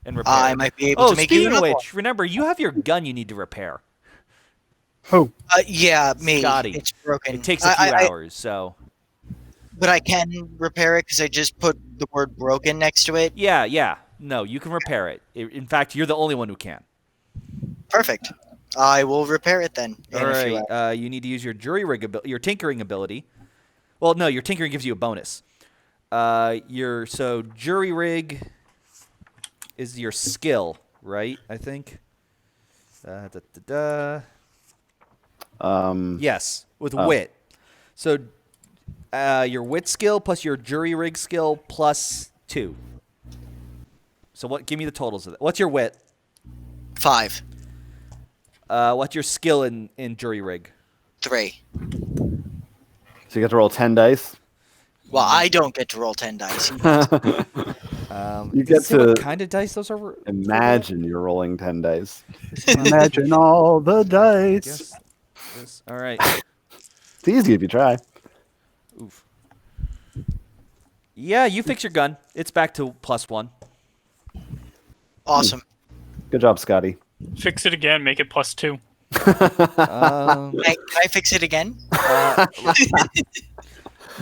and repaired.
I might be able
Oh,
to make you
speaking of
another
which, remember you have your gun you need to repair.
Oh,
one. Yeah, me.
Scotty.
It's broken.
It takes a few hours, so
But I can repair it because I just put the word broken next to it.
yeah. No, you can repair it. In fact, you're the only one who can.
Perfect. I will repair it then. in
All
a few
right,
hours.
you need to use your jury rig your tinkering ability. Well, no, your tinkering gives you a bonus. So jury rig is your skill, right? I think. Yes, with wit. So your wit skill plus your jury rig skill plus 2. So what? Give me the totals of that. What's your wit?
5.
What's your skill in jury rig?
3.
So you get to roll 10 dice.
Well, I don't get to roll 10 dice.
You
Does
get
it say what
to
kind of dice those are.
imagine you're rolling 10 dice.
imagine all the dice.
Guess this. All right.
It's easy if you try.
Oof. Yeah, you fix your gun. It's back to +1.
Awesome.
Good job, Scotty.
Fix it again, make it +2.
Um,
Can I fix it again?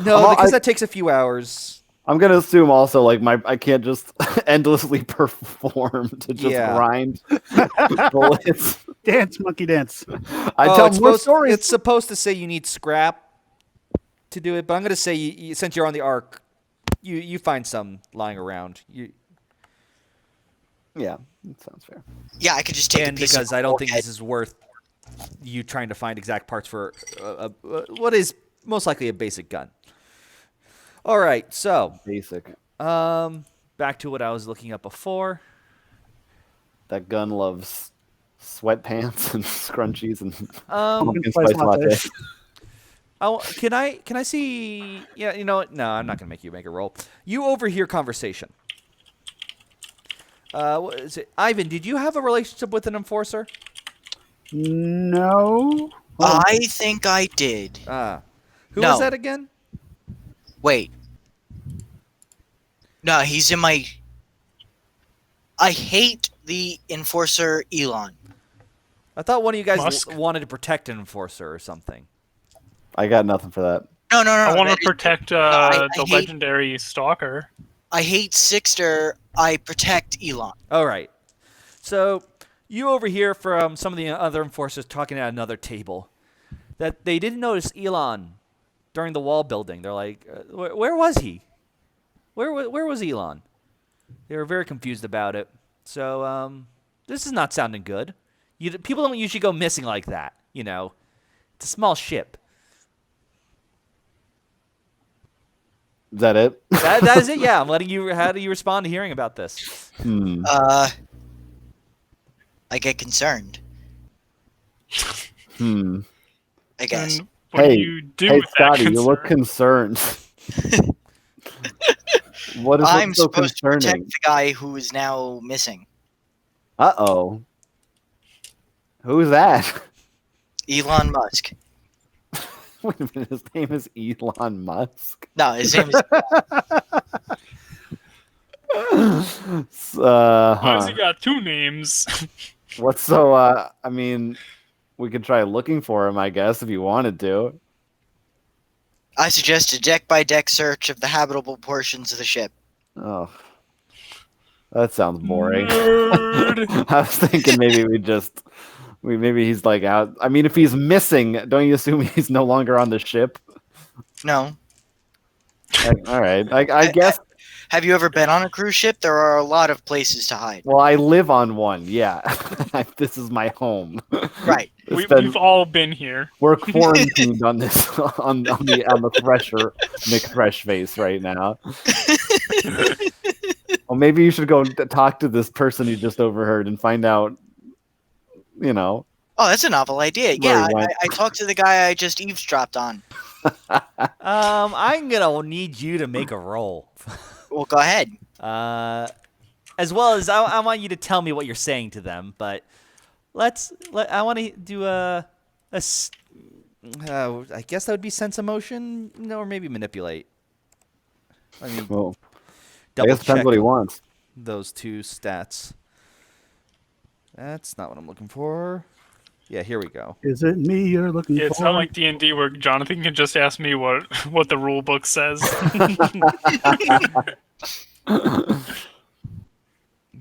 no, because
I-
that takes a few hours.
I'm gonna assume also like I can't just endlessly perform to just
Yeah.
grind bullets.
Dance, monkey dance.
I
Oh,
tell
it's
more
supposed,
stories.
it's supposed to say you need scrap to do it, but I'm going to say since you're on the arc, you find some lying around.
Yeah, that sounds fair.
Yeah, I could just take
And
a piece
because
of
I don't think
forehead.
this is worth you trying to find exact parts for what is most likely a basic gun. All right, so
Basic.
back to what I was looking up before.
That gun loves sweatpants and scrunchies and
Um,
pumpkin
Spice
spice latte.
lattes.
can I see? Yeah, you know what? No, I'm not gonna make you make a roll. You overhear conversation. What is it? Ivan, did you have a relationship with an enforcer?
No. Hold on.
I think I did.
Who
No.
was that again?
Wait. No, he's in my... I hate the enforcer Elon.
I thought one of you guys
Musk?
wanted to protect an enforcer or something.
I got nothing for that.
No.
I want
that
to
is-
protect
I
the
hate-
legendary stalker.
I hate Sixter. I protect Elon.
All right. So you overhear from some of the other enforcers talking at another table that they didn't notice Elon during the wall building. They're like, where was he? Where was Elon? They were very confused about it. So This is not sounding good. People don't usually go missing like that, you know. It's a small ship.
Is that it?
That is it, yeah. I'm letting you... How do you respond to hearing about this?
I get concerned. I guess.
And what do
Hey,
you do
hey,
with that
Scotty, you look
concern?
concerned. What's
I'm
so
supposed to protect
concerning?
the guy who is now missing.
Uh-oh. Who's that?
Elon Musk.
Wait a minute, his name is Elon Musk.
No, his name is.
Why has he got 2 names?
What's so, I mean, we could try looking for him, I guess, if you wanted to.
I suggest a deck-by-deck search of the habitable portions of the ship.
Oh, that sounds boring.
Nerd.
I was thinking maybe maybe he's like out. I mean, if he's missing, don't you assume he's no longer on the ship?
No.
All right, I guess.
Have you ever been on a cruise ship? There are a lot of places to hide.
Well, I live on one. Yeah, this is my home.
Right.
We've all been here.
We're quarantined on this on the fresher McFresh face right now. Well, maybe you should go talk to this person you just overheard and find out. You know.
Oh, that's a novel idea.
Where
Yeah,
he went.
I talked to the guy I just eavesdropped on.
I'm gonna need you to make a roll.
Well, go ahead.
As well as I want you to tell me what you're saying to them, but I want to do I guess that would be sense emotion, or maybe manipulate. I mean,
Well, I
double
guess it depends
check
what he wants.
those 2 stats. That's not what I'm looking for. Yeah, here we go.
Is it me you're looking
Yeah, it's
for?
not like D&D where Jonathan can just ask me what the rule book says.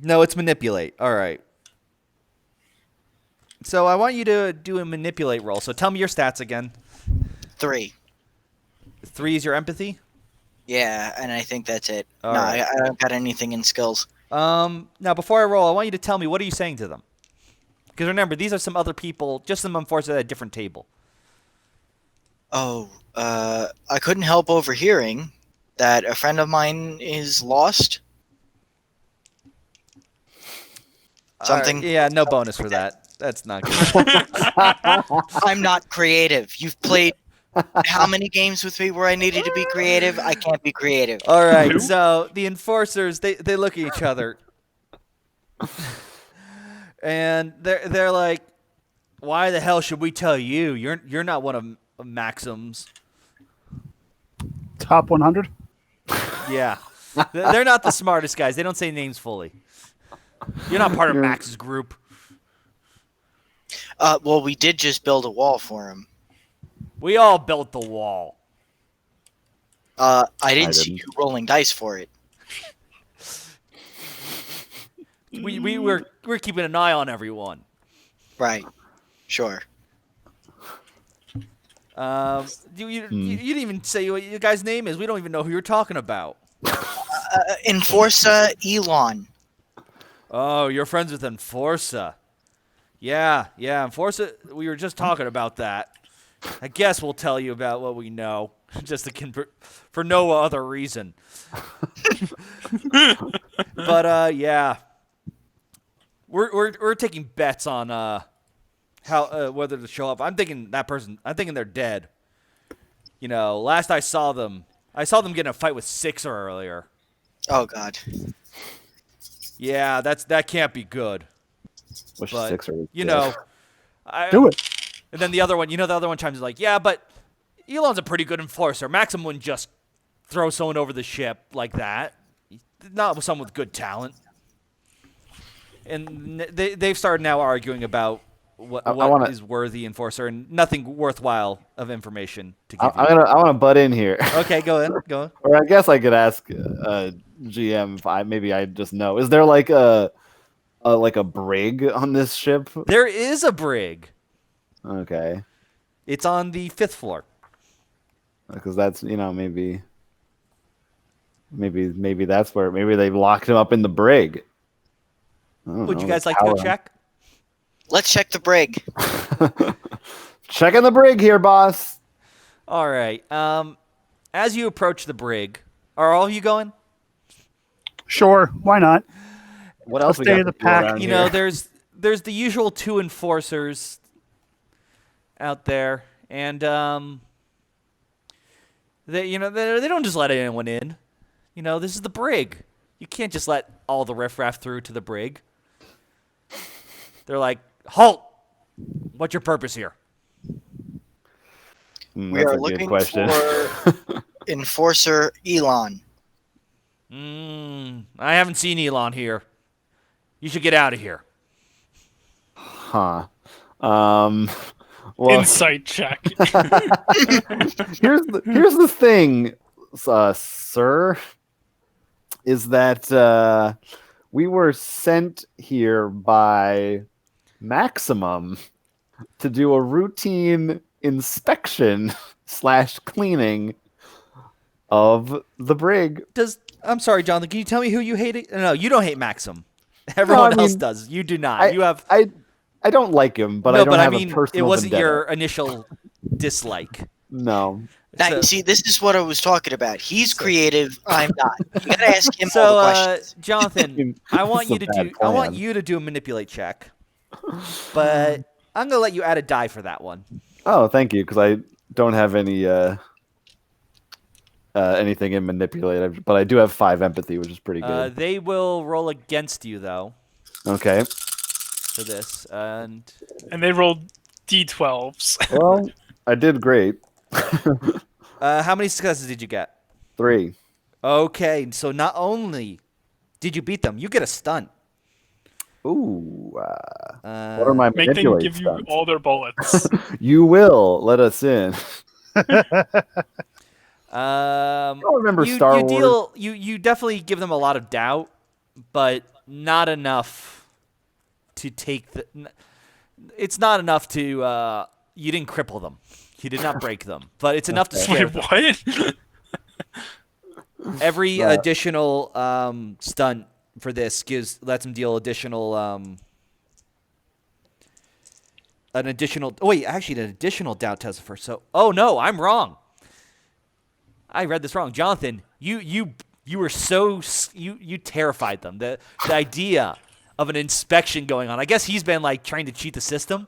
No, it's manipulate. All right. So I want you to do a manipulate roll. So tell me your stats again.
3.
3 is your empathy?
Yeah, and I think that's it.
All
no,
right.
I don't got anything in skills.
Now, before I roll, I want you to tell me, what are you saying to them? Because remember, these are some other people, just some enforcers at a different table.
Oh, I couldn't help overhearing that a friend of mine is lost. Something.
All right, yeah, no bonus for that. That's not good.
I'm not creative. You've played how many games with me where I needed to be creative? I can't be creative.
All right, so the enforcers, they look at each other. And they're like, why the hell should we tell you? You're not one of Maxim's.
Top 100?
Yeah. They're not the smartest guys. They don't say names fully. You're not part of Max's group.
Well, we did just build a wall for him.
We all built the wall.
I didn't see
didn't.
you rolling dice for it.
We're keeping an eye on everyone.
Right. Sure.
You didn't even say what your guy's name is. We don't even know who you're talking about.
Enforcer Elon.
Oh, you're friends with Enforcer. Yeah, Enforcer. We were just talking about that. I guess we'll tell you about what we know, just to for no other reason. But yeah, we're taking bets on how whether to show up. I'm thinking they're dead. You know, last I saw them get in a fight with Sixer earlier.
Oh God.
Yeah, that can't be good.
Wish
But
Sixer was
you
dead.
know,
Do it.
And then the other one chimes in like, yeah, but Elon's a pretty good enforcer. Maxim wouldn't just throw someone over the ship like that. Not with someone with good talent. And they've started now arguing about what is worthy enforcer and nothing worthwhile of information to give you.
I want to butt in here.
Okay, go ahead. Go.
Or I guess I could ask GM if I just know. Is there like a brig on this ship?
There is a brig.
Okay,
It's on the 5th floor.
because that's maybe that's where maybe they locked him up in the brig.
Would you guys like to go check?
Let's check the brig.
Checking the brig here, boss.
All right. As you approach the brig, are all of you going?
Sure, why not?
What else we
stay
got
in the
to do
pack.
around
You
here?
know, there's the usual 2 enforcers out there, and they don't just let anyone in. You know, this is the brig. You can't just let all the riffraff through to the brig. They're like, halt! What's your purpose here?
We
That's
are
a good
looking
question.
for Enforcer Elon.
I haven't seen Elon here. You should get out of here.
Huh. Well,
Insight check.
here's the thing, sir, is that we were sent here by Maximum to do a routine inspection / cleaning of the brig.
I'm sorry, Jonathan. Can you tell me who you hate? No, you don't hate Maxim. Everyone else does. You do not.
I don't like him, but
no,
I don't
but
have
I mean,
a personal
it wasn't
vendetta.
your initial dislike.
No.
Now,
So-
you see, this is what I was talking about. He's creative. I'm not. You gotta ask him all
So,
the questions.
Jonathan, I want
This is
you
a
to
bad
do. I want
plan.
you to do a manipulate check, but I'm gonna let you add a die for that one.
Oh, thank you, because I don't have any anything in manipulate, but I do have 5 empathy, which is pretty good.
They will roll against you though
Okay.
for this, and
And they rolled d12s.
Well, I did great.
how many successes did you get?
3.
Okay, so not only did you beat them, you get a stunt.
Ooh. What are my
Make them
manipulate
give you
stunts?
all their bullets.
You will let us in.
I
don't remember Star Wars.
You definitely give them a lot of doubt, but not enough to take the. It's not enough to. You didn't cripple them. You did not break them, but it's enough to scare
Wait,
them.
what?
Every additional stunt for this lets them deal additional. An additional doubt test first. So, oh no, I'm wrong. I read this wrong, Jonathan. You were you terrified them. The idea of an inspection going on. I guess he's been like trying to cheat the system.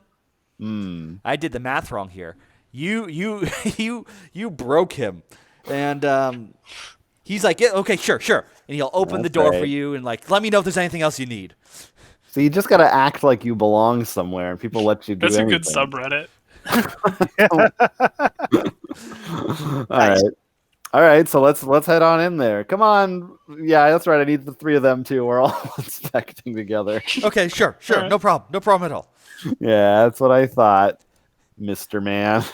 I did the math wrong here. You broke him, and he's like, yeah, okay, sure, and he'll open the
That's
door
right.
for you and like, let me know if there's anything else you need.
So you just gotta act like you belong somewhere, and people let you do
That's a
anything.
good subreddit.
All right. So let's head on in there. Come on. Yeah, that's right. I need the 3 of them too. We're all inspecting together.
Okay, sure,
Alright.
no problem at all.
Yeah, that's what I thought, Mr. Man.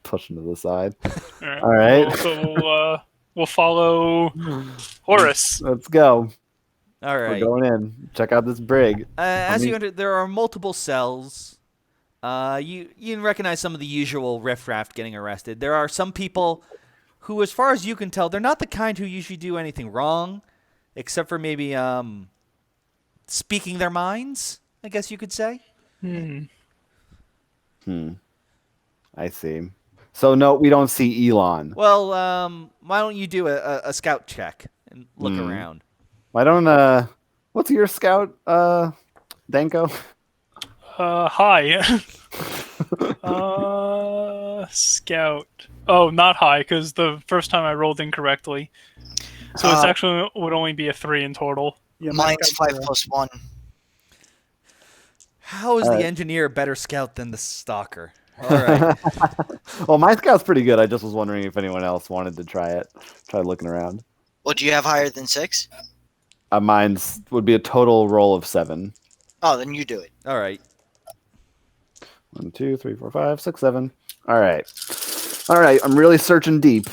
Pushing to the side. All right.
So we'll follow Horus.
Let's go.
All
We're
right.
going in. Check out this brig.
As
many-
you enter, there are multiple cells. You can recognize some of the usual riffraff getting arrested. There are some people who, as far as you can tell, they're not the kind who usually do anything wrong, except for maybe speaking their minds, I guess you could say.
I see. So no, we don't see Elon.
Well, why don't you do a scout check and look around?
Why don't what's your scout, Danko?
High. Scout. Oh, not high, because the first time I rolled incorrectly. So it's actually would only be a 3 in total.
Yeah, my
Mine's
scouts
5
are-
plus 1.
How is the engineer a better scout than the stalker? All right.
Well, my scout's pretty good. I just was wondering if anyone else wanted to try looking around.
Well, do you have higher than 6?
Mine's would be a total roll of 7.
Oh, then you do it.
All right.
1, 2, 3, 4, 5, 6, 7. All right. I'm really searching deep.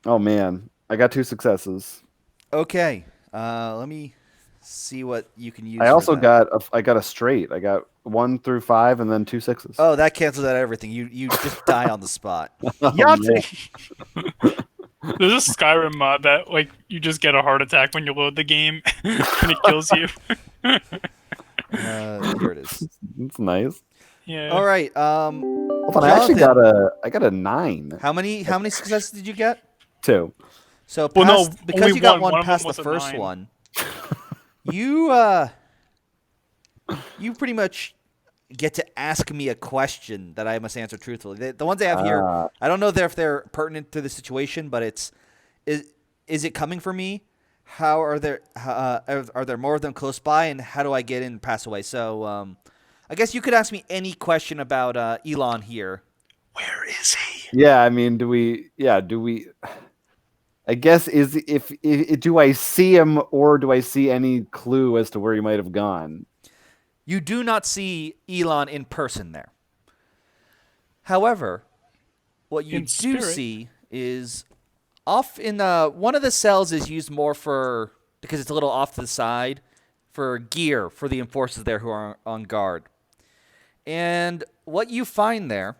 Oh man, I got 2 successes.
Okay. Let me see what you can use.
I
for
also
that.
got a straight. I got 1 through 5 and then 2 6s.
Oh, that cancels out everything. You just die on the spot.
Oh,
Yahtzee!
There's a Skyrim mod that like you just get a heart attack when you load the game and it kills you.
Here it is.
It's nice.
Yeah.
All right.
Hold on, I actually got a 9.
How many successes did you get?
2.
So
Well, no,
because
only
you got
one.
one
One of
past
them
the
was a
first
9.
one, you pretty much get to ask me a question that I must answer truthfully. The ones I have here, I don't know if they're pertinent to the situation, but is it coming for me? How are there more of them close by, and how do I get in and pass away? So I guess you could ask me any question about Elon here.
Where is he?
Yeah, I mean, do we? I guess do I see him, or do I see any clue as to where he might have gone?
You do not see Elon in person there. However, what you
In
do
spirit.
see is off in one of the cells is used more for, because it's a little off to the side, for gear for the enforcers there who are on guard. And what you find there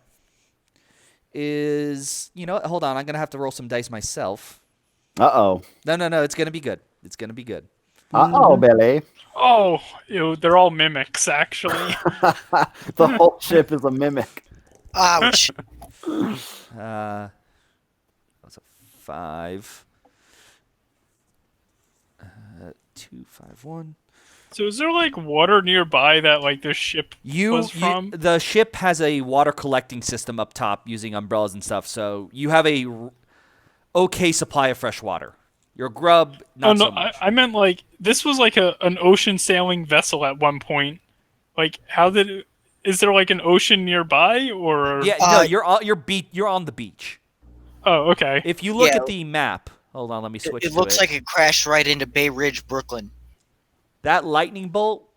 is, hold on, I'm going to have to roll some dice myself.
Uh-oh.
No, it's going to be good. It's going to be good.
Uh-oh, Billy.
Oh, they're all mimics actually.
The whole ship is a mimic.
Ouch.
That's a 5. 2, 5, 1.
So is there like water nearby that like this ship was from?
The ship has a water collecting system up top using umbrellas and stuff, so you have a okay supply of fresh water. Your grub, not so much.
I meant like this was like an ocean sailing vessel at one point. Like, is there like an ocean nearby or?
Yeah, no, you're on the beach.
Oh, okay.
If you look
Yeah.
at the map, hold on, let me switch.
It looks like it crashed right into Bay Ridge, Brooklyn.
That lightning bolt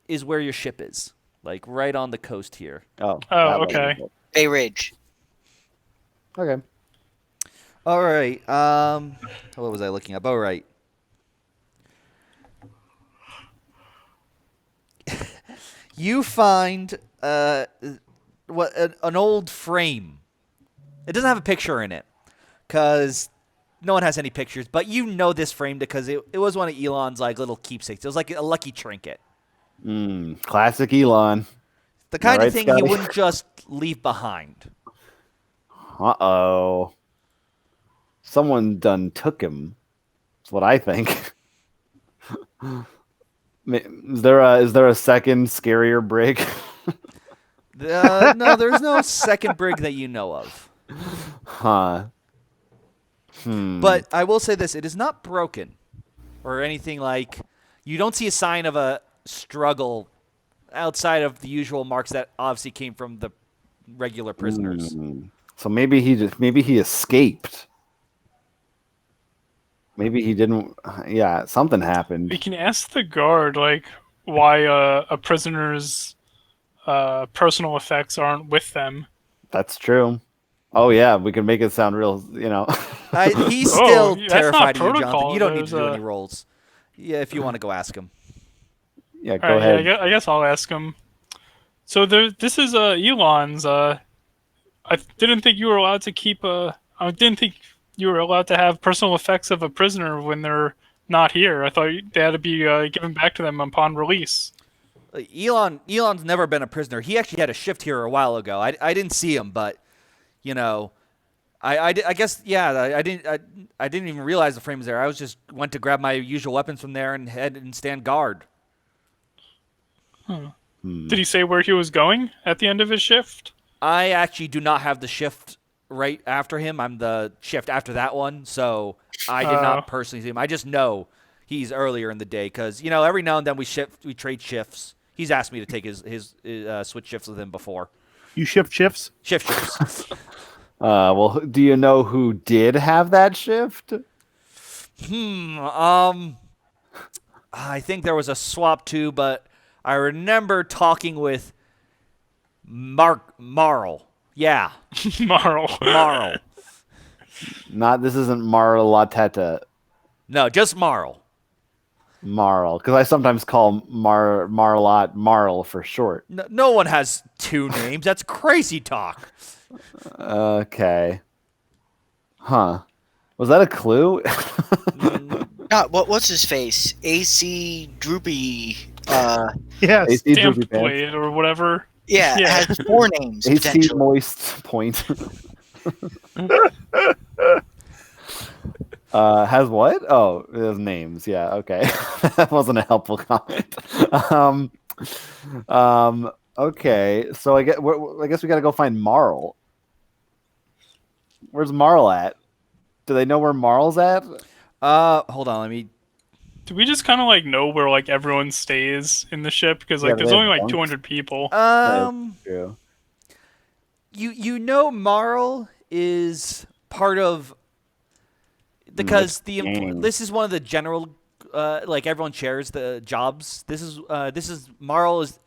is where your ship is, like right on the coast here.
Oh,
Oh,
that
okay.
way.
Bay Ridge.
Okay.
All right. What was I looking up? All right. You find an old frame. It doesn't have a picture in it because no one has any pictures. But you know this frame because it was one of Elon's like little keepsakes. It was like a lucky trinket.
Classic Elon.
The kind
All
of
right,
thing he
Scotty.
wouldn't just leave behind.
Uh-oh. Someone done took him. That's what I think. Is there a second scarier brig?
No, there's no second brig that you know of.
Huh.
But I will say this: it is not broken or anything like. You don't see a sign of a struggle outside of the usual marks that obviously came from the regular prisoners.
So maybe he escaped. Maybe he didn't. Yeah, something happened.
We can ask the guard like why a prisoner's personal effects aren't with them.
That's true. Oh yeah, we can make it sound real.
He's still
that's not
terrified of you, Jonathan.
protocol.
You don't need to
There's
do any rolls. Yeah, if you want to go ask him.
Yeah, go
All right,
ahead.
yeah, I guess I'll ask him. So this is Elon's. I didn't think you were allowed to keep I didn't think you were allowed to have personal effects of a prisoner when they're not here. I thought they had to be given back to them upon release.
Elon's never been a prisoner. He actually had a shift here a while ago. I didn't see him, but I guess I didn't even realize the frame was there. I just went to grab my usual weapons from there and head and stand guard.
Did he say where he was going at the end of his shift?
I actually do not have the shift right after him. I'm the shift after that one, so I did not personally see him. I just know he's earlier in the day because every now and then we trade shifts. He's asked me to take his switch shifts with him before.
You shift shifts?
Shift shifts.
Well, do you know who did have that shift?
I think there was a swap too, but I remember talking with Marl. Yeah,
Marl.
Marl.
This isn't Marlateta.
No, just Marl.
Marl, because I sometimes call Marlot Marl for short.
No one has two names. That's crazy talk.
Okay. Huh. Was that a clue?
God, what's his face? AC Droopy.
Yes.
AC
Damp
Droopy Pants.
blade or whatever.
Yeah,
Yeah.
has 4 names.
AC
Potentially.
Moist Point. Has what? Oh, it has names. Yeah, okay. That wasn't a helpful comment. Okay, so I guess we got to go find Marl. Where's Marl at? Do they know where Marl's at?
Hold on, let me.
Do we just kind of like know where like everyone stays in the ship? Because like
Yeah,
there's
they
only
have
like
bunks.
200 people.
True.
You know Marl is part of because
gang.
this is one of the general like everyone shares the jobs. This is Marl is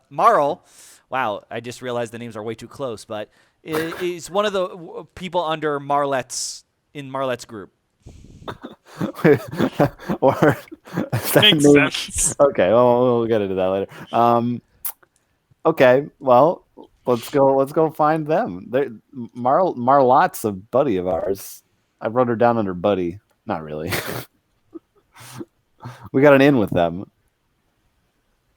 Marl. Wow, I just realized the names are way too close, but is one of the people under Marlette's group.
Or
Makes sense.
Okay, well, we'll get into that later. Okay, well, let's go find them. Marlotte's a buddy of ours. I wrote her down under buddy. Not really. We got an in with them.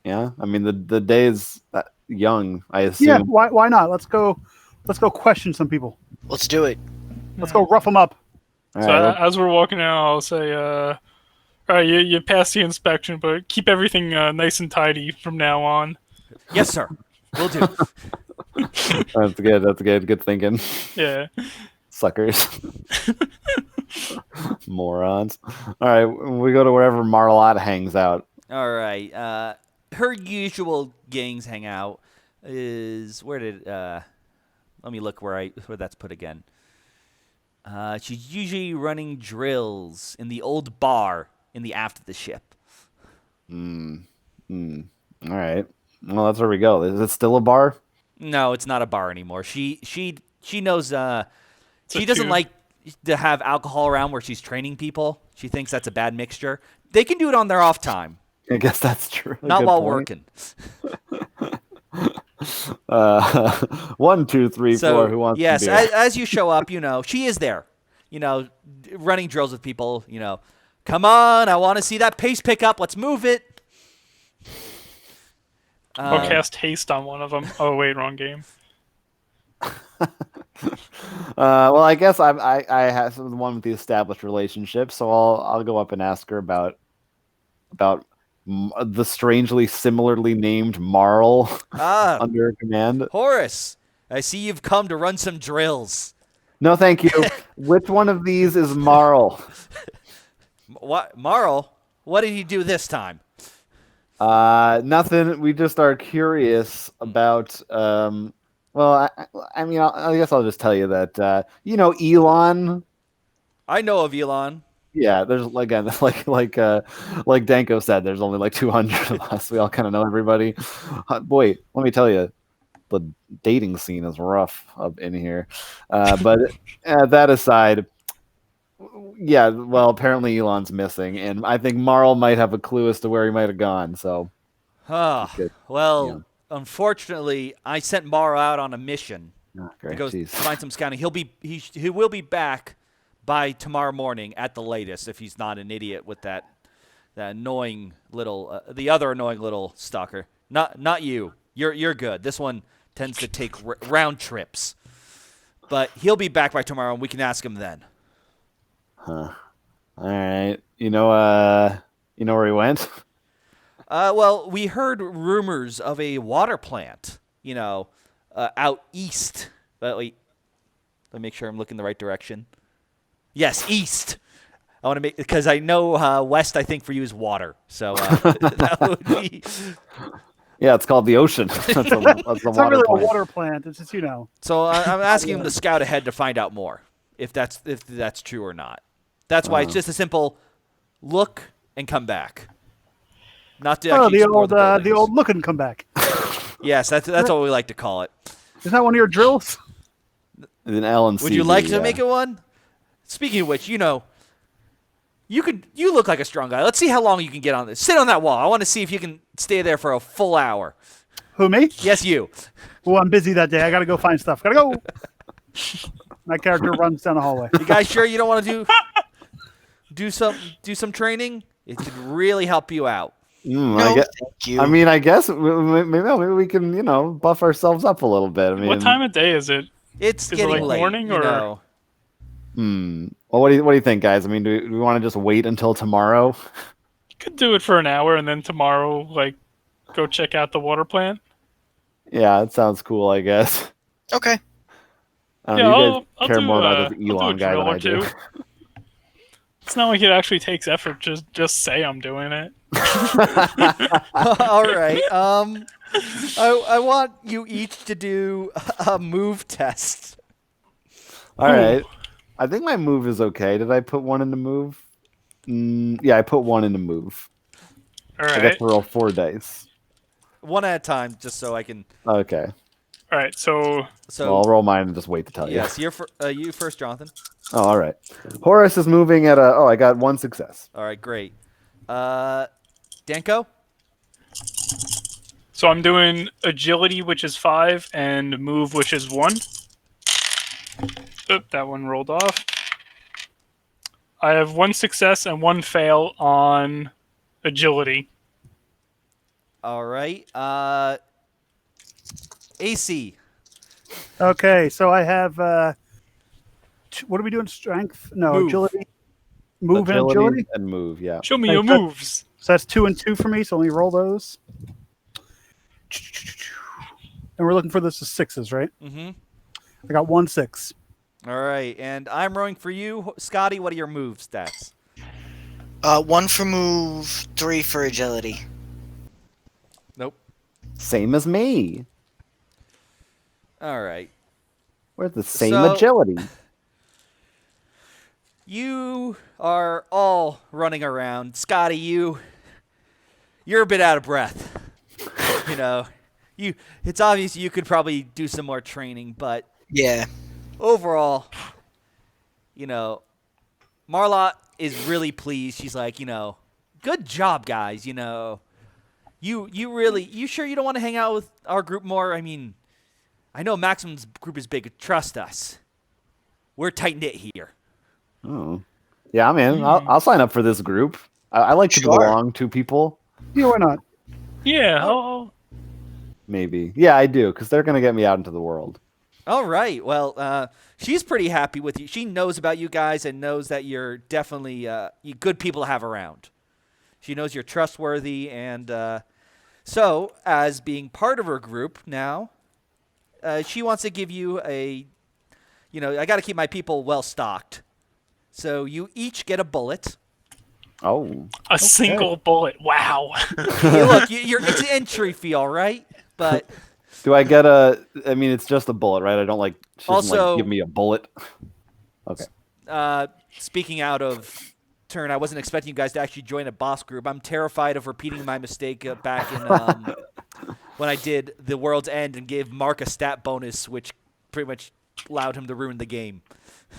Yeah, I mean the day is young. I assume.
Yeah. Why not? Let's go question some people.
Let's do it.
Let's go rough them up.
All
So
right, well,
as we're walking out, I'll say, all right, you passed the inspection, but keep everything nice and tidy from now on.
Yes, sir. Will do.
that's good. That's good. Good thinking.
Yeah.
Suckers. Morons. All right, we go to wherever Marlotte hangs out.
All right. Her usual gangs hang out is where did let me look where that's put again. She's usually running drills in the old bar in the aft of the ship.
All right. Well, that's where we go. Is it still a bar?
No, it's not a bar anymore. She knows she doesn't
tube.
like to have alcohol around where she's training people. She thinks that's a bad mixture. They can do it on their off time,
I guess that's true.
not
Good
while
point.
working.
1, 2, 3, 4. Who wants
yes,
some beer?
as you show up, she is there. Running drills with people. Come on, I want to see that pace pick up. Let's move it.
I'll cast haste on one of them. Oh wait, wrong game.
Well, I guess I have the one with the established relationship, so I'll go up and ask her about the strangely similarly named Marl under her command.
Horace, I see you've come to run some drills.
No, thank you. Which one of these is Marl?
What, Marl? What did he do this time?
Nothing. We just are curious about. Well, I mean, I guess I'll just tell you that Elon.
I know of Elon.
Yeah, there's again, like Danko said, there's only like 200 of us. We all kind of know everybody. Boy, let me tell you, the dating scene is rough up in here. But that aside, yeah, well, apparently Elon's missing, and I think Marl might have a clue as to where he might have gone. So,
well, unfortunately, I sent Marl out on a mission
great,
to go
jeez.
find some scouting. He will be back by tomorrow morning at the latest, if he's not an idiot with that annoying little the other annoying little stalker. Not you. You're good. This one tends to take round trips, but he'll be back by tomorrow, and we can ask him then.
Huh. All right. You know where he went?
Well, we heard rumors of a water plant, out east. But wait, let me make sure I'm looking the right direction. Yes, east. I want to make because I know west. I think for you is water, so that would be.
Yeah, it's called the ocean. That's a
It's
water
not really
plant.
a water plant. It's just
So I'm asking him to scout ahead to find out more, if that's true or not. That's why it's just a simple look and come back. Not to actually explore
the old look and come back.
Yes, that's what we like to call it.
Is that one of your drills?
An L and
Would you like to make it one? Speaking of which, you look like a strong guy. Let's see how long you can get on this. Sit on that wall. I want to see if you can stay there for a full hour.
Who, me?
Yes, you.
Oh, I'm busy that day. I gotta go find stuff. Gotta go. My character runs down the hallway.
You guys sure you don't want to do some training? It could really help you out.
No, thank you.
I mean, I guess maybe we can, buff ourselves up a little bit. I mean,
What time of day is it?
It's
Is it
getting
like
late,
morning or-
Well, what do you think, guys? I mean, do we want to just wait until tomorrow?
Could do it for an hour and then tomorrow, like, go check out the water plant.
Yeah, it sounds cool, I guess.
Okay.
I don't
Yeah,
know, you guys
I'll
care
do,
more about
I'll
this
do a
Elon guy
drill
than
or
I do.
two. It's not like it actually takes effort. Just say I'm doing it.
All right. I want you each to do a move test.
All right. I think my move is okay. Did I put one into move? Yeah, I put one into move.
All
I
right.
got to roll 4 dice.
One at a time, just so I can.
Okay.
All right. So
So
Well, I'll roll mine and just wait to tell you.
yes, you first, Jonathan.
Oh, all right. Horace is moving at a... Oh, I got 1 success.
All right, great. Danko.
So I'm doing agility, which is 5, and move, which is 1. Oop, that one rolled off. I have 1 success and 1 fail on agility.
All right. AC.
Okay, so I have. What are we doing? Strength? No,
Move.
agility. Move and agility.
and move, yeah.
Show me your
Okay.
moves.
So that's 2 and 2 for me. So let me roll those. And we're looking for this as 6s, right?
Mm-hmm.
I got 1 6.
All right, and I'm rowing for you, Scotty. What are your move stats?
1 for move, 3 for agility.
Nope.
Same as me.
All right.
We're the same
So-
agility.
You are all running around. Scotty, you're a bit out of breath. It's obvious you could probably do some more training, but
Yeah.
overall, Marlot is really pleased. She's like, good job, guys. You sure you don't want to hang out with our group more? I mean, I know Maxim's group is big. Trust us. We're tight knit here.
Oh. Yeah, man. I'll sign up for this group. I like to
Sure.
belong to people.
Yeah, why not?
Yeah.
Maybe. Yeah, I do, because they're going to get me out into the world.
All right. Well, she's pretty happy with you. She knows about you guys and knows that you're definitely you good people to have around. She knows you're trustworthy, and so as being part of her group now, she wants to give you I got to keep my people well stocked. So you each get a bullet.
Oh.
A single bullet. Wow.
Hey, look, it's an entry fee, all right? But
Do I get a... I mean, it's just a bullet, right? I don't like... She doesn't,
Also-
give me a bullet. Okay.
speaking out of turn, I wasn't expecting you guys to actually join a boss group. I'm terrified of repeating my mistake back in when I did the World's End and gave Mark a stat bonus, which pretty much allowed him to ruin the game.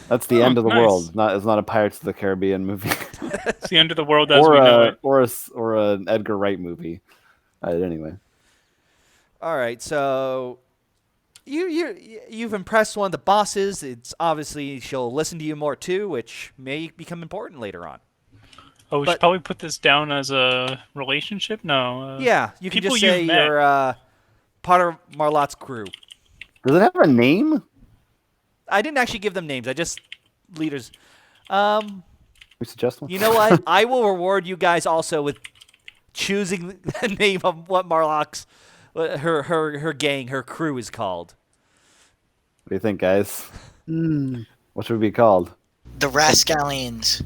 That's the end of the
nice.
world. It's not a Pirates of the Caribbean movie.
It's the end of the world as
or
we know it.
or an Edgar Wright movie. Anyway.
All right, so you've impressed one of the bosses. It's obviously she'll listen to you more too, which may become important later on.
Oh, we
but-
should probably put this down as a relationship? No.
Yeah, you can
people
just say
you've met.
you're part of Marlot's crew.
Does it have a name?
I didn't actually give them names. I just leaders.
We suggest one?
You know what? I will reward you guys also with choosing the name of what Marlock's her gang, her crew is called.
What do you think, guys?
Hmm.
What should we be called?
The Rascallions.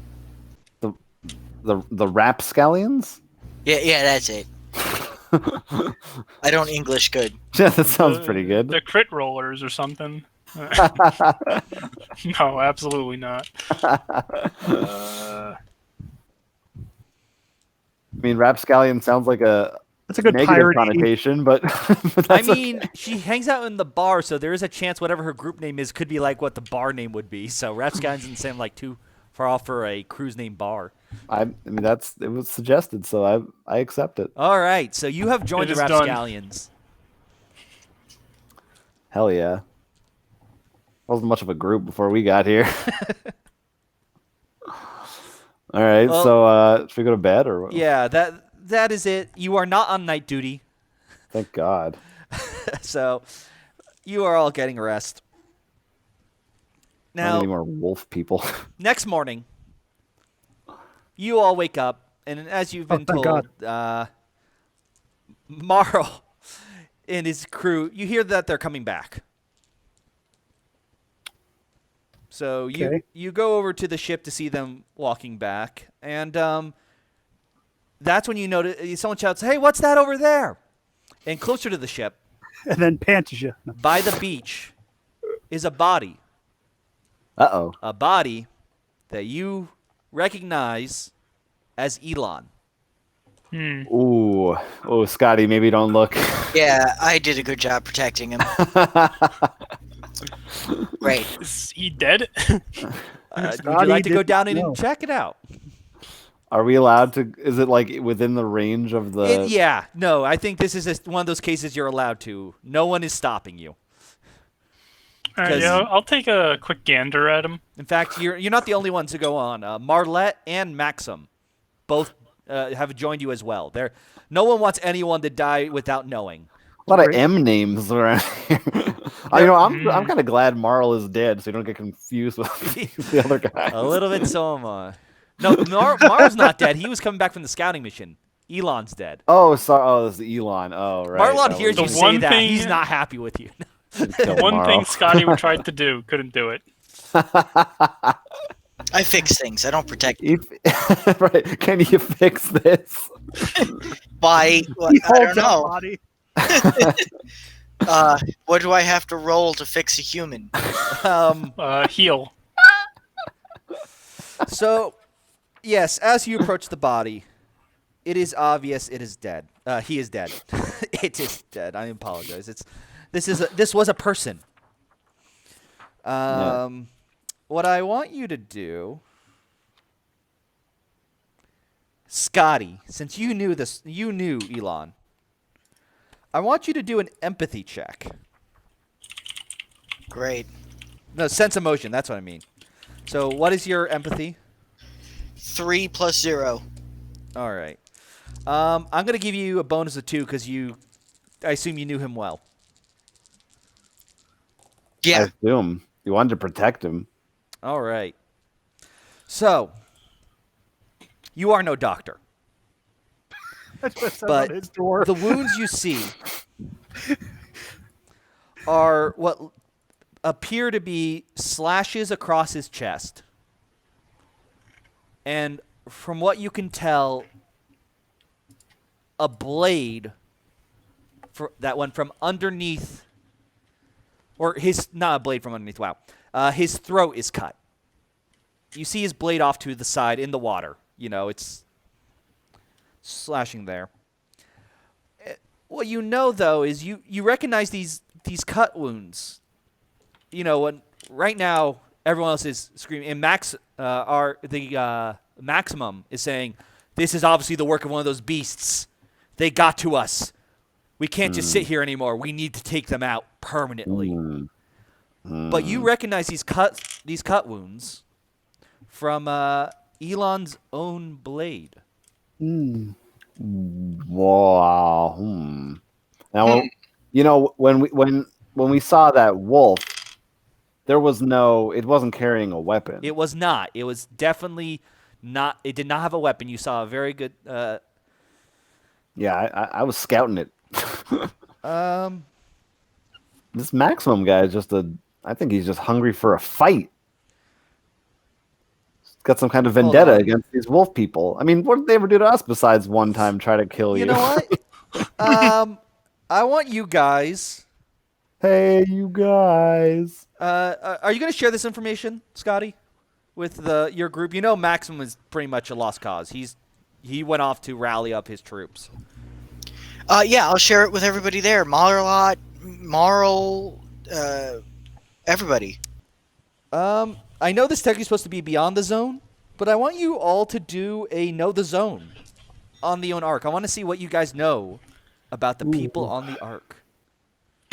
The Rapscallions?
Yeah, that's it. I don't English good.
Yeah, that sounds pretty good.
The crit rollers or something. No, absolutely not.
I mean, Rapscallion sounds like a
That's a good
negative
pirate.
connotation, but, but
I
that's
mean,
okay.
she hangs out in the bar, so there is a chance whatever her group name is could be like what the bar name would be. So Rapscallions doesn't sound like too far off for a cruise name bar.
I mean, it was suggested, so I accept it.
All right, so you have joined
It
the
is done.
Rapscallions.
Hell yeah. Wasn't much of a group before we got here. All right,
Well,
so should we go to bed or what?
Yeah, that is it. You are not on night duty,
Thank God.
so you are all getting rest.
Not any
Now,
more wolf people.
next morning, you all wake up, and as you've been
thank
told, Marl and his crew, you hear that they're coming back. So
Okay.
you go over to the ship to see them walking back, and that's when you notice someone shouts, "Hey, what's that over there?" And closer to the ship,
And then panties you.
by the beach, is a body.
Uh-oh.
A body that you recognize as Elon.
Ooh. Oh, Scotty, maybe don't look.
Yeah, I did a good job protecting him. Great.
Is he dead?
Would you
Scotty
like to go
did
down
not
in
know.
and check it out?
Are we allowed to? Is it like within the range of the?
Yeah, no, I think this is one of those cases you're allowed to. No one is stopping you.
All right, yeah, I'll take a quick gander at him.
In fact, you're not the only ones to go on. Marlette and Maxim both have joined you as well. No one wants anyone to die without knowing.
A lot of
Great.
M names around here. I'm kind of glad Marl is dead, so you don't get confused with the other guy.
A little bit so am I. No, Marl's not dead. He was coming back from the scouting mission. Elon's dead.
Oh, sorry. Oh, this is Elon. Oh, right.
Marlon
That
hears
was-
you
The one
say that.
thing-
He's not happy with you.
Kill
One
Marl.
thing Scotty tried to do, couldn't do it.
I fix things. I don't protect
Right? Can you fix this?
by. Well,
He
I don't
holds that
know.
body.
What do I have to roll to fix a human?
Heal.
So, yes, as you approach the body, it is obvious it is dead. He is dead. It is dead. I apologize. This was a person. What I want you to do, Scotty, since you knew Elon, I want you to do an empathy check.
Great.
No, sense emotion. That's what I mean. So, what is your empathy?
3 plus 0.
All right. I'm gonna give you a bonus of 2 because I assume you knew him well.
Yeah.
I assume you wanted to protect him.
All right. So, you are no doctor,
That's what it says
but
on his door.
the wounds you see are what appear to be slashes across his chest. And from what you can tell, a blade that went from underneath, or not a blade from underneath, wow. His throat is cut. You see his blade off to the side in the water. It's slashing there. What you know, though, is you recognize these cut wounds. When right now everyone else is screaming, and Maximum is saying, "This is obviously the work of one of those beasts. They got to us. We can't just sit here anymore. We need to take them out permanently." But you recognize these cut wounds from Elon's own blade.
Wow. Now, when we saw that wolf, it wasn't carrying a weapon.
It was not. It was definitely not. It did not have a weapon. You saw a very good.
Yeah, I was scouting it. This Maximum guy is I think he's just hungry for a fight. He's got some kind of vendetta
on.
against these wolf people. I mean, what did they ever do to us besides one time try to kill you?
You know what? I want you guys.
Hey, you guys.
Are you going to share this information, Scotty, with your group? Maximum is pretty much a lost cause. He went off to rally up his troops.
Yeah, I'll share it with everybody there. Marl, everybody.
I know this tech is supposed to be beyond the zone, but I want you all to do a know the zone on the own arc. I want to see what you guys know about the people on the arc.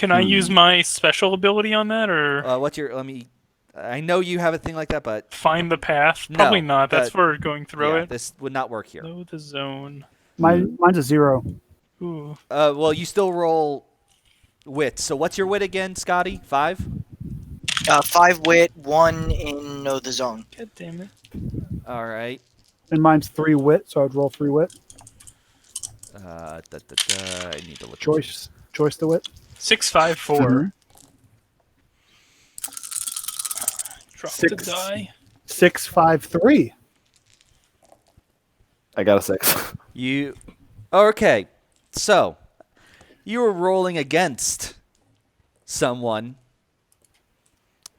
Can I use my special ability on that, or
What's your? Let me. I know you have a thing like that, but
find the path?
No,
Probably not. That's
that-
for going through
yeah,
it.
this would not work here.
Know the zone.
Mine's a 0.
Ooh.
Well, you still roll wit. So what's your wit again, Scotty? 5?
5 wit, 1 in know the zone.
God damn it.
All right.
And mine's 3 wit, so I'd roll 3 wit.
I need to look.
Choice the wit.
654.
Mhm.
Drop
Six.
the die.
653.
I got a 6.
You. Okay. So you were rolling against someone,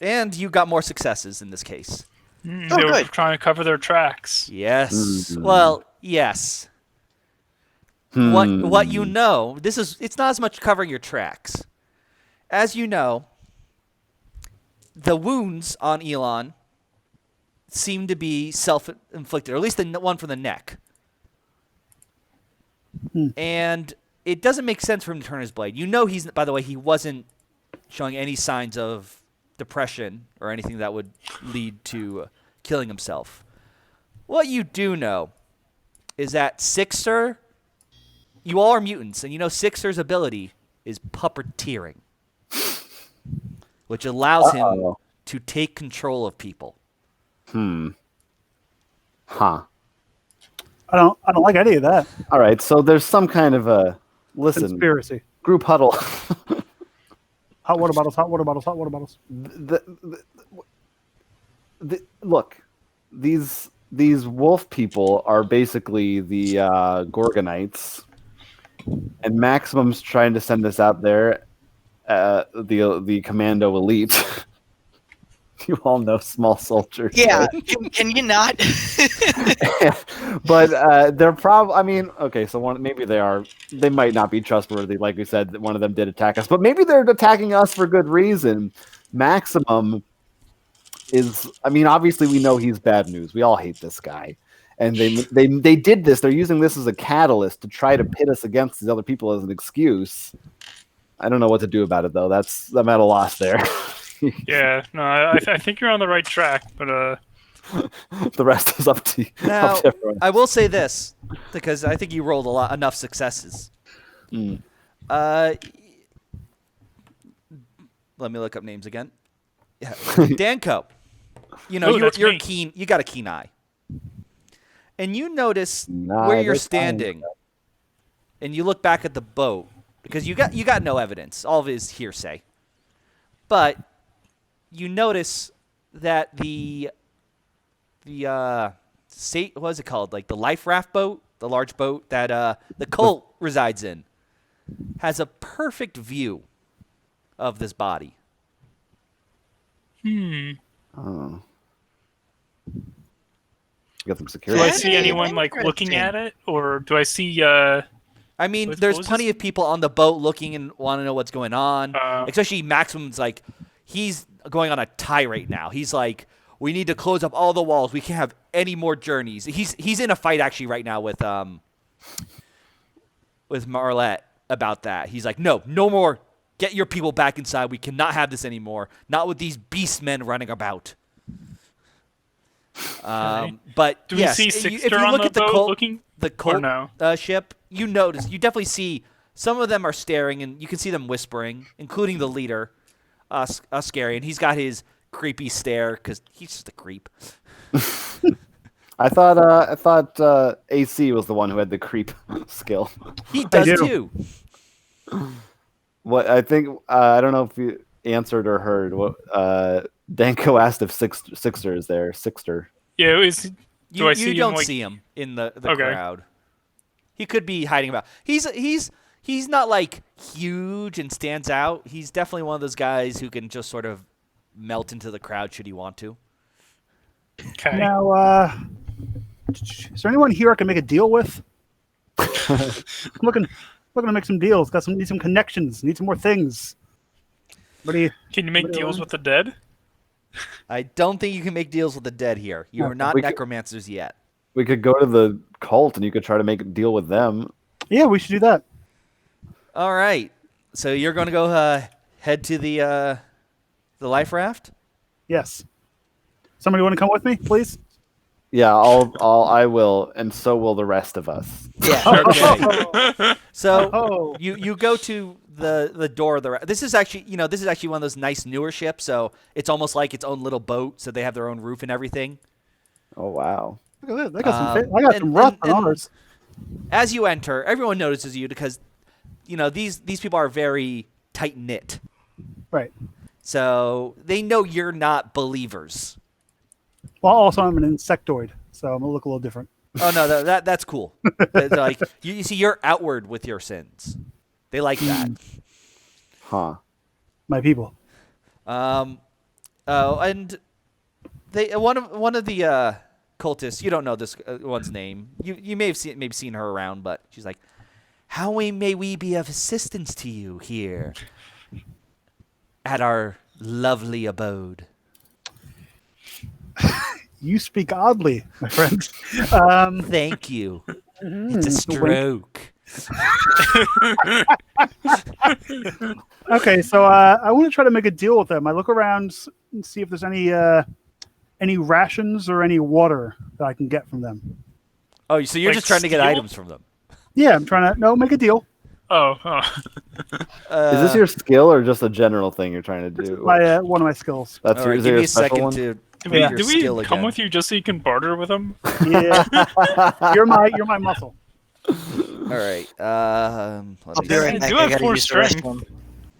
and you got more successes in this case.
Oh,
They were
good.
trying to cover their tracks.
Yes. Well, yes. What you know, it's not as much covering your tracks. As you know, the wounds on Elon seem to be self-inflicted, or at least the one from the neck. And it doesn't make sense for him to turn his blade. You know by the way, he wasn't showing any signs of depression or anything that would lead to killing himself. What you do know is that Sixer, you all are mutants, and you know Sixer's ability is puppeteering, which allows him to take control of people.
Huh.
I don't like any of that.
All right, so there's some kind of a
Conspiracy.
group huddle.
Hot water bottles, hot water bottles, hot water bottles.
Look, these wolf people are basically the Gorgonites, and Maximum's trying to send us out there, the Commando Elite. You all know small soldiers.
Yeah,
right?
can you not?
But they're probably. I mean, okay, so maybe they are. They might not be trustworthy, like we said. One of them did attack us, but maybe they're attacking us for good reason. Maximum is. I mean, obviously we know he's bad news. We all hate this guy, and they did this. They're using this as a catalyst to try to pit us against these other people as an excuse. I don't know what to do about it though. I'm at a loss there.
Yeah, no, I think you're on the right track, but
The rest is up to
Now,
everyone.
I will say this, because I think you rolled enough successes. Let me look up names again. Yeah. Danko, you know,
Ooh, that's
you're
me.
keen. You got a keen eye, and you notice
Nah,
where you're
that's fine.
standing, and you look back at the boat because you got no evidence. All of it is hearsay, but you notice that what is it called? Like the life raft boat, the large boat that the cult resides in, has a perfect view of this body.
Oh. Got some
do
security.
I
That's
see anyone like
interesting.
looking at it, or do I see?
I mean,
What
there's
was
plenty
this?
of people on the boat looking and want to know what's going on.
Uh.
Especially Maximum's like, he's going on a tirade now. He's like, we need to close up all the walls. We can't have any more journeys. He's in a fight actually right now with Marlette about that. He's like, no more. Get your people back inside. We cannot have this anymore. Not with these beast men running about. But
Do we
yes,
see
if
Sixter
you
on
look
the
at the
boat
cult,
looking,
the
or
cult
no?
ship, you definitely see some of them are staring, and you can see them whispering, including the leader, Scary, and he's got his creepy stare because he's just a creep.
I thought AC was the one who had the creep skill.
He does
do.
too.
What I think I don't know if you answered or heard what Danko asked if Sixter is there. Sixter.
Yeah, do
You,
I see
you
him,
don't
like-
see him in the
Okay.
crowd. He could be hiding about. He's not like huge and stands out. He's definitely one of those guys who can just sort of melt into the crowd should he want to.
Okay.
Now, is there anyone here I can make a deal with? I'm looking to make some deals. Need some connections. Need some more things. What do you?
Can you make
What do you
deals
want?
with the dead?
I don't think you can make deals with the dead here. You are
Okay.
not
We could-
necromancers yet.
We could go to the cult and you could try to make a deal with them.
Yeah, we should do that.
All right. So you're going to go head to the life raft?
Yes. Somebody want to come with me, please?
Yeah, I will, and so will the rest of us.
Yeah. Okay. So
Oh.
you go to the door of the raft. This is actually one of those nice newer ships, so it's almost like its own little boat, so they have their own roof and everything.
Oh wow!
Look at this. I got some rust on ours.
As you enter, everyone notices you because these people are very tight knit.
Right.
So they know you're not believers.
Well, also I'm an insectoid, so I'm gonna look a little different.
Oh no, that's cool. Like you see, you're outward with your sins. They like that.
Huh?
My people.
And they one of the cultists. You don't know this one's name. You may have seen her around, but she's like, "How may we be of assistance to you here at our lovely abode?"
You speak oddly, my friend.
Thank you. It's a stroke.
Okay, so I want to try to make a deal with them. I look around and see if there's any rations or any water that I can get from them.
Oh, so you're
Like
just trying to get
steel?
items from them?
Yeah, I'm trying to make a deal.
Oh.
Is this your skill or just a general thing you're trying to do?
My one of my skills.
That's
All right,
is
give
there
me
a
a
special
second
one?
to
Do
make
we,
your
do
skill
we come
again.
with you just so you can barter with them?
Yeah, you're my muscle.
All right.
I'll
Let me
be right
I
back.
do
I
have
gotta
4
use the
strength.
restroom.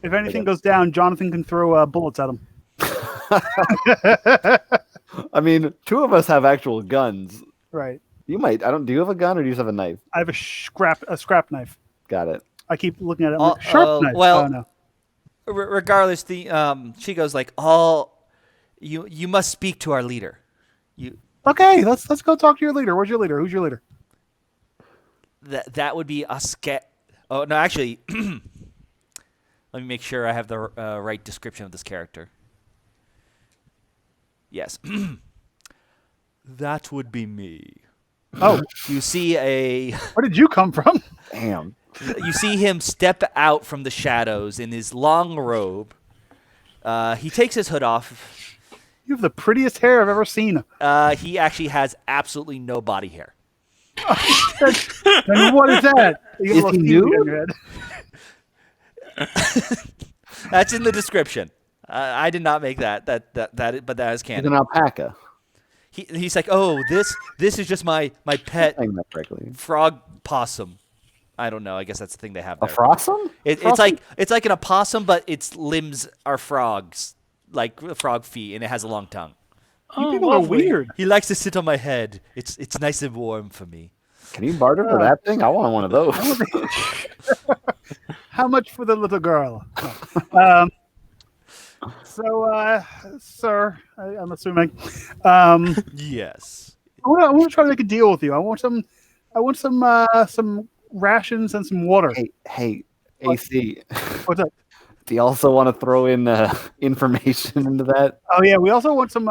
If anything goes down, Jonathan can throw bullets at him.
I mean, two of us have actual guns.
Right.
You might. I don't. Do you have a gun or do you just have a knife?
I have a scrap knife.
Got it.
I keep looking at it. I'm like, sharp knife.
well-
Oh no.
regardless, she goes like, "All you must speak to our leader."
Okay, let's go talk to your leader. Where's your leader? Who's your leader?
That would be Oh no, actually, let me make sure I have the right description of this character. Yes, that would be me.
Oh,
You see
where did you come from?
Damn.
you see him step out from the shadows in his long robe. He takes his hood off.
You have the prettiest hair I've ever seen.
He actually has absolutely no body hair.
And what is that? You got a
Is
little
he
seaweed
nude?
on your head.
That's in the description. I did not make that. But that is
He's
canon.
an alpaca.
He's like, oh, this is just my pet
Saying that correctly.
frog possum. I don't know. I guess that's the thing they have
A
there.
frosum?
It's like an opossum, but its limbs are frogs, like frog feet, and it has a long tongue.
You
Oh,
people are
lovely.
weird.
He likes to sit on my head. It's nice and warm for me.
Can you barter for that thing? I want one of those.
How much for the little girl? No. Sir, I'm assuming. I
Yes.
want to try to make a deal with you. I want some rations and some water.
Hey, AC.
What's up?
Do you also want to throw in information into that?
Oh yeah, we also want some.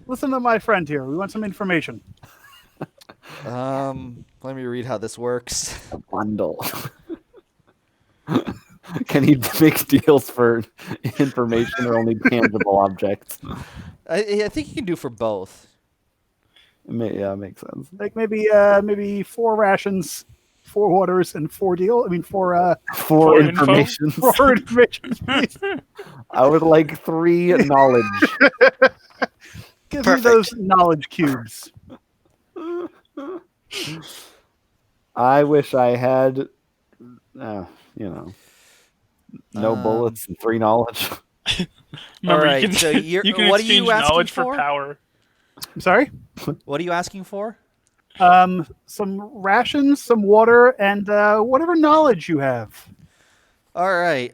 Listen to my friend here. We want some information.
Let me read how this works.
A bundle. Can he make deals for information or only tangible objects?
I think you can do for both.
Yeah, makes sense.
Like maybe 4 rations, 4 waters, and 4 deal. I mean 4
For
info?
information.
4 information, please.
I would like 3 knowledge.
Give
Perfect.
me those knowledge cubes.
I wish I had, no bullets and 3 knowledge.
Remember,
Alright,
you can,
so you're-
you can
what are you
exchange
asking
knowledge
for?
for power.
I'm sorry.
What are you asking for?
Some rations, some water, and whatever knowledge you have.
All right.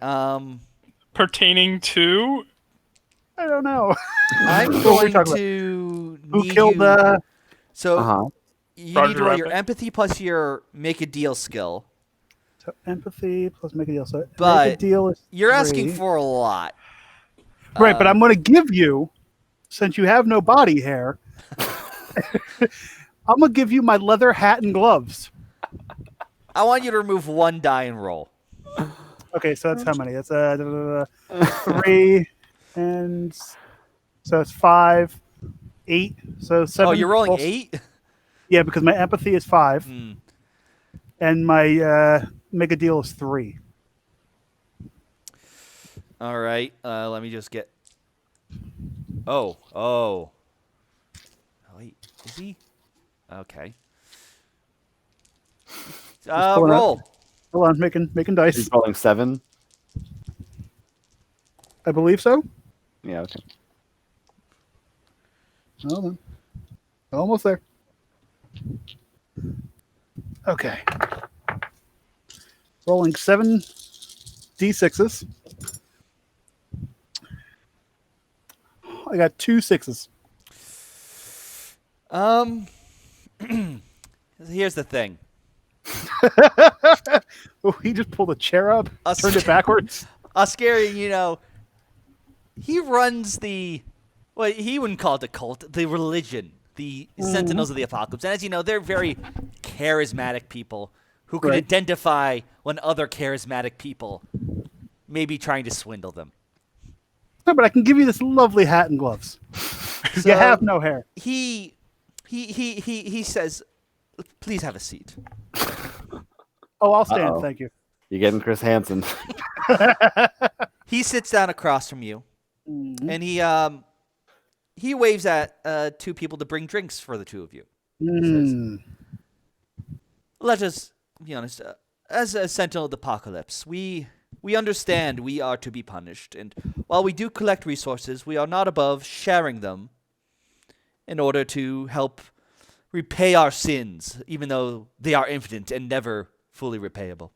Pertaining to
I don't know.
I'm
What are we
going
talking about?
to
Who
need
killed?
you. So
Uh-huh.
you
Roger,
need to roll your
Roger.
empathy plus your make a deal skill.
So empathy plus make a deal. So make a
But
deal is
You're asking
3.
for a lot.
Right, but I'm going to give you, since you have no body hair, I'm going to give you my leather hat and gloves.
I want you to remove 1 die and roll.
Okay, so that's how many? That's 3, and so it's 5, 8. So 7.
Oh, you're rolling
plus-
8?
Yeah, because my empathy is 5,
Hmm.
and my mega deal is 3.
All right. Let me just get. Oh. Wait, is he? Okay.
pulling out-
Roll.
Hold on, making dice.
He's rolling 7.
I believe so.
Yeah, okay.
Hold on. Almost there. Okay. Rolling 7 d6s. I got 2 6s.
Here's the thing.
Oh, he just pulled a chair up,
Us-
turned it backwards.
Oscarian, he runs well, he wouldn't call it a cult, the religion, the Sentinels of the Apocalypse. And as you know, they're very charismatic people who can
Right.
identify when other charismatic people may be trying to swindle them.
No, but I can give you this lovely hat and gloves.
So
You have no hair.
he says, please have a seat.
Oh, I'll stand.
Uh-oh.
Thank you.
You getting Chris Hansen?
He sits down across from you,
Mhm.
and he waves at 2 people to bring drinks for the 2 of you.
Mm.
Let us be honest. As a Sentinel of the Apocalypse, we understand we are to be punished, and while we do collect resources, we are not above sharing them in order to help repay our sins, even though they are infinite and never fully repayable.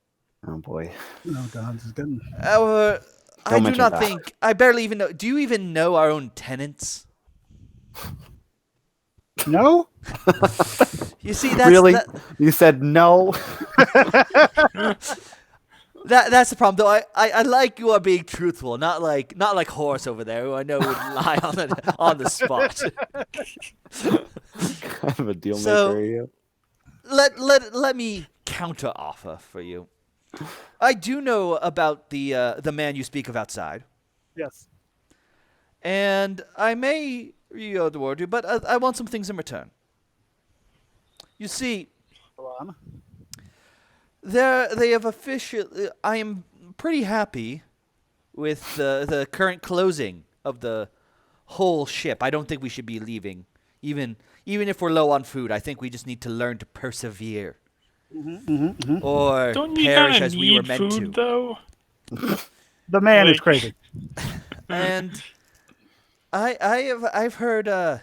Oh boy.
Oh, God, this is getting.
I do
mention
not
that.
think. I barely even know. Do you even know our own tenants?
No?
You see, that's
Really? You said no?
that's the problem. Though I like you are being truthful, not like Horace over there, who I know would lie on the spot.
Kind of a deal maker.
So-
are you?
Let me counter offer for you. I do know about the man you speak of outside,
Yes.
and I may reward you, but I want some things in return. You see,
Hold on.
they have officially. I am pretty happy with the current closing of the whole ship. I don't think we should be leaving, even if we're low on food. I think we just need to learn to persevere, or
Don't you
perish
kind
as
of
we were
need
meant
food,
to.
though?
The man is
Like-
crazy.
And I've heard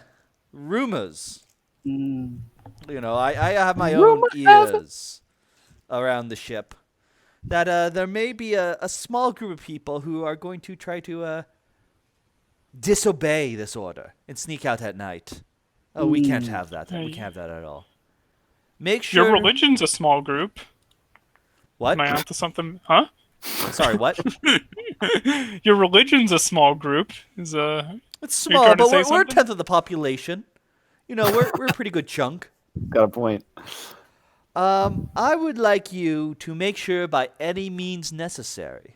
rumors.
Mm.
You know, I have my own ears around the ship that there may be a small group of people who are going to try to disobey this order and sneak out at night. Oh, we can't have that. We can't have that at all. Make sure.
Your religion's a small group.
What?
Am I onto something? Huh?
Sorry, what?
Your religion's a small group.
It's
you
small,
trying to
but
say
we're a
something?
tenth of the population. You know, we're a pretty good chunk.
Got a point.
I would like you to make sure by any means necessary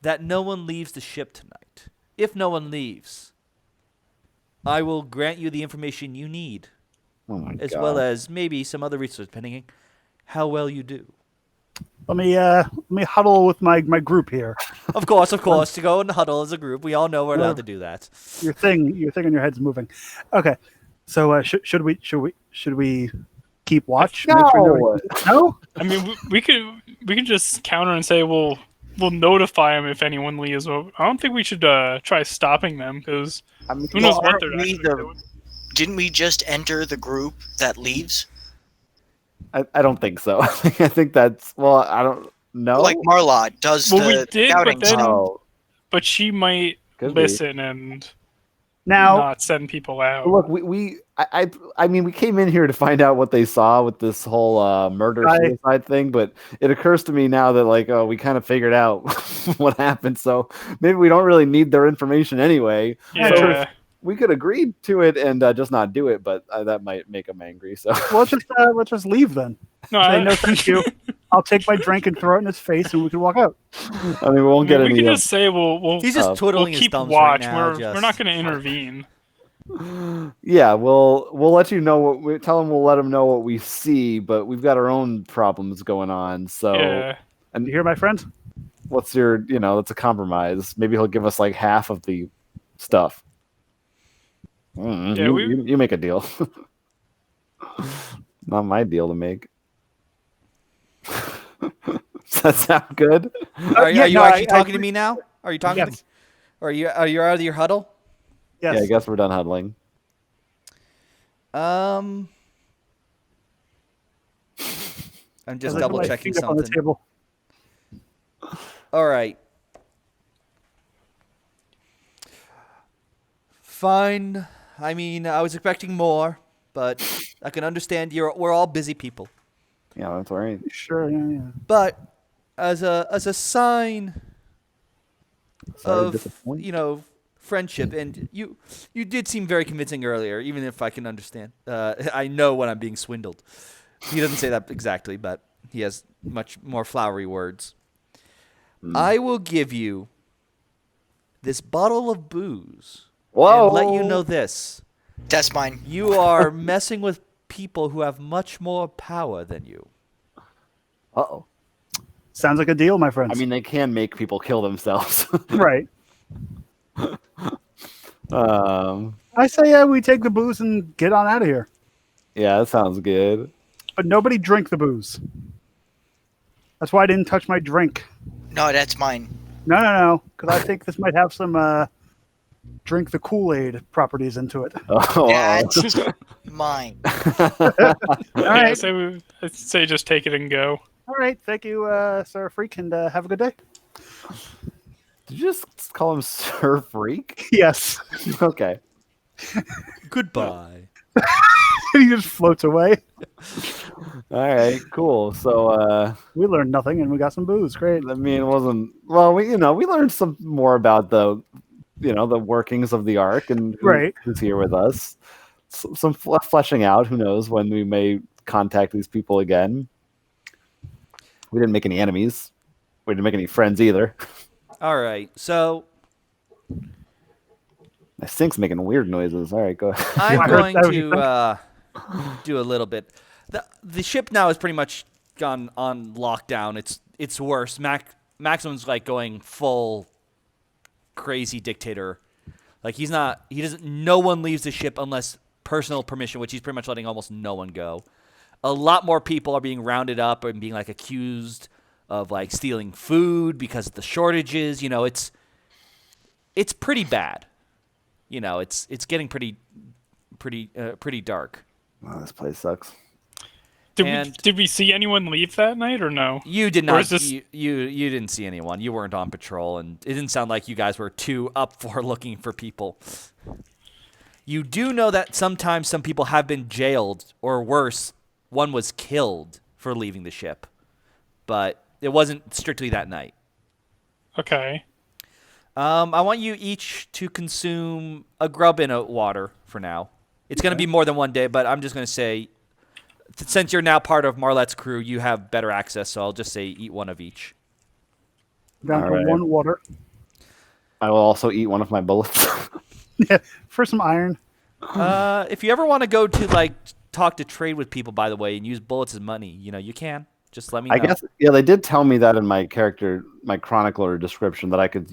that no one leaves the ship tonight. If no one leaves, I will grant you the information you need,
Oh my
as
god.
well as maybe some other resources, depending on how well you do.
Let me huddle with my group here.
Of course, to go and huddle as a group. We all know we're allowed to do that.
Your thing on your head's moving. Okay, so should we keep watch? Make sure
No.
no.
I mean, we could just counter and say we'll notify them if anyone leaves. Well, I don't think we should try stopping them because
I mean,
who knows
Well,
what
aren't
they're
we
actually
the-
doing.
Didn't we just enter the group that leaves?
I don't think so. I think that's I don't know.
Like Marlot does
Well,
the
we did,
scouting
but then-
stuff.
Oh,
But she might
could be.
listen and
Now
not send people out.
Look, I mean, we came in here to find out what they saw with this whole murder suicide thing, but it occurs to me now that we kind of figured out what happened, so maybe we don't really need their information anyway.
Yeah.
We could agree to it and just not do it, but that might make them angry. So
let's just leave then.
No,
Say no, thank you. I'll take my drink and throw it in his face, and we can walk out.
I mean, we won't get
we
any.
can just say we'll
He's just twiddling his
keep
thumbs
watch.
right now.
We're not going to intervene.
Yeah, we'll let you know what we tell him. We'll let him know what we see, but we've got our own problems going on. So,
Yeah.
You hear, my friend?
what's your? That's a compromise. Maybe he'll give us like half of the stuff.
Yeah,
you make a deal. Not my deal to make. Does that sound good?
Are you
no,
actually
I
talking to me now? Are you talking?
Yes.
Are you out of your huddle?
Yes.
Yeah, I guess we're done huddling.
I'm just
As I put
double
my
checking
feet up on the
something.
table.
All right. Fine. I mean, I was expecting more, but I can understand we're all busy people.
Yeah, that's all right.
Sure, yeah.
But as a sign
Sorry to
of
disappoint.
friendship, and you did seem very convincing earlier, even if I can understand. I know when I'm being swindled. He doesn't say that exactly, but he has much more flowery words. I will give you this bottle of booze.
Whoa!
And let you know this.
That's mine.
You are messing with people who have much more power than you.
Uh-oh.
Sounds like a deal, my friends.
I mean, they can make people kill themselves.
right.
um,
I say we take the booze and get on out of here.
yeah, that sounds good.
But nobody drink the booze. That's why I didn't touch my drink.
No, that's mine.
No. Because I think this might have some drink the Kool-Aid properties into it.
Oh,
That's mine.
All right.
I'd say just take it and go.
All right. Thank you, Sir Freak, and have a good day.
Did you just call him Sir Freak?
Yes.
Okay.
Goodbye.
He just floats away.
All right, cool. So,
We learned nothing, and we got some booze. Great.
I mean, it wasn't. Well, we learned some more about the workings of the Ark and who's here with us. Some fleshing out. Who knows when we may contact these people again. We didn't make any enemies. We didn't make any friends either.
All right. So
My sink's making weird noises. All right, go ahead.
I'm going to do a little bit. The ship now is pretty much gone on lockdown. It's worse. Maximum's like going full crazy dictator. Like no one leaves the ship unless personal permission, which he's pretty much letting almost no one go. A lot more people are being rounded up and being like accused of like stealing food because of the shortages. It's pretty bad. It's getting pretty dark.
Oh, this place sucks.
Did we see anyone leave that night or no?
You did not. You didn't see anyone. You weren't on patrol, and it didn't sound like you guys were too up for looking for people. You do know that sometimes some people have been jailed, or worse, one was killed for leaving the ship. But it wasn't strictly that night.
Okay.
I want you each to consume a grub in a water for now. It's going to be more than one day, but I'm just going to say, since you're now part of Marlette's crew, you have better access, so I'll just say eat one of each.
Down to one water.
I will also eat one of my bullets.
Yeah, for some iron.
If you ever want to go to talk to trade with people, by the way, and use bullets as money, you can. Just let me know.
I guess, yeah, they did tell me that in my chronicler description that I could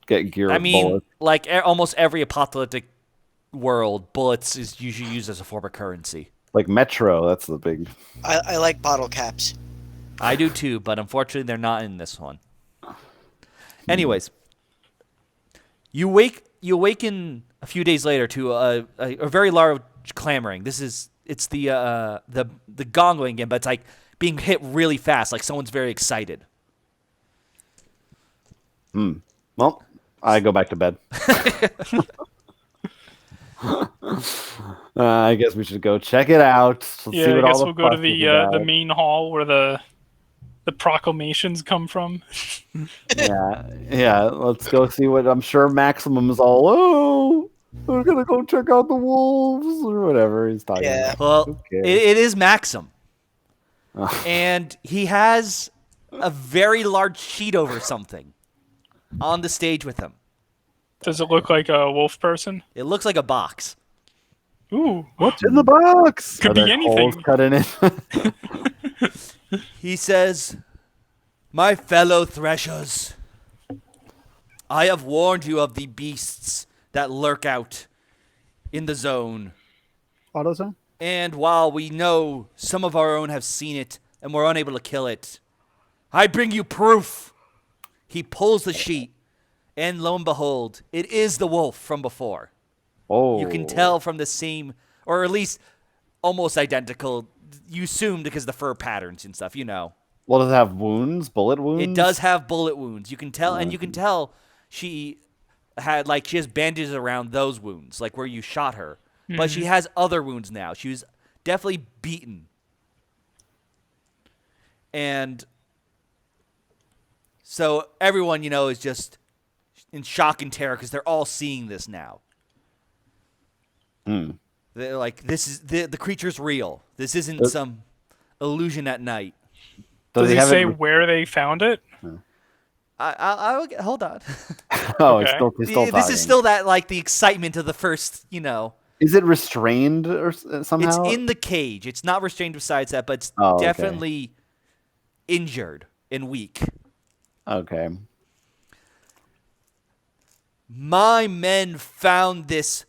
get gear with bullets.
Like almost every apocalyptic world, bullets is usually used as a form of currency.
Like Metro, that's the big...
I like bottle caps.
I do too, but unfortunately they're not in this one. Anyways, you awaken a few days later to a very large clamoring. It's the gong going again, but it's like being hit really fast, like someone's very excited.
Well, I go back to bed. I guess we should go check it out. Let's see what
I guess
all
we'll go to
fuss is about.
the main hall where the proclamations come from.
Yeah. Let's go see what I'm sure Maximum is all. Oh, we're gonna go check out the wolves or whatever he's talking about.
Well, it is Maxim. and he has a very large sheet over something on the stage with him.
Does it look like a wolf person?
It looks like a box.
Ooh,
What's in the box?
could
Are
be
there holes
anything.
cut in it?
He says, "My fellow threshers, I have warned you of the beasts that lurk out in the zone.
AutoZone?
And while we know some of our own have seen it and were unable to kill it, I bring you proof." He pulls the sheet, and lo and behold, it is the wolf from before.
Oh.
You can tell from the same, or at least almost identical. You assume because of the fur patterns and stuff, you know.
Well, does it have wounds? Bullet wounds?
It does have bullet wounds. You can tell, and you can tell she has bandages around those wounds, like where you shot her. But she has other wounds now. She was definitely beaten. And so everyone, is just in shock and terror because they're all seeing this now. They're like, this is the creature's real. This isn't some illusion at night.
Does he
have
say
it?
where they found it?
I'll hold on.
Oh,
Okay.
he's still
This
talking.
is still that the excitement of the first,
Is it restrained or somehow?
It's in the cage. It's not restrained besides that, but it's
Oh, okay.
definitely injured and weak.
Okay.
My men found this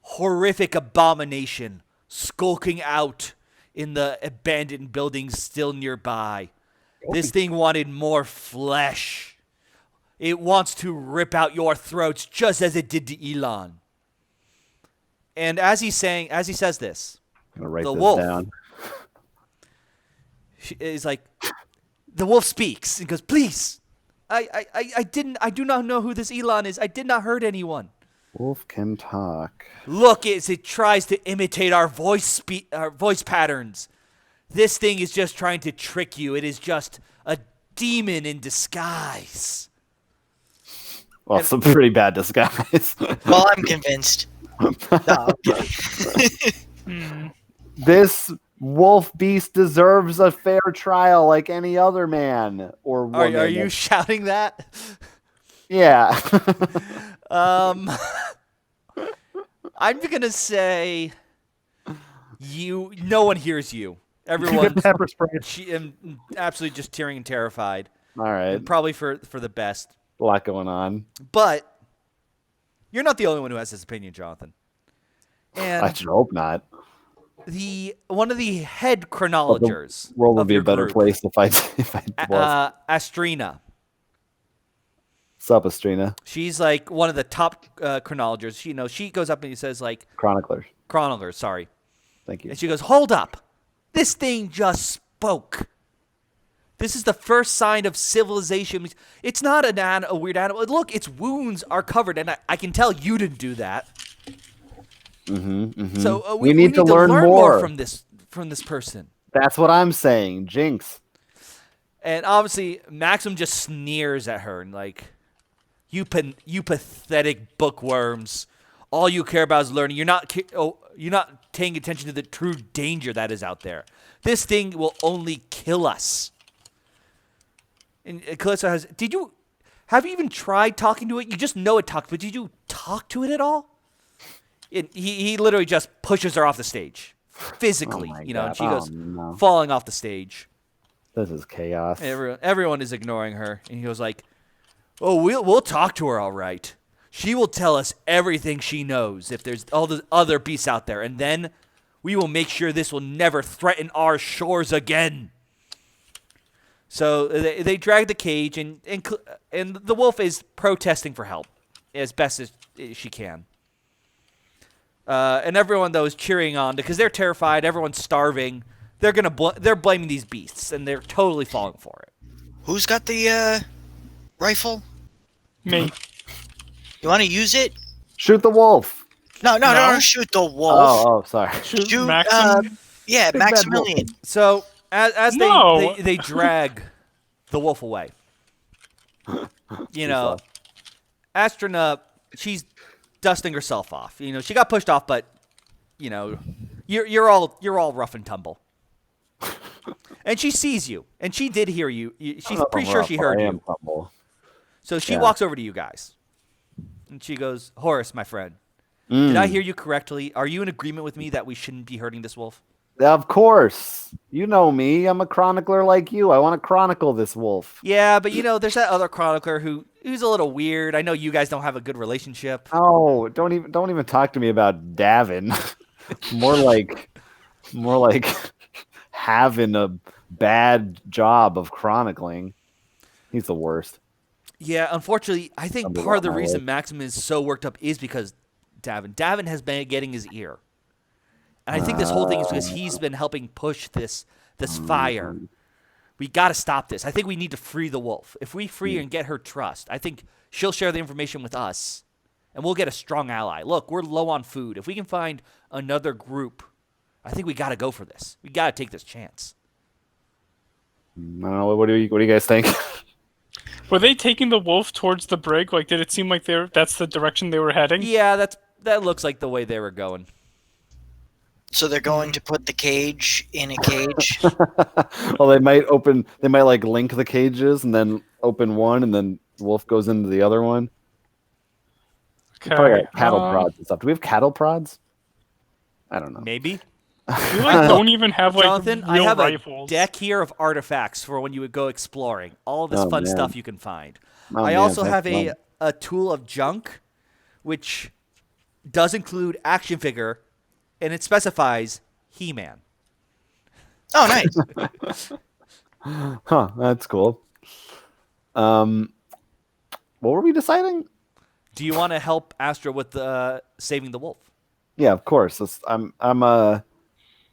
horrific abomination skulking out in the abandoned buildings still nearby. This thing wanted more flesh. It wants to rip out your throats just as it did to Elon. And as he says this,
I'm gonna write
the
this
wolf
down.
is like, the wolf speaks and goes, "Please, I do not know who this Elon is. I did not hurt anyone.
Wolf can talk.
Look, as it tries to imitate our voice patterns. This thing is just trying to trick you. It is just a demon in disguise."
Well, some pretty bad disguise.
Well, I'm convinced. No, I'm kidding.
This wolf beast deserves a fair trial like any other man or woman.
Are you shouting that?
Yeah.
I'm gonna say no one hears you. Everyone
Get pepper spray.
I'm absolutely just tearing and terrified.
All right.
And probably for the best.
A lot going on.
But you're not the only one who has this opinion, Jonathan.
I
And
should hope not.
one of the head chronologers
The world would
of
be a
your
better
group,
place if I was.
Astrina.
What's up, Astrina?
She's like one of the top chronologers. She goes up and he says like
Chroniclers.
sorry.
Thank you.
And she goes, "Hold up. This thing just spoke. This is the first sign of civilization. It's not a weird animal. Look, its wounds are covered, and I can tell you didn't do that. So we need to learn more from this person."
That's what I'm saying. Jinx.
And obviously, Maxim just sneers at her and like, you pathetic bookworms. All you care about is learning. You're not paying attention to the true danger that is out there. This thing will only kill us. And Callisto have you even tried talking to it? You just know it talks, but did you talk to it at all? He literally just pushes her off the stage, physically,
Oh my
and
God.
she goes
No.
falling off the stage.
This is chaos.
Everyone is ignoring her, and he goes like, "Oh, we'll talk to her, all right. She will tell us everything she knows if there's all the other beasts out there, and then we will make sure this will never threaten our shores again." So they drag the cage, and the wolf is protesting for help as best as she can. And everyone though is cheering on because they're terrified. Everyone's starving. They're blaming these beasts, and they're totally falling for it.
Who's got the rifle?
Me.
You want to use it?
Shoot the wolf.
No,
No.
don't shoot the wolf.
Oh, sorry.
Shoot,
Maxim?
yeah,
Big bad
Maximilian.
So as
No.
they drag the wolf away, Astrina, she's dusting herself off. She got pushed off, but you're all rough and tumble. And she sees you, and she did hear you. She's
I'm
pretty sure
rough,
she
but
heard
I
you.
am humble.
So she
Yeah.
walks over to you guys, and she goes, "Horace, my friend, did I hear you correctly? Are you in agreement with me that we shouldn't be hurting this wolf?"
Of course. You know me. I'm a chronicler like you. I want to chronicle this wolf.
Yeah, but there's that other chronicler who's a little weird. I know you guys don't have a good relationship.
Oh, don't even talk to me about Davin. more like having a bad job of chronicling. He's the worst.
Yeah, unfortunately, I think
Somebody
part of the
want my
reason
way.
Maxim is so worked up is because Davin has been getting his ear. And I think this whole thing is because he's been helping push this fire. We got to stop this. I think we need to free the wolf. If we free her and get her trust, I think she'll share the information with us, and we'll get a strong ally. Look, we're low on food. If we can find another group, I think we got to go for this. We got to take this chance.
I don't know. What do you guys think?
Were they taking the wolf towards the brig? Like, did it seem like that's the direction they were heading?
Yeah, that looks like the way they were going.
So they're going to put the cage in a cage.
Well, they might like link the cages and then open one, and then the wolf goes into the other one. Probably
Okay.
got cattle prods and stuff. Do we have cattle prods? I don't know.
Maybe.
We like don't even have like
Jonathan, I
real
have
rifles.
a deck here of artifacts for when you would go exploring. All this
Oh,
fun
man.
stuff you can find.
Oh,
I
man,
also
that's
have
fun.
a tool of junk, which does include action figure, and it specifies He-Man.
Oh, nice.
Huh, that's cool. What were we deciding?
Do you want to help Astra with saving the wolf?
Yeah, of course.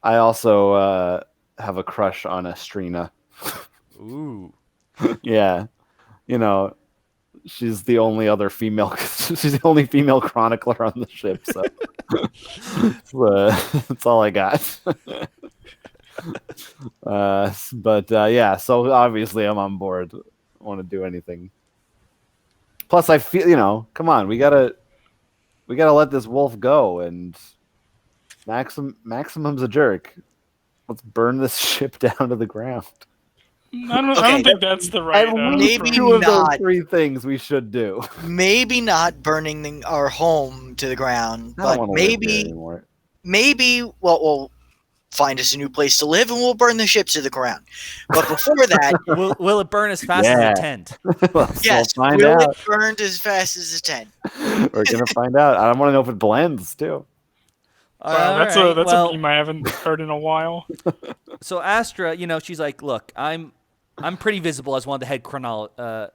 I also have a crush on Estrina.
Ooh.
Yeah. She's the only other female she's the only female chronicler on the ship, so that's all I got. Yeah, so obviously I'm on board. I want to do anything. Plus I feel, come on, we gotta let this wolf go, and Maximum's a jerk. Let's burn this ship down to the ground.
I don't
Okay.
think that's the right.
At least
Maybe
two of those
not.
three things we should do.
Maybe not burning our home to the ground,
I don't
but
want to live here
maybe,
anymore.
we'll find us a new place to live and we'll burn the ship to the ground. But before that,
Will it burn as fast as
Yeah.
a tent?
yes,
we'll find
will
out.
it burn as fast as a 10?
We're gonna find out. I want to know if it blends too.
Wow, that's
Alright,
a
well,
meme I haven't heard in a while.
So Astra, she's like, look, I'm pretty visible as one of the head chroniclers,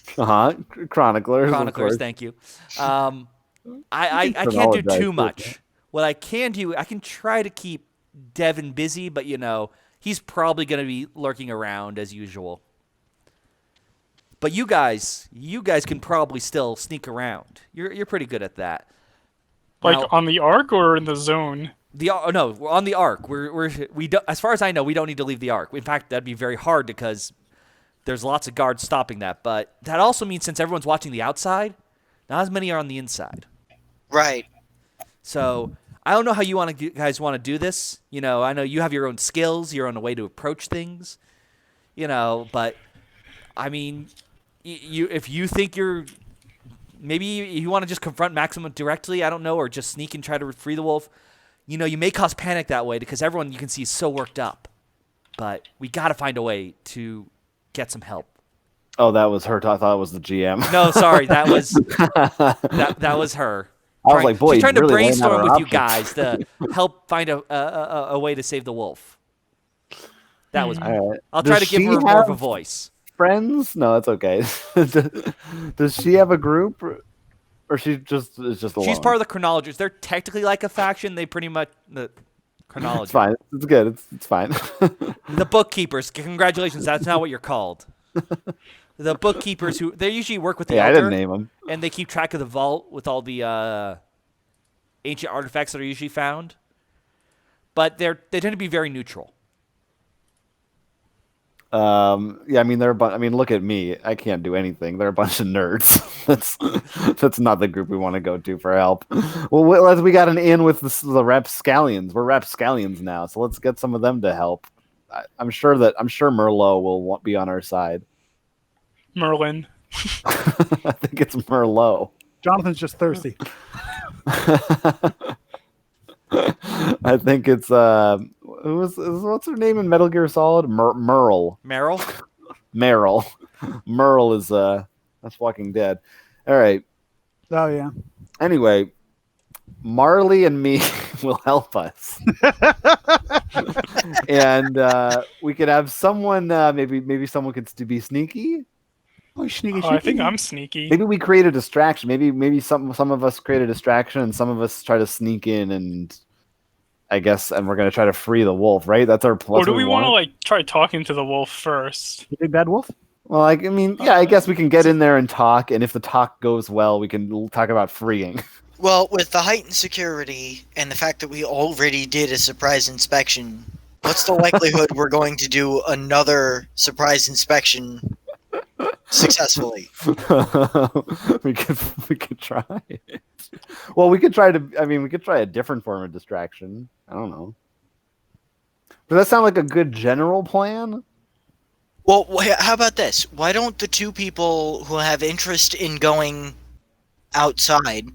Chroniclers. Of course.
thank you. I can't do
chronologize
too
too,
much. What I can do, I can try to keep Devin busy, but he's probably going to be lurking around as usual. But you guys can probably still sneak around. You're pretty good at that.
Like
Now-
on the Ark or in the zone?
No, we're on the Ark. We don't, as far as I know, we don't need to leave the Ark. In fact, that'd be very hard because there's lots of guards stopping that. But that also means since everyone's watching the outside, not as many are on the inside.
Right.
So I don't know how you guys want to do this. I know you have your own skills, your own way to approach things. But I mean, if you think maybe you want to just confront Maximum directly, I don't know, or just sneak and try to free the wolf. You may cause panic that way because everyone you can see is so worked up. But we got to find a way to get some help.
Oh, that was her. I thought it was the GM.
No, sorry, that was that was her.
I was like, boy,
she's trying to
really laying out
brainstorm
her
with you
options.
guys to help find a way to save the wolf. That was.
All right.
I'll try
Does
to give
she
her more of a
have
voice.
Friends? No, that's okay. Does she have a group, or she is just alone?
She's part of the chronologists. They're technically like a faction. They pretty much the chronology.
It's fine. It's good. It's fine.
The bookkeepers. Congratulations. That's not what you're called. The bookkeepers they usually work with the
Yeah, I
elder,
didn't name him.
and they keep track of the vault with all the ancient artifacts that are usually found. But they tend to be very neutral.
Yeah, I mean look at me. I can't do anything. They're a bunch of nerds. That's not the group we want to go to for help. Well, we got an in with the rapscallions. We're rapscallions now, so let's get some of them to help. I'm sure Merlot will be on our side.
Merlin.
I think it's Merlot.
Jonathan's just thirsty.
I think it's what's her name in Metal Gear Solid? Merle.
Meryl?
Meryl. Merle is that's Walking Dead. All right.
Oh yeah.
Anyway, Marley and me will help us, and we could have someone. Maybe someone could be sneaky.
Oh, sneaky,
I think I'm sneaky.
Maybe we create a distraction. Maybe some of us create a distraction, and some of us try to sneak in, and I guess, and we're gonna try to free the wolf. Right? That's our plus.
Or do we want to like try talking to the wolf first?
The big bad wolf.
Well, I mean, yeah, I guess we can get in there and talk, and if the talk goes well, we can talk about freeing.
Well, with the heightened security and the fact that we already did a surprise inspection, what's the likelihood we're going to do another surprise inspection successfully?
we could try it. Well, we could try a different form of distraction. I don't know. Does that sound like a good general plan?
Well, how about this? Why don't the two people who have interest in going outside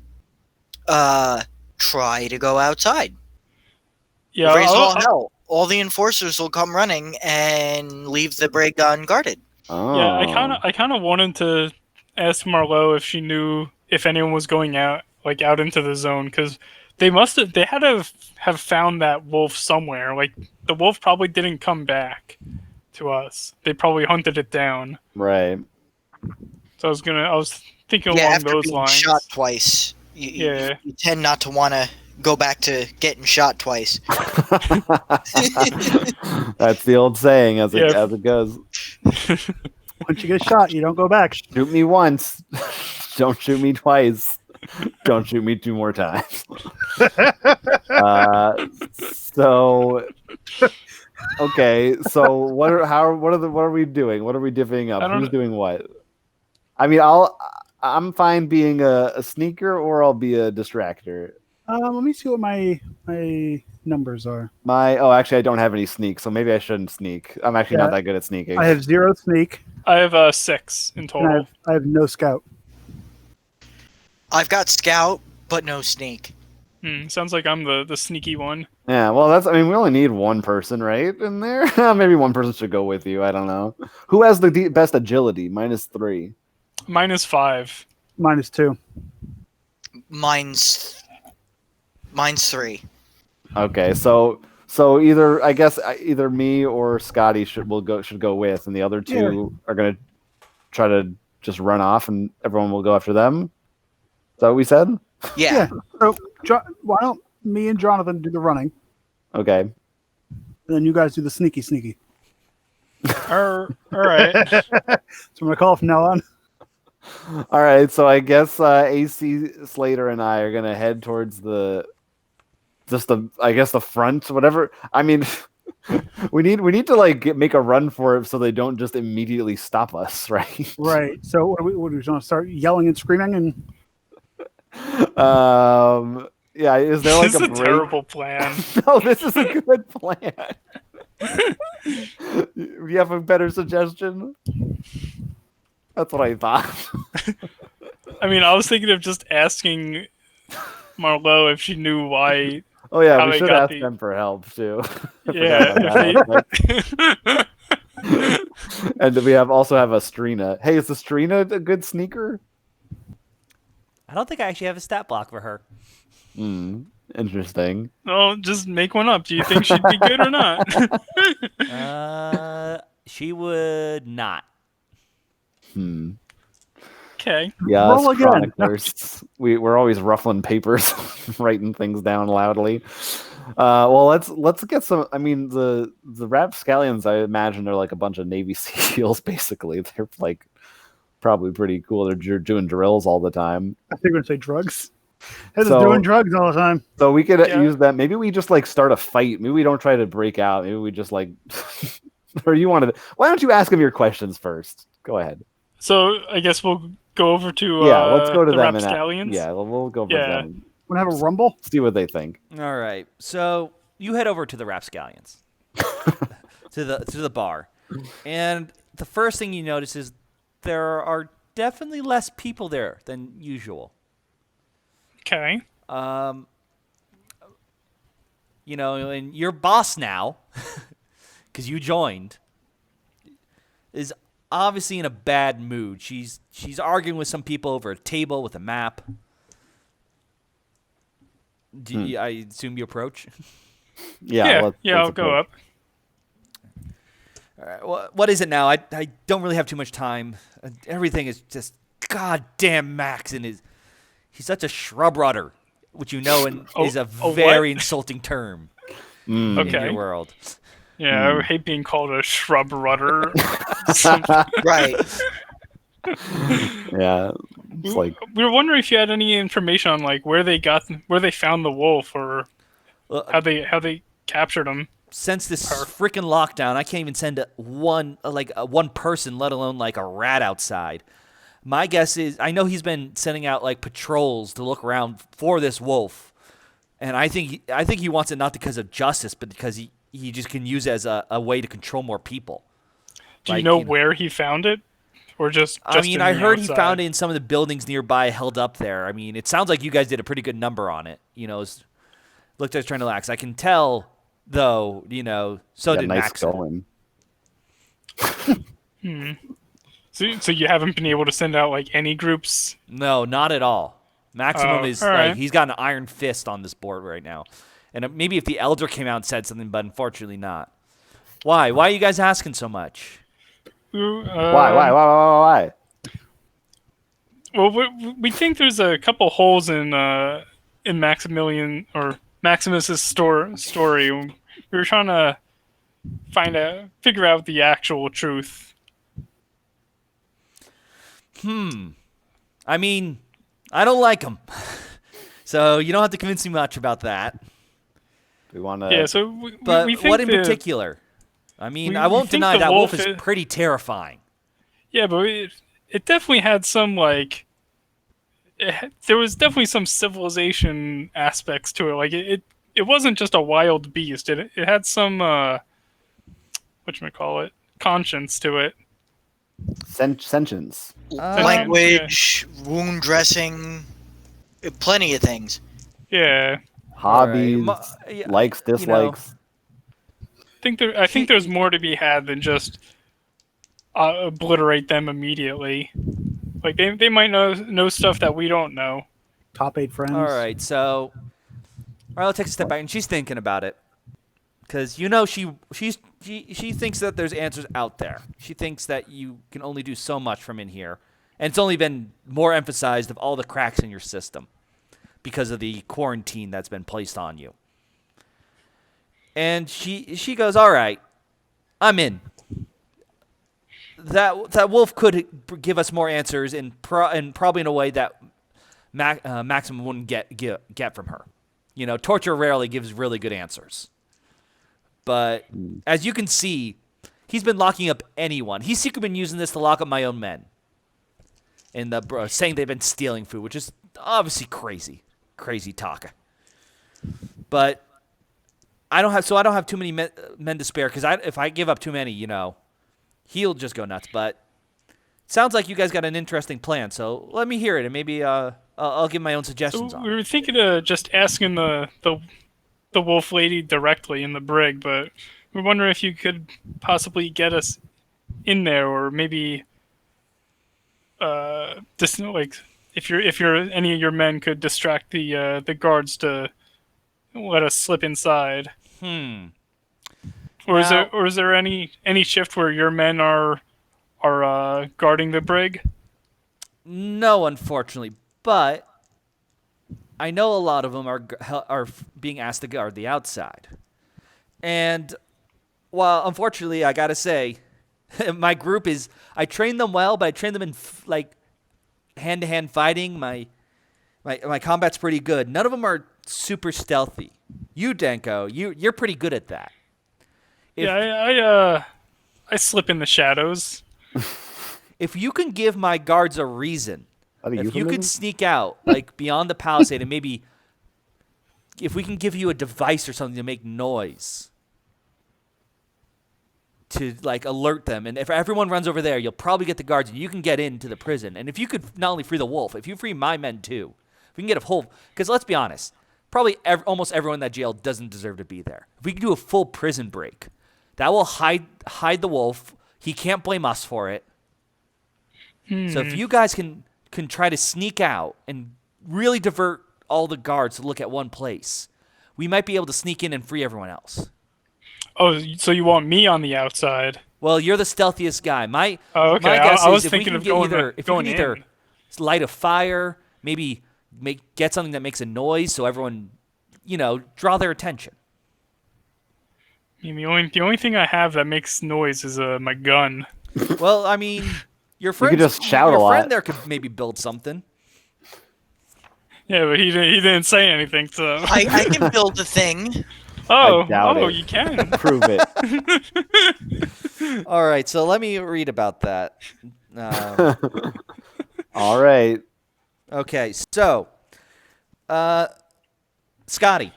try to go outside?
Yeah,
Raise all hell. All the enforcers will come running and leave the brig unguarded.
Oh.
Yeah, I kind of wanted to ask Marlowe if she knew if anyone was going out into the zone, because they had to have found that wolf somewhere. Like, the wolf probably didn't come back to us. They probably hunted it down.
Right.
So I was thinking along
after
those
being
lines.
shot twice, you tend not to want to go back to getting shot twice.
That's the old saying, as it goes.
Once you get shot, you don't go back.
Shoot me once, don't shoot me twice. Don't shoot me 2 more times. So, okay. So what are we doing? What are we divvying up? Who's doing what? I mean, I'm fine being a sneaker, or I'll be a distractor.
Let me see what my numbers are.
Actually, I don't have any sneak, so maybe I shouldn't sneak. I'm actually not that good at sneaking.
I have 0 sneak.
I have 6 in total.
I have no scout.
I've got scout, but no sneak.
Sounds like I'm the sneaky one.
Yeah, well, we only need one person, right, in there? Maybe one person should go with you. I don't know. Who has the best agility? -3.
-5.
-2.
Mine's 3.
Okay, so either me or Scotty should go with, and the other two are gonna try to just run off, and everyone will go after them. Is that what we said?
Yeah.
So why don't me and Jonathan do the running,
Okay.
and then you guys do the sneaky.
All right.
So I'm gonna call from now on.
All right. So I guess AC Slater and I are gonna head towards the front, whatever. I mean, we need to make a run for it so they don't just immediately stop us, right?
Right. So what do we want to start yelling and screaming and?
Yeah. Is there
This is
a
a
break?
terrible plan.
No, this is a good plan. Do you have a better suggestion? That's what I thought.
I mean, I was thinking of just asking Marlowe if she knew why.
Oh yeah,
how
we
they
should
got
ask
the-
them for help too. I
Yeah.
forgot about that. And we also have Astrina. Hey, is Astrina a good sneaker?
I don't think I actually have a stat block for her.
Interesting.
Well, just make one up. Do you think she'd be good or not?
She would not.
Okay.
Yeah,
Roll
us
again.
chroniclers. We're always ruffling papers, writing things down loudly. Well, let's get some. I mean, the rapscallions, I imagine, are like a bunch of Navy SEALs. Basically, they're probably pretty cool. They're doing drills all the time.
I think we're gonna say drugs. They're
So-
doing drugs all the time.
So we could
Yeah.
use that. Maybe we just start a fight. Maybe we don't try to break out. Maybe we just or you wanted. Why don't you ask them your questions first? Go ahead.
So I guess we'll go over to
Let's go to
the
them
rapscallions.
we'll go over
Yeah.
them.
Want to have a rumble?
See what they think.
All right. So you head over to the rapscallions. to the bar, and the first thing you notice is there are definitely less people there than usual.
Okay.
You know, and your boss now, because you joined, is obviously in a bad mood. She's arguing with some people over a table with a map. I assume you approach.
Yeah,
I'll go up.
All right, well, what is it now? I don't really have too much time. Everything is just goddamn Max and he's such a shrub rudder, which you know is a very insulting term in
Okay.
your world.
Yeah, I hate being called a shrub rudder.
Right.
Yeah, it's like
We were wondering if you had any information on like where they found the wolf or how they captured him.
Since this freaking lockdown, I can't even send one person, let alone like a rat outside. My guess is I know he's been sending out like patrols to look around for this wolf, and I think he wants it not because of justice, but because he just can use it as a way to control more people.
Do you know where he found it, or just?
I mean, I heard he
outside?
found it in some of the buildings nearby, held up there. I mean, it sounds like you guys did a pretty good number on it. You know, looked like it's trying to relax. I can tell, though. You know, so did
nice
Max.
going.
So you haven't been able to send out like any groups?
No, not at all. Maximum is
all right.
like he's got an iron fist on this board right now, and maybe if the elder came out and said something, but unfortunately not. Why? Why are you guys asking so much?
Why?
Well, we think there's a couple holes in Maximus's story. We were trying to figure out the actual truth.
I mean, I don't like him, so you don't have to convince me much about that.
We want to.
Yeah. So,
But
we think
what in particular? I mean, I won't
think
deny
the
that wolf
wolf
is pretty terrifying.
Yeah, but it definitely had some like. There was definitely some civilization aspects to it. Like it wasn't just a wild beast. It had some whatchamacallit, conscience to it.
Sentience.
Language, wound dressing, plenty of things.
Yeah.
Hobbies,
Yeah,
likes, dislikes.
I think there's more to be had than just obliterate them immediately. Like they might know stuff that we don't know.
Top 8 friends.
All right, so I'll take a step back, and she's thinking about it because you know she thinks that there's answers out there. She thinks that you can only do so much from in here, and it's only been more emphasized of all the cracks in your system because of the quarantine that's been placed on you. And she goes, all right, I'm in. That wolf could give us more answers, and probably in a way that Maximum wouldn't get from her. You know, torture rarely gives really good answers. But as you can see, he's been locking up anyone. He's secretly been using this to lock up my own men. And saying they've been stealing food, which is obviously crazy talk. But I don't have too many men to spare because if I give up too many, you know, he'll just go nuts. But it sounds like you guys got an interesting plan, so let me hear it, and maybe I'll give my own suggestions
So
on
we
it.
were thinking of just asking the wolf lady directly in the brig, but we're wondering if you could possibly get us in there, or maybe just like if any of your men could distract the guards to let us slip inside. Or is there any shift where your men are guarding the brig?
No, unfortunately, but I know a lot of them are being asked to guard the outside. And while unfortunately, I gotta say, my group I train them well, but I train them in like hand-to-hand fighting. My combat's pretty good. None of them are super stealthy. You, Denko, you're pretty good at that.
I slip in the shadows.
If you can give my guards a reason, if you
euphemism?
could sneak out like beyond the palisade, and maybe if we can give you a device or something to make noise, to like alert them. And if everyone runs over there, you'll probably get the guards and you can get into the prison. And if you could not only free the wolf, if you free my men too, if we can get a whole, because let's be honest, probably almost everyone in that jail doesn't deserve to be there. If we can do a full prison break, that will hide the wolf. He can't blame us for it. So if you guys can try to sneak out and really divert all the guards to look at one place, we might be able to sneak in and free everyone else.
Oh, so you want me on the outside?
Well, you're the stealthiest guy. My
Okay.
guess
I was
is if we
thinking
can
of
get
going
either
in.
light a fire, maybe get something that makes a noise so everyone, draw their attention.
I mean, the only thing I have that makes noise is my gun.
Well, I mean, your friend
could just shout a lot.
friend there could maybe build something.
Yeah, but he didn't say anything, so.
I can build a thing.
I doubt it.
You can.
Prove it.
All right, so let me read about that.
All right.
Okay, so, Scotty,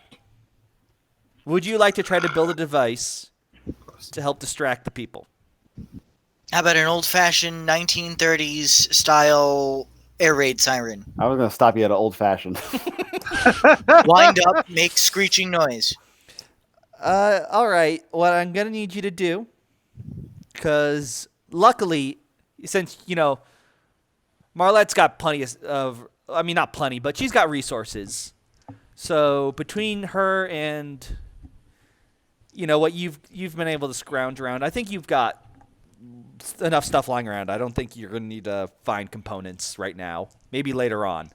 would you like to try to build a device to help distract the people?
How about an old-fashioned 1930s style air raid siren?
I was going to stop you at an old-fashioned.
Wind up, make screeching noise.
All right, what I'm going to need you to do, because luckily, since, Marlette's got plenty not plenty, but she's got resources. So between her and, what you've been able to scrounge around, I think you've got enough stuff lying around. I don't think you're going to need to find components right now. Maybe later on.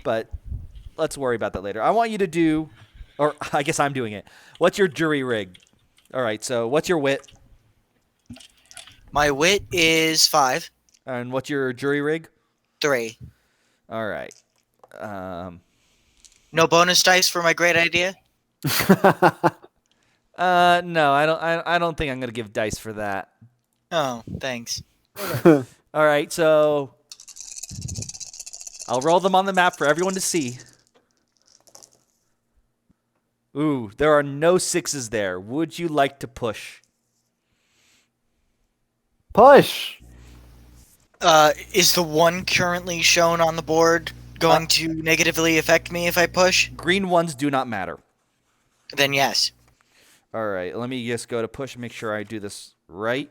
But let's worry about that later. I want you to do, or I guess I'm doing it. What's your jury rig? All right, so what's your wit?
My wit is 5.
And what's your jury rig?
3.
All right.
No bonus dice for my great idea?
No, I don't think I'm going to give dice for that.
Oh, thanks.
All right, so I'll roll them on the map for everyone to see. Ooh, there are no 6s there. Would you like to push?
Push!
Is the 1 currently shown on the board going to negatively affect me if I push?
Green ones do not matter.
Then yes.
All right, let me just go to push and make sure I do this right.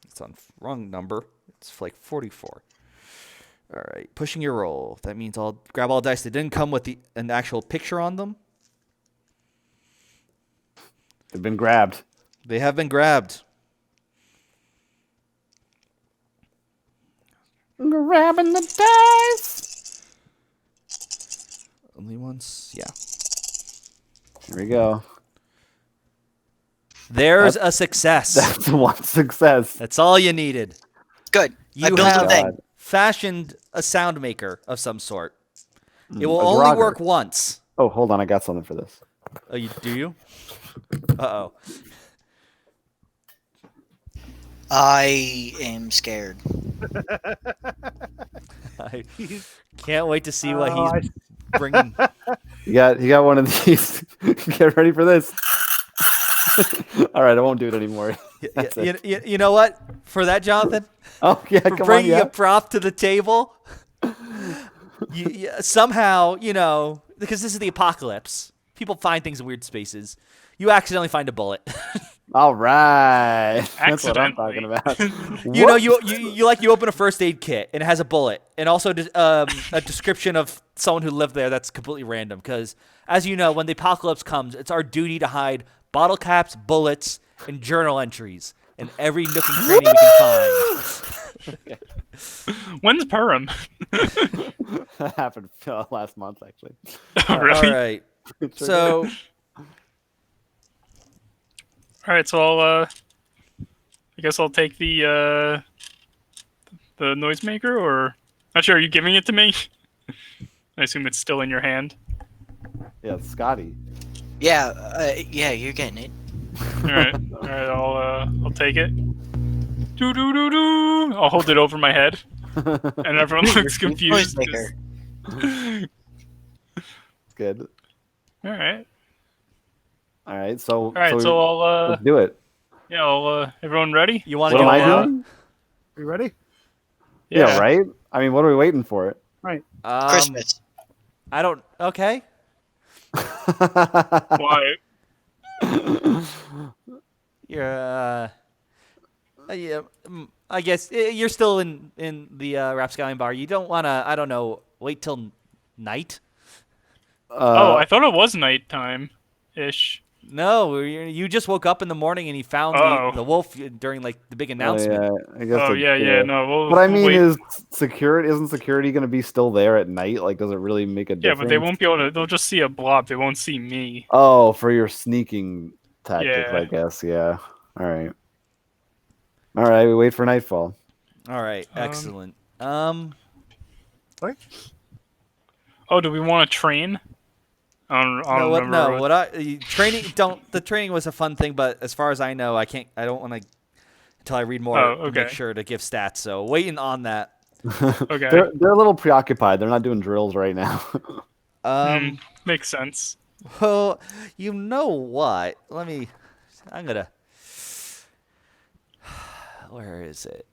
It's on wrong number. It's like 44. All right, pushing your roll. That means I'll grab all dice that didn't come with an actual picture on them.
They've been grabbed.
They have been grabbed.
Grabbing the dice.
Only once, yeah.
Here we go.
There's a success.
That's one success.
That's all you needed.
Good. I
You
built a
have
thing.
fashioned a sound maker of some sort. It will
a
only
grogger.
work once.
Oh, hold on. I got something for this.
Oh, do you? Uh-oh.
I am scared.
I can't wait to see what
Oh,
he's bringing.
You got one of these. Get ready for this. All right, I won't do it anymore. That's it.
You know what? For that, Jonathan,
Oh yeah,
for
come on,
bringing
yeah.
a prop to the table, somehow, because this is the apocalypse, people find things in weird spaces. You accidentally find a bullet.
All right, that's what I'm talking
Accidentally.
about.
You open a first aid kit and it has a bullet, and also a description of someone who lived there that's completely random. Because as you know, when the apocalypse comes, it's our duty to hide bottle caps, bullets, and journal entries in every nook and cranny we can find.
When's Purim?
That happened last month, actually.
Oh, really?
All right. So
All right, so I guess I'll take the noisemaker, or not sure. Are you giving it to me? I assume it's still in your hand.
Yeah, Scotty.
Yeah, you're getting it.
All right, I'll take it. Do do do do. I'll hold it over my head, and everyone looks confused.
Noisemaker.
Good.
All right,
All right, so
so I'll
let's do it.
Yeah, well, everyone ready?
You want to
What
go
am I
now?
doing?
You ready?
Yeah, right? I mean, what are we waiting for it?
Right.
Christmas.
I don't. Okay.
Why?
You're. Yeah. I guess you're still in the Rapscallion bar. You don't want to. I don't know. Wait till night.
Oh, I thought it was nighttime-ish.
No, you just woke up in the morning and you found
Oh.
the wolf during like the big
Oh,
announcement.
yeah, I guess.
Oh, yeah, no. We'll,
But I
we'll
mean,
wait.
isn't security going to be still there at night? Like, does it really make a
Yeah,
difference?
but they won't be able to. They'll just see a blob. They won't see me.
Oh, for your sneaking tactics,
Yeah.
I guess. Yeah. All right. All right. We wait for nightfall.
All right, excellent.
Sorry?
Oh, do we want to train? I don't remember.
Training? Don't. The training was a fun thing, but as far as I know, I can't. I don't want to until I read more.
Oh,
To
okay.
make sure to give stats. So waiting on that.
Okay.
They're a little preoccupied. They're not doing drills right now.
Makes sense.
Well, you know what? I'm gonna. Where is it?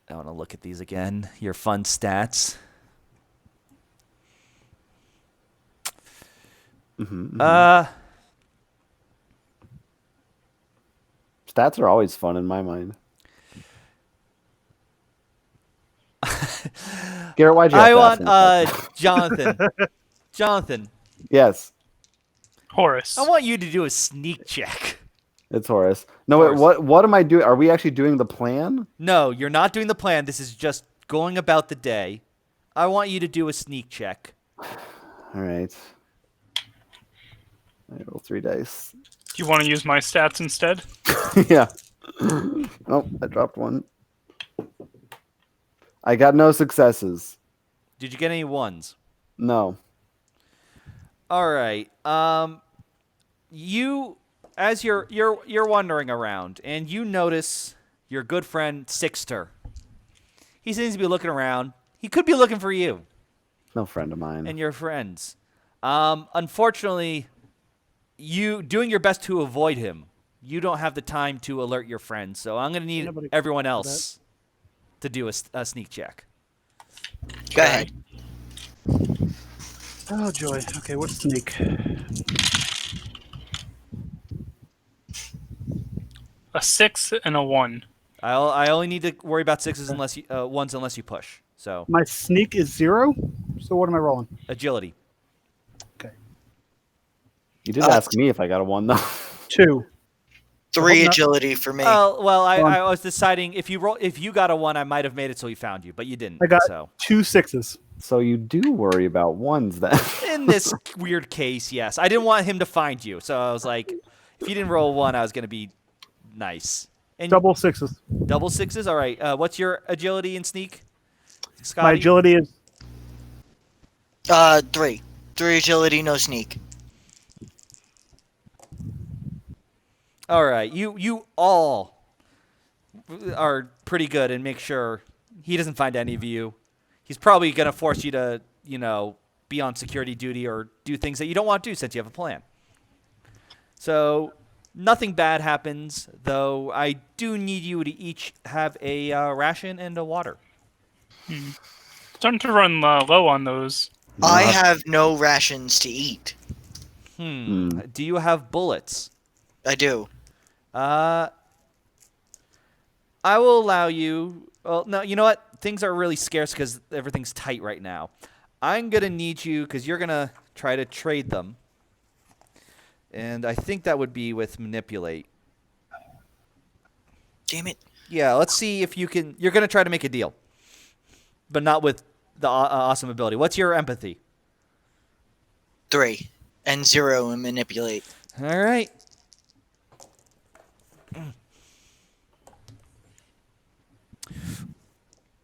I want to look at these again. Your fun stats.
Stats are always fun in my mind. Garrett, why'd you have
I
to
want
ask me?
Jonathan. Jonathan,
Yes,
Horace.
I want you to do a sneak check.
it's Horace. No, wait,
Horace.
what am I doing? Are we actually doing the plan?
No, you're not doing the plan. This is just going about the day. I want you to do a sneak check.
All right. I roll 3 dice.
Do you want to use my stats instead?
Yeah. Oh, I dropped one. I got no successes.
Did you get any ones?
No.
All right. You, as you're wandering around, and you notice your good friend Sixter. He seems to be looking around. He could be looking for you
No friend of mine.
and your friends. Unfortunately, you doing your best to avoid him. You don't have the time to alert your friends, so I'm going to need
Nobody
everyone
can do
else to do a sneak check.
Go ahead.
Oh joy. Okay, what's sneak?
A 6 and a 1.
I only need to worry about sixes unless you ones unless you push. So
My sneak is 0. So what am I rolling?
agility.
Okay.
You did ask me if I got a 1, though.
2.
3
Hope not-
agility for me.
Well, I
One.
was deciding if you got a 1, I might have made it so he found you, but you didn't.
I got
So
2 6s.
So you do worry about 1s then.
in this weird case, yes, I didn't want him to find you, so I was like, if you didn't roll 1, I was gonna be nice. And
Double 6s.
double sixes. All right. What's your agility and sneak,
My
Scotty?
agility is
3. 3 agility, no sneak.
All right. You all are pretty good and make sure he doesn't find any of you. He's probably going to force you to, be on security duty or do things that you don't want to do since you have a plan. So nothing bad happens, though I do need you to each have a ration and a water.
Starting to run low on those.
I have no rations to eat.
Do you have bullets?
I do.
I will allow you. Well, no, you know what? Things are really scarce because everything's tight right now. I'm going to need you because you're going to try to trade them. And I think that would be with manipulate.
Damn it.
Yeah, let's see if you can. You're going to try to make a deal, but not with the awesome ability. What's your empathy?
3. And 0 in manipulate.
All right.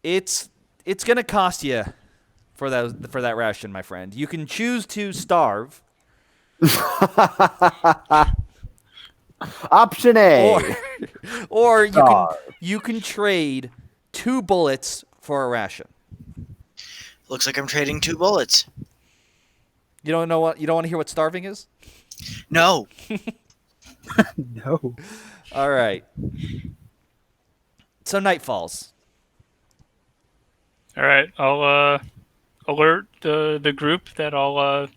It's going to cost you for that ration, my friend. You can choose to starve.
Option A.
Or you can trade 2 bullets for a ration.
Looks like I'm trading 2 bullets.
You don't want to hear what starving is?
No.
no.
All right. So night falls.
All right, I'll alert the group that I'll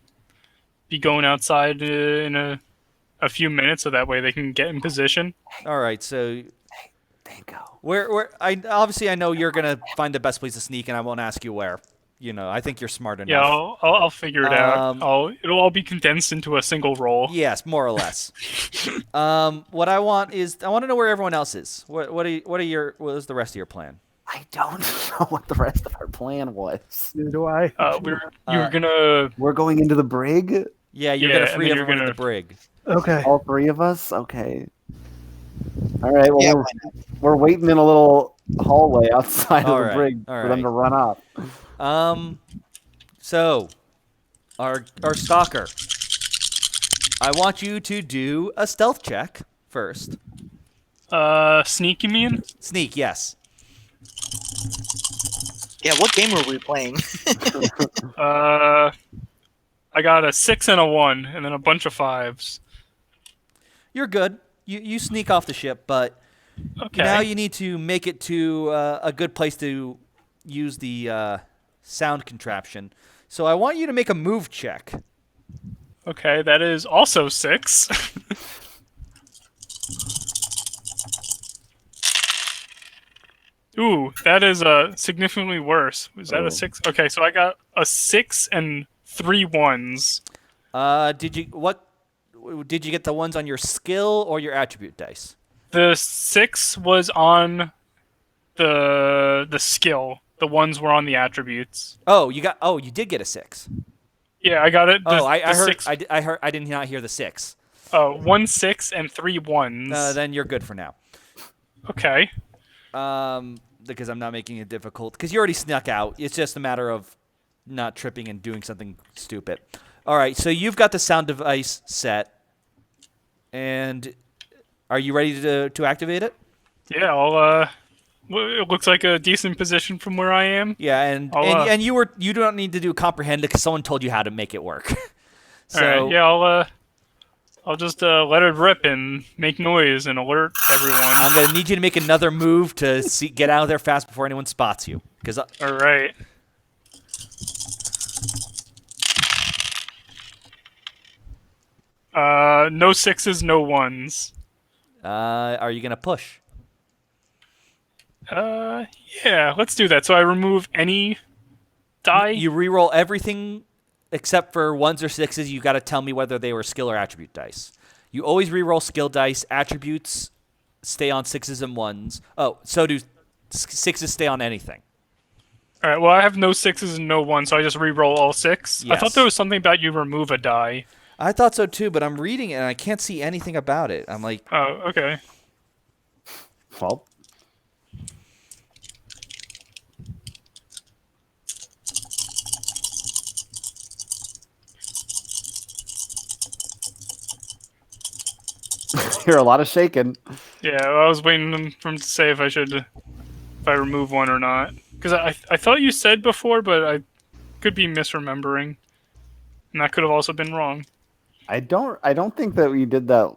be going outside in a few minutes, so that way they can get in position.
All right. So
Danko.
I know you're gonna find the best place to sneak, and I won't ask you where. I think you're smart enough.
Yeah, I'll figure it out.
Um,
It'll all be condensed into a single roll.
Yes, more or less. What I want to know where everyone else is. What was the rest of your plan?
I don't know what the rest of our plan was.
Neither do I.
We're going into the brig?
Yeah, you're
Yeah,
gonna
and
free
then you're
everyone in
gonna-
the brig.
Okay.
All three of us? Okay. All right, well,
Yeah,
we're waiting in a little hallway outside
All
of the
right,
brig
all
for them
right.
to run up.
So our stalker. I want you to do a stealth check first.
Sneak, you mean?
Sneak, yes.
Yeah, what game were we playing?
I got a 6 and a 1, and then a bunch of 5s.
You're good. You sneak off the ship, but
Okay.
now you need to make it to a good place to use the sound contraption. So I want you to make a move check.
Okay, that is also 6. Ooh, that is significantly worse. Was that
Oh.
a 6? Okay, so I got a 6 and 3 1s.
Did you get the ones on your skill or your attribute dice?
The 6 was on the skill. The ones were on the attributes.
You did get a 6.
Yeah, I got it.
I
the
heard.
6,
I did not hear the 6.
1 6 and 3 1s.
Then you're good for now.
Okay.
Because I'm not making it difficult. Because you already snuck out. It's just a matter of not tripping and doing something stupid. All right, so you've got the sound device set, and are you ready to activate it?
Yeah, it looks like a decent position from where I am.
Yeah, and you don't need to do comprehend because someone told you how to make it work. So
All right, yeah, I'll just let it rip and make noise and alert everyone.
I'm gonna need you to make another move to get out of there fast before anyone spots you. Because
All right. No 6s, no 1s.
are you gonna push?
Yeah, let's do that. So I remove any die.
You re-roll everything except for 1s or 6s. You got to tell me whether they were skill or attribute dice. You always re-roll skill dice. Attributes stay on 6s and 1s. Oh, so do 6s stay on anything.
All right. Well, I have no 6s and no 1s, so I just re-roll all 6. I
Yes.
thought there was something about you remove a die.
I thought so too, but I'm reading it and I can't see anything about it. I'm like,
Oh, okay.
Well, hear a lot of shaking.
Yeah, I was waiting for him to say if I remove one or not. Because I thought you said before, but I could be misremembering, and that could have also been wrong.
I don't think that we did that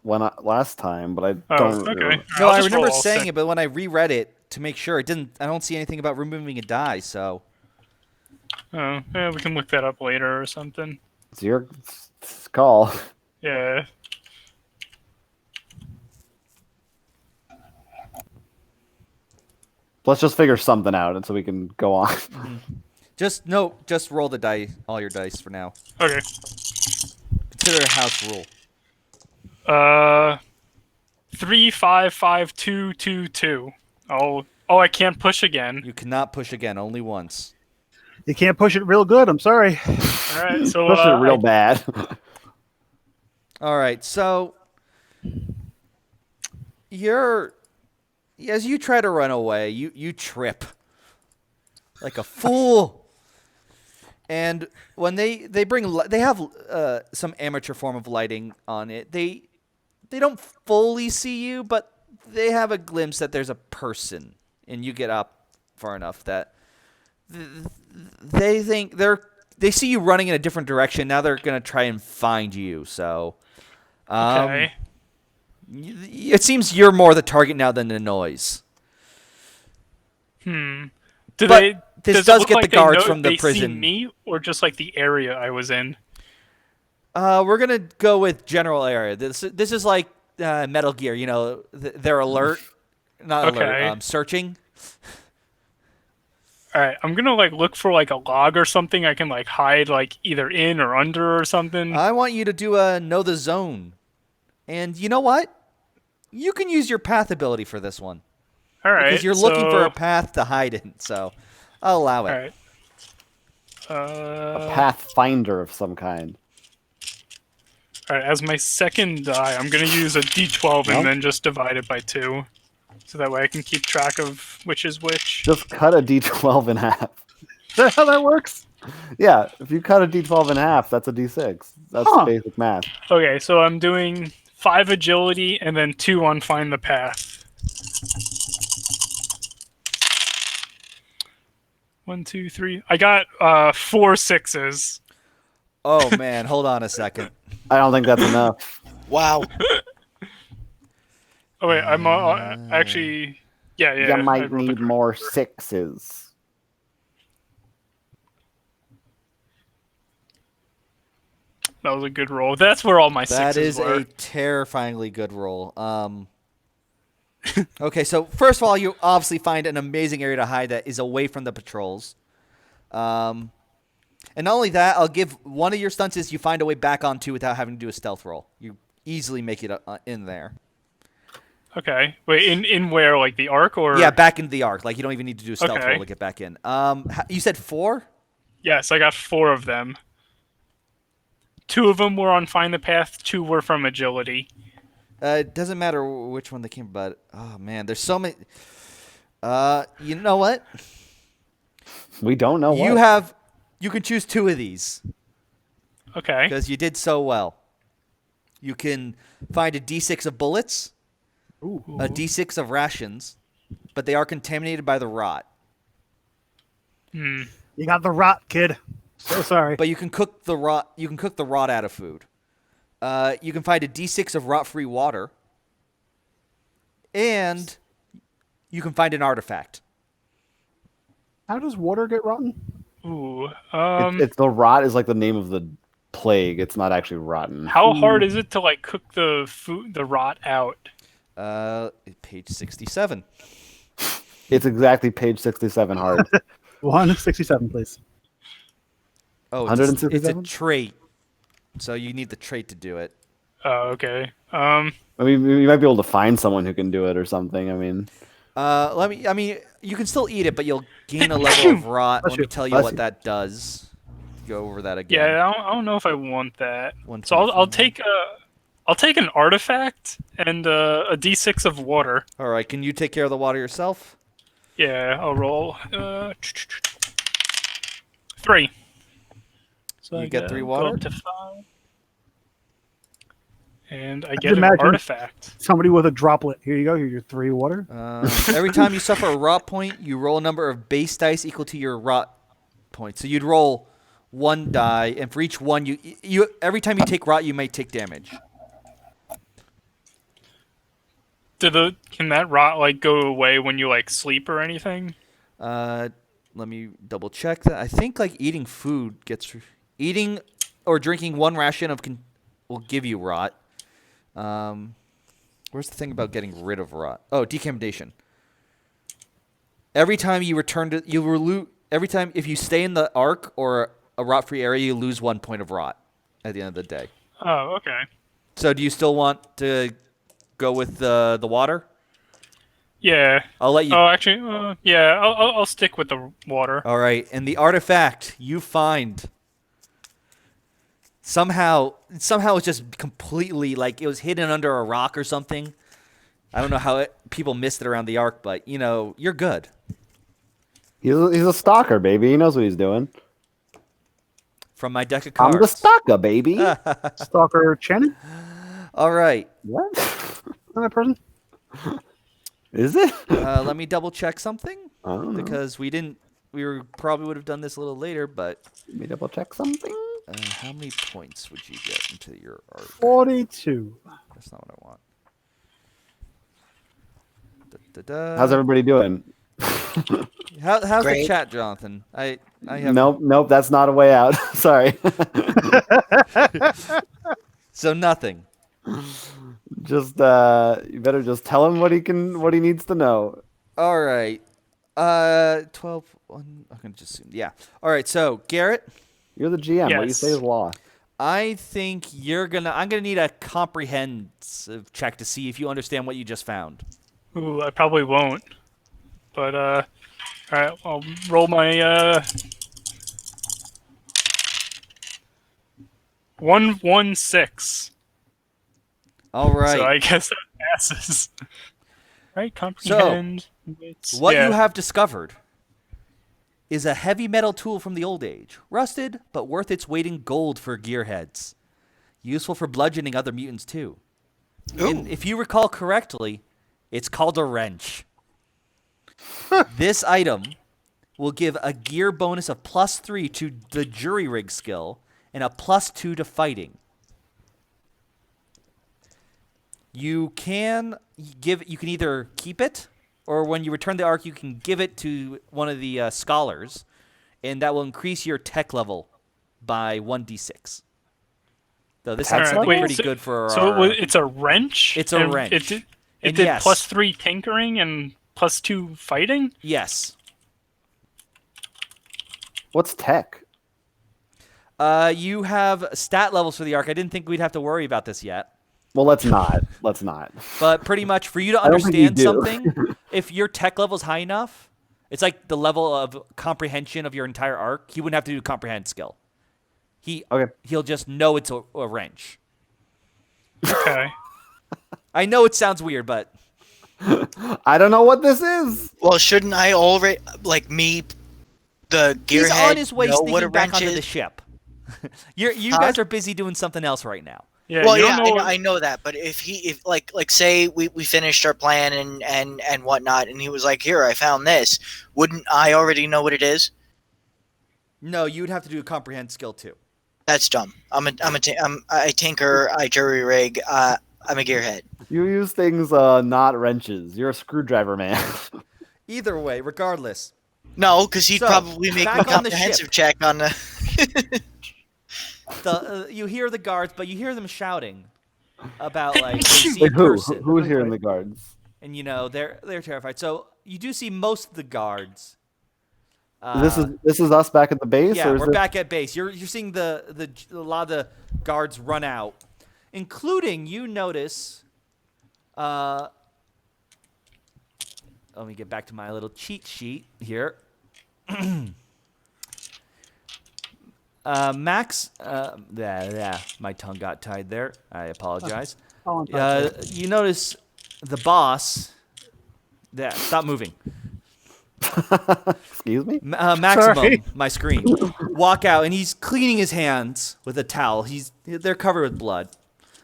last time, but I
Oh,
don't.
okay.
no,
I'll
I
just
remember
roll all
saying
6.
it, but when I reread it to make sure, I don't see anything about removing a die. So
Oh, yeah, we can look that up later or something.
It's your call.
Yeah.
Let's just figure something out, and so we can go on.
just roll the die, all your dice for now.
Okay.
Consider it a house rule.
3, 5, 5, 2, 2, 2. Oh, I can't push again.
You cannot push again, only once.
You can't push it real good. I'm sorry.
All right, so
Push it real bad.
All right, so as you try to run away, you trip like a fool. And when they have some amateur form of lighting on it, they don't fully see you, but they have a glimpse that there's a person, and you get up far enough that they think they see you running in a different direction. Now they're gonna try and find you. So,
okay.
It seems you're more the target now than the noise.
Do
But this
does it
does
look
get
like
the
they
guards
know
from the
they see
prison.
me, or just like the area I was in?
We're gonna go with general area. This is like Metal Gear. You know, they're alert, not
Okay.
alert. Searching.
All right, I'm gonna like look for like a log or something I can like hide like either in or under or something.
I want you to do a know the zone, and you know what? You can use your path ability for this one
All right,
because you're looking for a path to hide in. So, I'll allow it.
All right.
A pathfinder of some kind.
All right. As my second die, I'm gonna use a D12
Well.
and then just divide it by 2, so that way I can keep track of which is which.
Just cut a d12 in half.
Is that how that works?
Yeah, if you cut a d12 in half, that's a d6. That's
Huh.
basic math.
Okay, so I'm doing 5 agility and then 2 on find the path. 1, 2, 3. I got 4 6s.
Oh man, hold on a second.
I don't think that's enough.
Wow.
Oh wait, I'm actually. Yeah.
You
I
might
rolled the
need
correct-
more 6s.
That was a good roll. That's where all my
That
sixes
is
were.
a terrifyingly good roll. Okay, so first of all, you obviously find an amazing area to hide that is away from the patrols. And not only that, I'll give one of your stunts is you find a way back onto without having to do a stealth roll. You easily make it in there.
Okay. Wait, in where? Like the arc or?
Yeah, back into the arc. Like you don't even need to do a stealth
Okay.
roll to get back in. You said 4?
Yes, I got 4 of them. 2 of them were on find the path. 2 were from agility.
It doesn't matter which one they came, but oh man, there's so many. You know what?
We don't know
You
what.
you can choose 2 of these
Okay.
because you did so well. You can find a D6 of bullets, a D6 of rations, but they are contaminated by the rot.
Hmm.
You got the rot, kid. So sorry.
But you can cook the rot. You can cook the rot out of food. You can find a D6 of rot-free water, and you can find an artifact.
How does water get rotten?
Ooh.
It's the rot is like the name of the plague. It's not actually rotten.
How hard is it to like cook the food, the rot out?
Page 67.
It's exactly page 67 hard.
167, please.
Oh, it's a
167?
trait, so you need the trait to do it.
Oh, okay.
I mean, you might be able to find someone who can do it or something. I mean,
I mean, you can still eat it, but you'll gain a level of rot.
Bless
Let me
you.
tell you
Bless
what
you.
that does. Go over that again.
Yeah, I don't know if I want that.
One
So I'll
twenty-five.
take an artifact and a D6 of water.
All right, can you take care of the water yourself?
Yeah, I'll roll 3. So
You
I
get 3
go
water?
up to 5. And I
just
get an
imagine-
artifact.
Somebody with a droplet. Here you go. Here's your 3 water.
Every time you suffer a rot point, you roll a number of base dice equal to your rot point. So you'd roll 1 die, and for each one, you every time you take rot, you may take damage.
Can that rot like go away when you like sleep or anything?
Let me double check that. I think like eating food eating or drinking 1 ration will give you rot. Where's the thing about getting rid of rot? Oh, decontamination. Every time you return to every time if you stay in the arc or a rot-free area, you lose 1 point of rot at the end of the day.
Oh, okay.
So do you still want to go with the water?
Yeah.
I'll let you.
Oh, actually, yeah. I'll stick with the water.
All right, and the artifact you find somehow it's just completely like it was hidden under a rock or something. I don't know how people missed it around the arc, but you're good.
he's a stalker, baby. He knows what he's doing.
From my deck of
I'm
cards.
the stalker, baby.
Stalker Shannon?
All right,
What?
Is that person?
Is it?
let me double check something
I don't know.
because we probably would have done this a little later, but
Let me double check something.
how many points would you get into your arc?
42.
That's not what I want. Da-da.
How's everybody doing?
How's the
Great.
chat, Jonathan? I have
Nope, that's not a way out. Sorry.
So nothing.
Just you better just tell him what he needs to know.
All right. 12. I'm gonna just assume. Yeah. All right. So Garrett,
You're the GM. What you
Yes.
say is law.
I think I'm gonna need a comprehensive check to see if you understand what you just found.
Ooh, I probably won't. But all right, I'll roll my 116.
All right.
So I guess that passes. Right, comprehend.
What
yeah.
you have discovered is a heavy metal tool from the old age, rusted but worth its weight in gold for gearheads. Useful for bludgeoning other mutants too. And if you recall correctly, it's called a wrench. This item will give a gear bonus of +3 to the jury rig skill and a +2 to fighting. You can either keep it, or when you return the arc, you can give it to one of the scholars, and that will increase your tech level by 1d6. So this
Alright,
is something
wait,
pretty
so-
good for
So
our...
it's a wrench.
It's a
and
wrench.
It
And
did
yes.
+3 tinkering and +2 fighting.
Yes.
What's tech?
You have stat levels for the arc. I didn't think we'd have to worry about this yet.
Well, let's not. Let's not.
But pretty much for you to
I don't think you
understand
do.
something, if your tech level is high enough, it's like the level of comprehension of your entire arc. He wouldn't have to do comprehend skill.
Okay.
He'll just know it's a wrench.
Okay.
I know it sounds weird, but
I don't know what this is.
Well, shouldn't I already me, the
he's
gearhead,
on his way
know what a
sneaking back
wrench
onto
is?
the ship. You
Huh?
guys are busy doing something else right now.
Yeah.
Well,
you
yeah,
don't know.
I know that, but if say we finished our plan and whatnot, and he was like, "Here, I found this," wouldn't I already know what it is?
No, you'd have to do a comprehend skill too.
That's dumb. I tinker, I jury rig, I'm a gearhead.
You use things, not wrenches. You're a screwdriver man.
Either way, regardless.
No, because he'd
So,
probably make
back
a
on the
comprehensive
ship.
check on the.
You hear the guards, but you hear them shouting about like they see
Wait,
a
who?
person.
Who's here in the guards?
And they're terrified. So you do see most of the guards.
This is us back at the base.
Yeah,
or is
we're
this-
back at base. You're seeing a lot of the guards run out, including you notice. Let me get back to my little cheat sheet here. Max, my tongue got tied there. I apologize.
Oh, I'm sorry.
You notice the boss. Stop moving.
Excuse me.
Maximum,
Sorry.
my screen. Walk out, and he's cleaning his hands with a towel. They're covered with blood,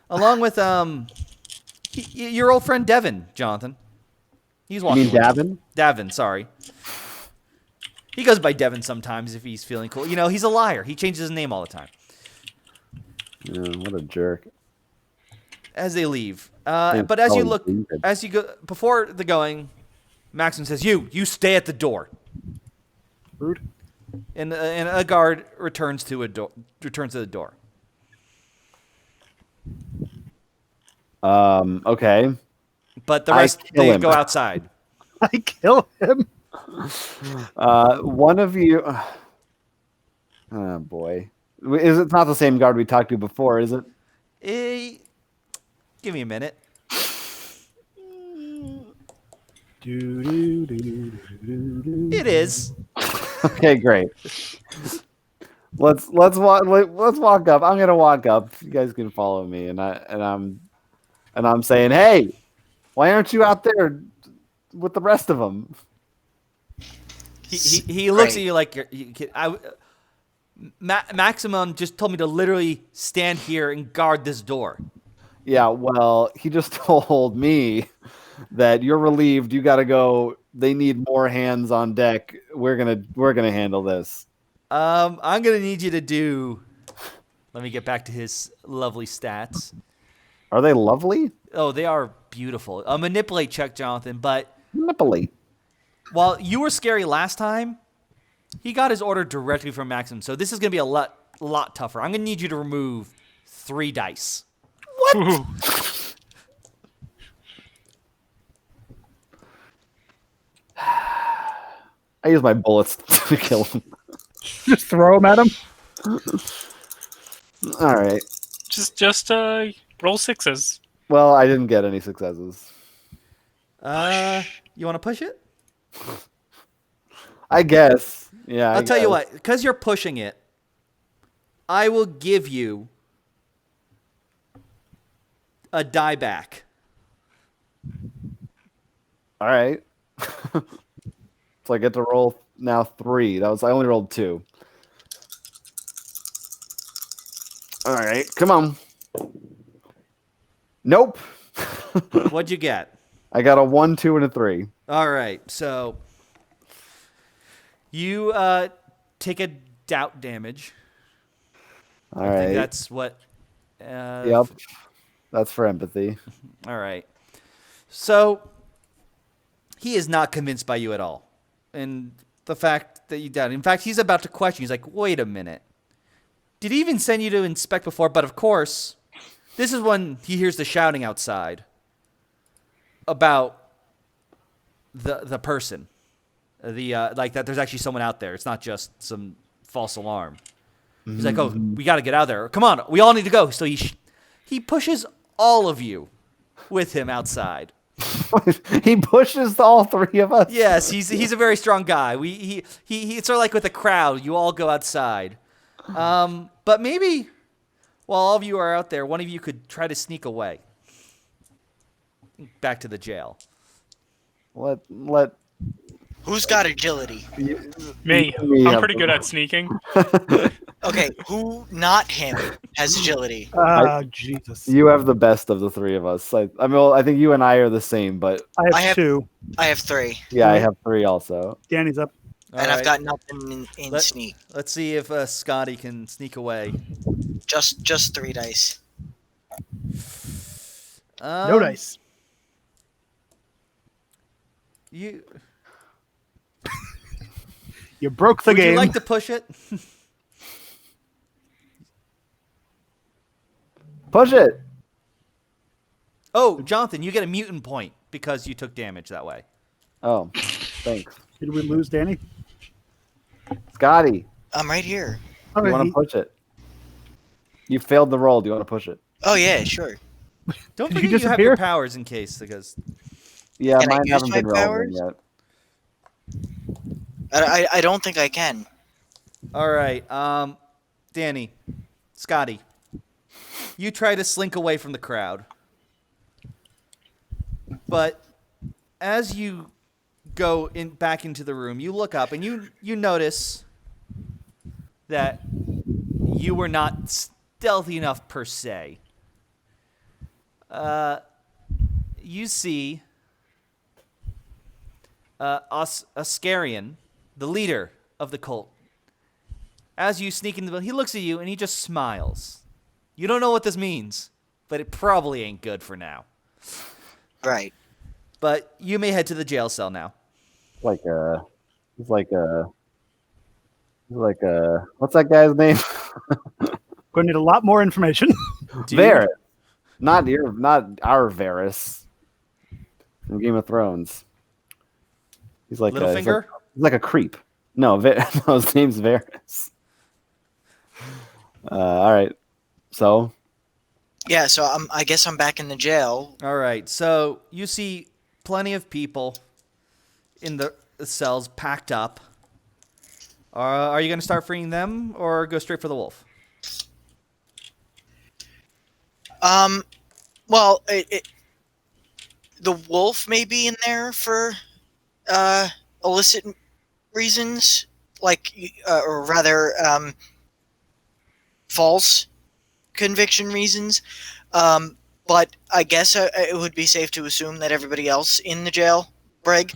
along with your old friend Devin, Jonathan. He's
You
walking.
mean
with you.
Davin?
Davin, sorry. He goes by Devin sometimes if he's feeling cool. You know, he's a liar. He changes his name all the time.
Yeah, what a jerk.
As they leave,
Yeah,
but as you
probably
look,
David.
as you go before the going, Maxim says, "You stay at the door."
Rude.
And a guard returns to the door.
Okay.
But the
I
rest
kill
they
him.
go outside.
I kill him.
One of you. Oh boy, it's not the same guard we talked to before, is it?
Give me a minute. It is.
Okay, great. Let's walk up. I'm gonna walk up. You guys can follow me, and I'm saying, hey, why aren't you out there with the rest of them?
He looks at you like Maximum just told me to literally stand here and guard this door.
Yeah, well, he just told me that you're relieved. You got to go. They need more hands on deck. We're gonna handle this.
I'm gonna need you to do. Let me get back to his lovely stats.
Are they lovely?
Oh, they are beautiful. A manipulate check, Jonathan. But
Manipulate.
While you were scary last time, he got his order directly from Maxim. So this is going to be a lot tougher. I'm going to need you to remove 3 dice.
Ooh.
I use my bullets to kill him.
Just throw them at him.
All right.
Just roll 6s.
Well, I didn't get any successes.
You want to push it?
I guess. Yeah.
I'll tell you what. Because you're pushing it, I will give you a die back.
All right. So I get to roll now 3. I only rolled 2. All right, come on. Nope.
What'd you get?
I got a 1, 2, and a 3.
All right, so you take a doubt damage.
All
I
right.
think that's what.
Yep. That's for empathy.
All right. So he is not convinced by you at all. And the fact that you doubt. In fact, he's about to question. He's like, wait a minute. Did he even send you to inspect before? But of course, this is when he hears the shouting outside about the person. Like that there's actually someone out there. It's not just some false alarm. He's like, oh, we got to get out of there. Come on, we all need to go. So he pushes all of you with him outside.
He pushes all 3 of us.
Yes, he's a very strong guy. He it's sort of like with a crowd. You all go outside. But maybe while all of you are out there, one of you could try to sneak away back to the jail.
Let
Who's got agility?
Me. I'm pretty good at sneaking.
Okay, who not him has agility?
Jesus.
you have the best of the 3 of us. I mean, well, I think you and I are the same, but
I have 2.
I have 3,
yeah, I have 3 also.
Danny's up.
All
and
right.
I've got nothing in sneak.
Let's see if Scotty can sneak away.
Just 3 dice.
No dice.
You
You broke the
would
game.
you like to push it?
Push it.
Oh, Jonathan, you get a mutant point because you took damage that way.
Oh, thanks.
Did we lose Danny?
Scotty,
I'm right here.
you
Okay,
want to push it? You failed the roll. Do you want to push it?
Oh yeah, sure.
Don't
Did
forget
you
you have your
disappear?
powers in case because
Yeah,
Can I
mine
use
haven't
my
been relevant
powers?
yet.
I don't think I can.
All right, Danny, Scotty, you try to slink away from the crowd, but as you go back into the room, you look up and you notice that you were not stealthy enough per se. You see Ascarian, the leader of the cult. As you sneak into the building, he looks at you and he just smiles. You don't know what this means, but it probably ain't good for now.
Right.
But you may head to the jail cell now.
He's like what's that guy's name?
Going to need a lot more information.
Varys. Not our Varys from Game of Thrones. He's like
Littlefinger?
He's like a creep. No, no, his name's Varys. All right. So
Yeah, so I guess I'm back in the jail.
All right. So you see plenty of people in the cells packed up. Are you going to start freeing them or go straight for the wolf?
Well, the wolf may be in there for illicit reasons, like, or rather, false conviction reasons. But I guess it would be safe to assume that everybody else in the jail, Greg,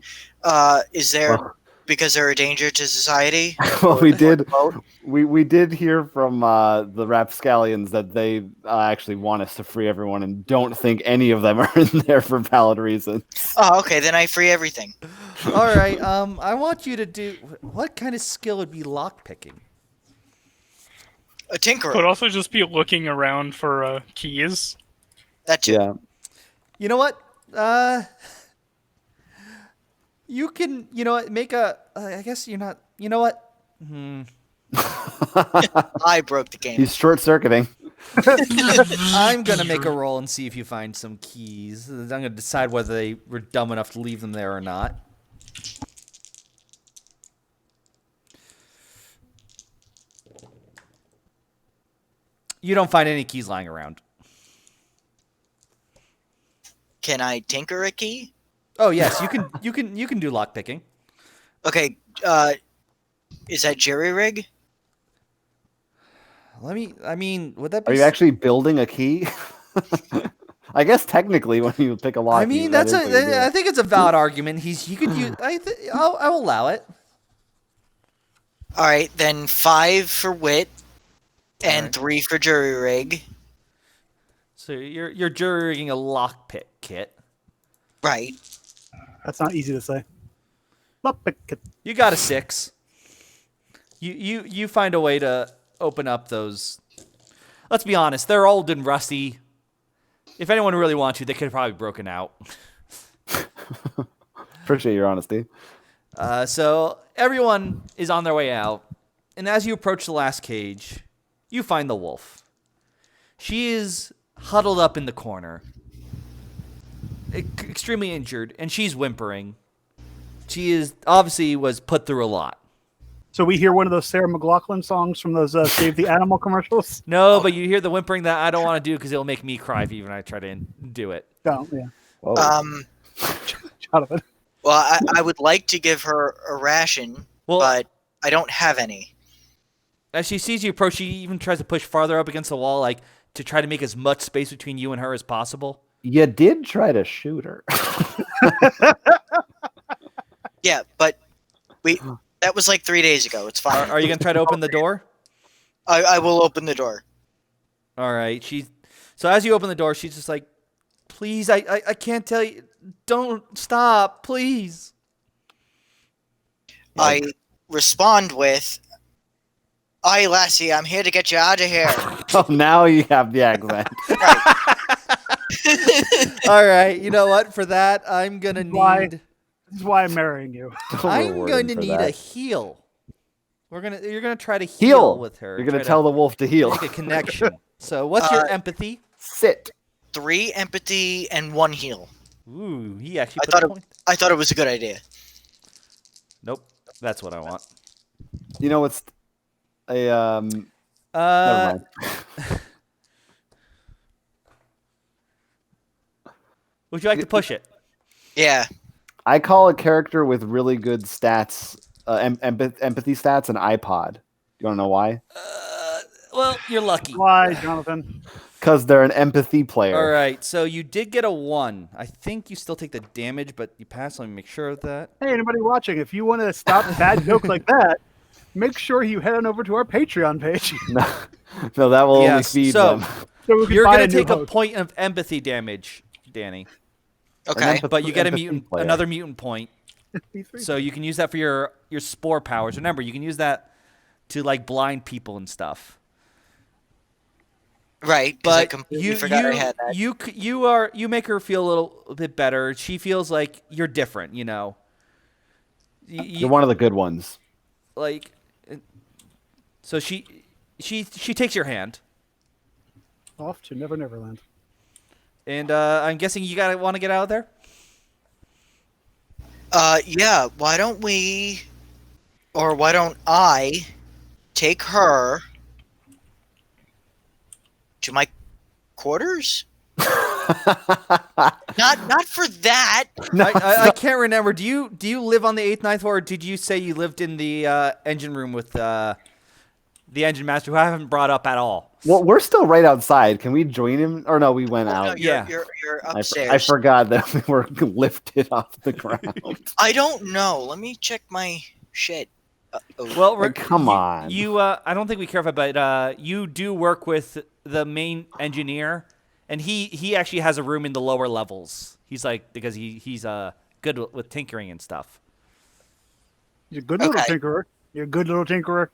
is there because they're a danger to society.
Well, we did hear from the rapscallions that they actually want us to free everyone and don't think any of them are in there for valid reasons.
Oh, okay, then I free everything.
All right. I want you to do. What kind of skill would be lockpicking?
A tinkerer.
Could also just be looking around for keys.
That too.
Yeah.
You know what? You can. You know what? Make a. I guess you're not. You know what?
I broke the game.
He's short-circuiting.
I'm gonna make a roll and see if you find some keys. I'm gonna decide whether they were dumb enough to leave them there or not. You don't find any keys lying around.
Can I tinker a key?
Oh yes, you can. You can do lockpicking.
Okay. Is that jerry rig?
Let me. I mean, would that be?
Are you actually building a key? I guess technically, when you pick a lock,
I mean, that's a. I think it's a valid argument. He could use. I'll allow it.
All right, then 5 for wit, and
Alright.
3 for jury rig.
So you're jury rigging a lockpick kit.
Right.
That's not easy to say. Lockpick.
You got a 6. You find a way to open up those. Let's be honest, they're old and rusty. If anyone really wants to, they could have probably broken out.
Appreciate your honesty.
So everyone is on their way out, and as you approach the last cage, you find the wolf. She is huddled up in the corner, extremely injured, and she's whimpering. She is obviously was put through a lot.
So we hear one of those Sarah McLachlan songs from those Save the Animal commercials.
No, but you hear the whimpering that I don't want to do because it'll make me cry if even I try to do it.
Oh, yeah.
Whoa.
Jonathan.
Well, I would like to give her a ration, but I don't have any.
As she sees you approach, she even tries to push farther up against the wall, like to try to make as much space between you and her as possible.
You did try to shoot her.
Yeah, but that was like 3 days ago. It's fine.
Are you gonna try to open the door?
I will open the door.
All right. So as you open the door, she's just like, "Please, I can't tell you. Don't stop, please."
I respond with, "Aye, lassie, I'm here to get you out of here."
Oh, now you have the accent.
All right. You know what? For that, I'm gonna
Why?
need.
This is why I'm marrying you.
I'm going to need a heal. You're gonna try to heal with her.
You're gonna
Try
tell the wolf to heal.
make a connection. So what's your empathy?
Sit.
3 empathy and 1 heal.
Ooh, he actually
I
put
thought
a
it-
point.
I thought it was a good idea.
Nope, that's what I want.
You know what's a never mind.
Would you like to push it?
Yeah.
I call a character with really good stats, empathy stats, an iPod. You want to know why?
Well, you're lucky.
Why, Jonathan?
Because they're an empathy player.
All right, so you did get a 1. I think you still take the damage, but you pass. Let me make sure of that.
Hey, anybody watching, if you want to stop bad jokes like that, make sure you head on over to our Patreon page.
No, that will only
Yes,
feed
so-
them.
So we can
You're
buy
gonna
a new
take a
host.
point of empathy damage, Danny.
Okay.
But you get
Empathy player.
another mutant point, so you can use that for your spore powers. Remember, you can use that to like blind people and stuff.
Right. 'Cause I
But
completely forgot I had that.
you make her feel a little bit better. She feels like you're different. You know.
You're one of the good ones.
Like, so she takes your hand,
Off to Never Neverland.
and I'm guessing you want to get out of there.
Yeah. Why don't we, or why don't I, take her to my quarters? Not for that.
I can't remember. Do you live on the 8th, 9th floor, or did you say you lived in the engine room with the engine master, who I haven't brought up at all?
Well, we're still right outside. Can we join him? Or no, we went
Oh, no,
out.
you're,
Yeah.
you're
I
upstairs.
forgot that we were lifted off the ground.
I don't know. Let me check my. shit.
Well,
Like, come on.
You, I don't think we care about, but you do work with the main engineer, and he actually has a room in the lower levels. He's like because he's good with tinkering and stuff.
You're a good little
Okay.
tinkerer. You're a good little tinkerer.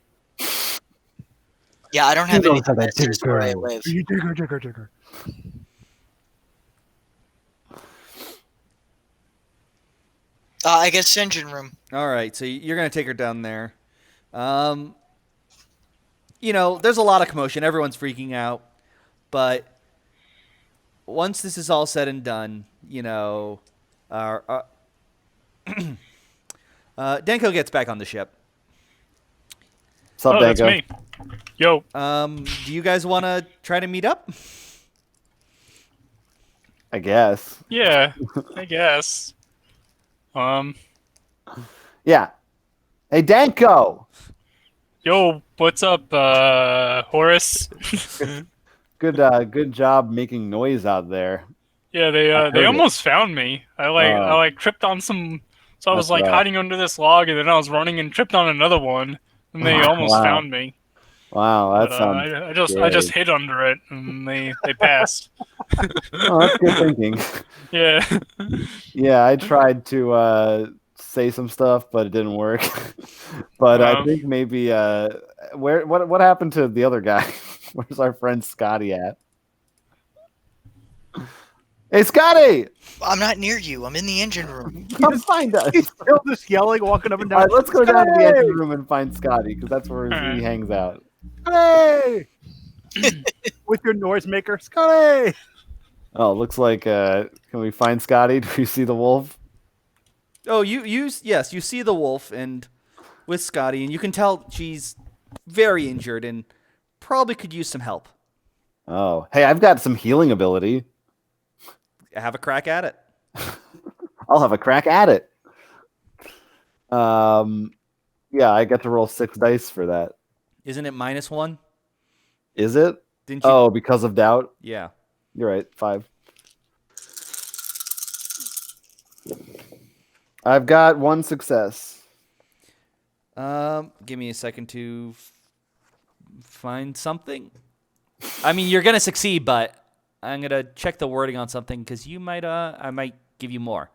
Yeah, I don't have
knows
anything
how that
that says where I
tinker.
live.
You tinker.
I guess engine room.
All right, so you're gonna take her down there. You know, there's a lot of commotion. Everyone's freaking out, but once this is all said and done, you know, Denko gets back on the ship.
What's up,
Oh, that's
Danko?
me. Yo.
Do you guys want to try to meet up?
I guess.
Yeah, I guess.
Yeah. Hey, Danko.
Yo, what's up, Horace?
Good job making noise out there.
Yeah,
I heard
they
it.
almost found me. I tripped on some. So I was
That's
like
rough.
hiding under this log, and then I was running and tripped on another one, and they almost
Wow.
found me.
Wow, that
But
sounds.
I just hid under it, and they passed.
Oh, that's good thinking.
Yeah.
Yeah, I tried to say some stuff, but it didn't work. But I think maybe what happened to the other guy? Where's our friend Scotty at? Hey, Scotty!
I'm not near you. I'm in the engine room.
Come find us.
He's still just yelling, walking up and
All
down.
right, let's go down to the
Scotty!
engine room and find Scotty because that's where he
Alright.
hangs out.
Scotty! With your noisemaker, Scotty!
Oh, looks like can we find Scotty? Do you see the wolf?
Oh, yes, you see the wolf and with Scotty, and you can tell she's very injured and probably could use some help.
Oh, hey, I've got some healing ability.
Have a crack at it.
I'll have a crack at it. Yeah, I get to roll 6 dice for that.
Isn't it -1?
Is it?
Didn't you?
Oh, because of doubt?
Yeah.
You're right, 5. I've got 1 success.
Give me a second to find something. I mean, you're gonna succeed, but I'm gonna check the wording on something because you might. I might give you more.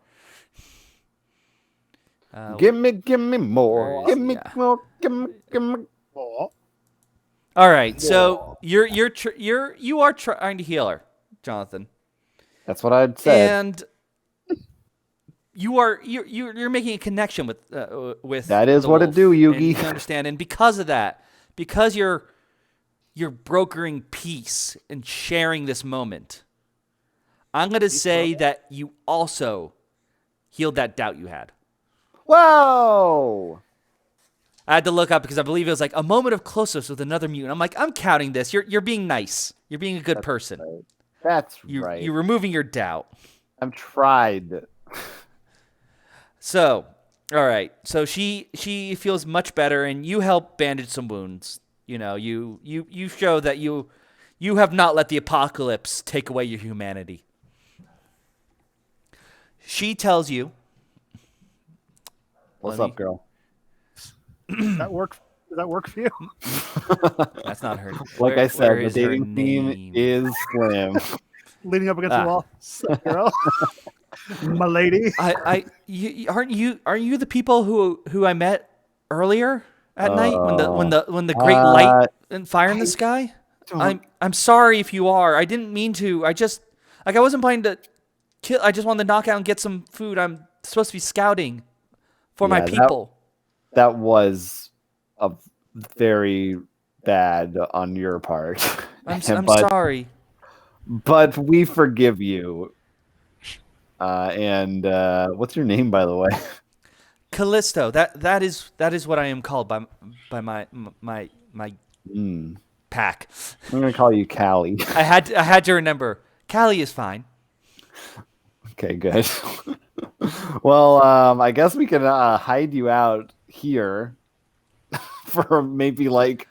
Give me more.
where
Give
is-
me
yeah.
more. Give me.
Oh,
All right, so you are trying to heal her, Jonathan,
That's what I'd said.
and you're making a connection with
That is
the
what it
wolf,
do,
and
Yugi.
you understand, and because of that, because you're brokering peace and sharing this moment, I'm gonna say that you also healed that doubt you had.
Whoa!
I had to look up because I believe it was like a moment of closeness with another mutant. I'm like, I'm counting this. You're being nice. You're being a good person.
Right. That's
You're
right.
removing your doubt.
I've tried.
So, all right. So she feels much better, and you help bandage some wounds. You know, you show that you have not let the apocalypse take away your humanity. She tells you,
What's
Let me-
up, girl?
does that work for you?
that's not her.
Like
Where-
I said,
where
the
is her
dating theme
name?
is slim.
Leaning up against
Ah.
the wall. Sup, girl? My lady.
Aren't you the people who I met earlier at night when the great light and fire in the sky? I'm sorry if you are. I didn't mean to. I just I wasn't planning to kill. I just wanted to knock out and get some food. I'm supposed to be scouting for my
Yeah, that-
people.
That was a very bad on your part.
I'm
but,
sorry.
But we forgive you. And what's your name, by the way?
Callisto. That is what I am called by my pack.
I'm gonna call you Callie.
I had to remember. Callie is fine.
Okay, good. Well, I guess we can hide you out here for maybe like,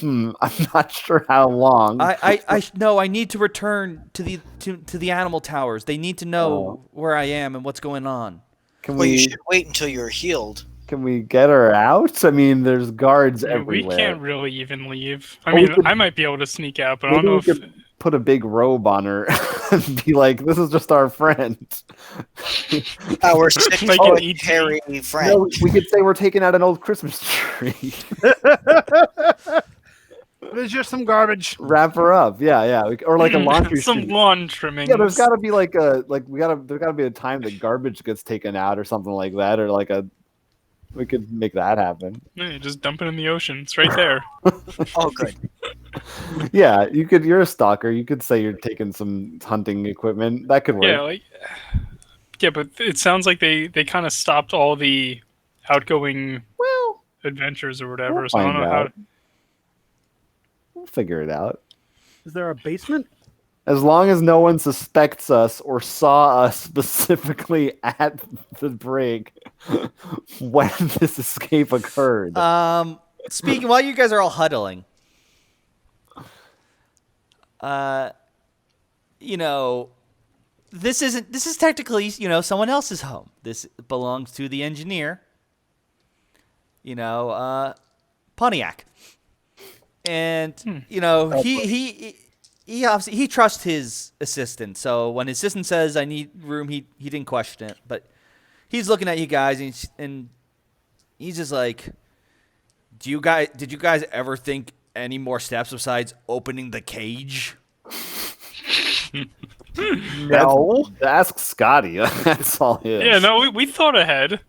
I'm not sure how long.
I need to return to the animal towers. They need to know where I am and what's going on.
Can
Well, you
we?
should wait until you're healed.
Can we get her out? I mean, there's guards
I mean, we
everywhere.
can't really even leave. I
Well, we
mean,
could-
I might be able to sneak out, but I
Maybe
don't know
we
if.
could put a big robe on her and be like, "This is just our friend."
Our 6
Like
foot
an ET.
hairy friend.
No, we could say we're taking out an old Christmas tree.
There's just some garbage.
Wrap her up, yeah, or like a laundry
some
chute.
lawn trimmings.
Yeah, there's got to be like a there's got to be a time that garbage gets taken out or something like that, or like we could make that happen.
Yeah, you just dump it in the ocean. It's right there.
Oh, good.
Yeah, you could. You're a stalker. You could say you're taking some hunting equipment. That could work.
Yeah, but it sounds like they kind of stopped all the outgoing adventures or whatever.
We'll
So I don't
find
know how.
out. We'll figure it out.
Is there a basement?
As long as no one suspects us or saw us specifically at the brig when this escape occurred.
Speaking while you guys are all huddling, you know, this is technically, you know, someone else's home. This belongs to the engineer. You know, Pontiac. And you know, he obviously he trusts his assistant. So when his assistant says I need room, he didn't question it. But he's looking at you guys and he's just like, did you guys ever think any more steps besides opening the cage?
No. Ask Scotty. That's all his.
Yeah, no, we thought ahead.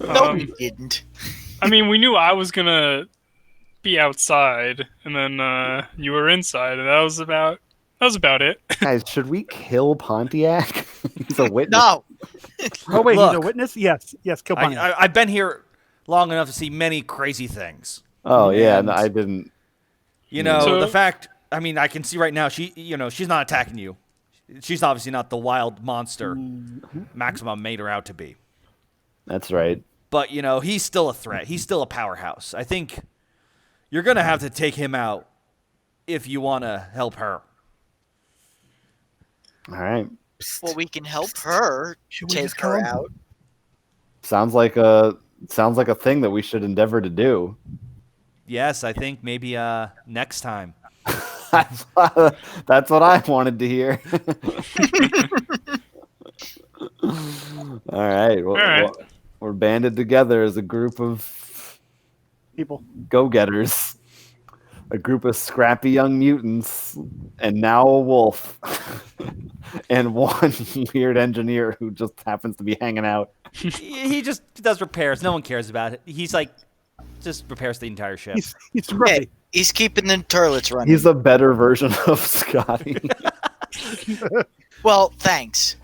No, we didn't.
I mean, we knew I was gonna be outside, and then you were inside, and that was about it.
Guys, should we kill Pontiac? He's a witness.
No.
Oh wait, he's
Look.
a witness. Yes, kill Pontiac.
I've been here long enough to see many crazy things.
Oh yeah,
And-
no, I didn't.
You know,
So-
the fact, I mean, I can see right now, she's not attacking you. She's obviously not the wild monster Maximum made her out to be.
That's right.
But, you know, he's still a threat. He's still a powerhouse. I think you're going to have to take him out if you want to help her.
All right.
Well, we can help her
Should we
take
just kill
her
him?
out.
Sounds like a thing that we should endeavor to do.
Yes, I think maybe next time.
That's what I wanted to hear. All right. Well,
All right.
well, we're banded together as a group of
People.
go-getters, a group of scrappy young mutants, and now a wolf, and one weird engineer who just happens to be hanging out.
He just does repairs. No one cares about it. He's like, just repairs the entire ship.
He's
Hey,
scruffy.
he's keeping the toilets running.
He's a better version of Scotty.
Well, thanks.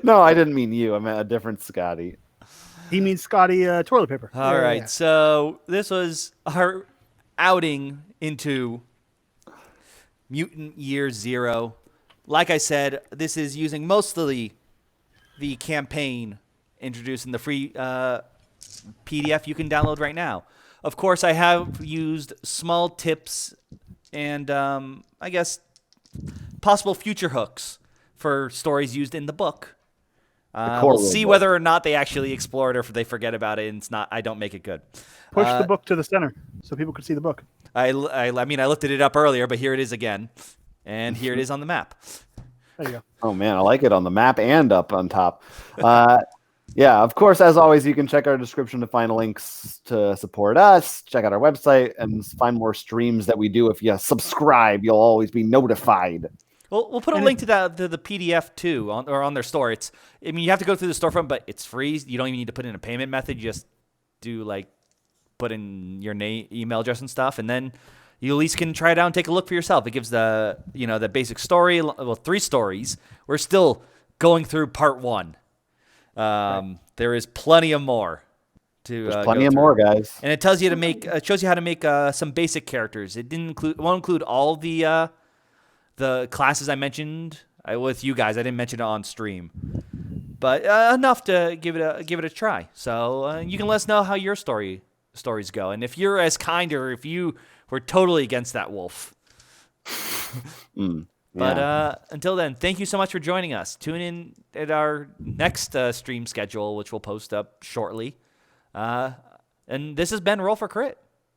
No, I didn't mean you. I meant a different Scotty.
He means Scotty toilet paper.
All
Yeah,
right,
yeah.
so this was our outing into Mutant Year Zero. Like I said, this is using mostly the campaign introduced in the free PDF you can download right now. Of course, I have used small tips and I guess possible future hooks for stories used in the book.
core
We'll see
rulebook.
whether or not they actually explore it or if they forget about it and it's not. I don't make it good.
Push the book to the center so people can see the book.
I mean, I lifted it up earlier, but here it is again. And here it is on the map.
There you go.
Oh man, I like it on the map and up on top. Yeah, of course, as always, you can check our description to find links to support us, check out our website, and find more streams that we do. If you subscribe, you'll always be notified.
We'll put a
And
link to the PDF too on their store. I mean, you have to go through the storefront, but it's free. You don't even need to put in a payment method. You just do put in your email address and stuff, and then you at least can try it out and take a look for yourself. It gives the basic story, 3 stories. We're still going through part 1. There is plenty of more to
There's
go
plenty of
through.
more, guys.
And it tells you it shows you how to make some basic characters. It won't include all the classes I mentioned with you guys. I didn't mention it on stream, but enough to give it a try. So you can let us know how your stories go, and if you're as kind or if you were totally against that wolf. But until then, thank you so much for joining us. Tune in at our next stream schedule, which we'll post up shortly. And this has been Roll for Crit.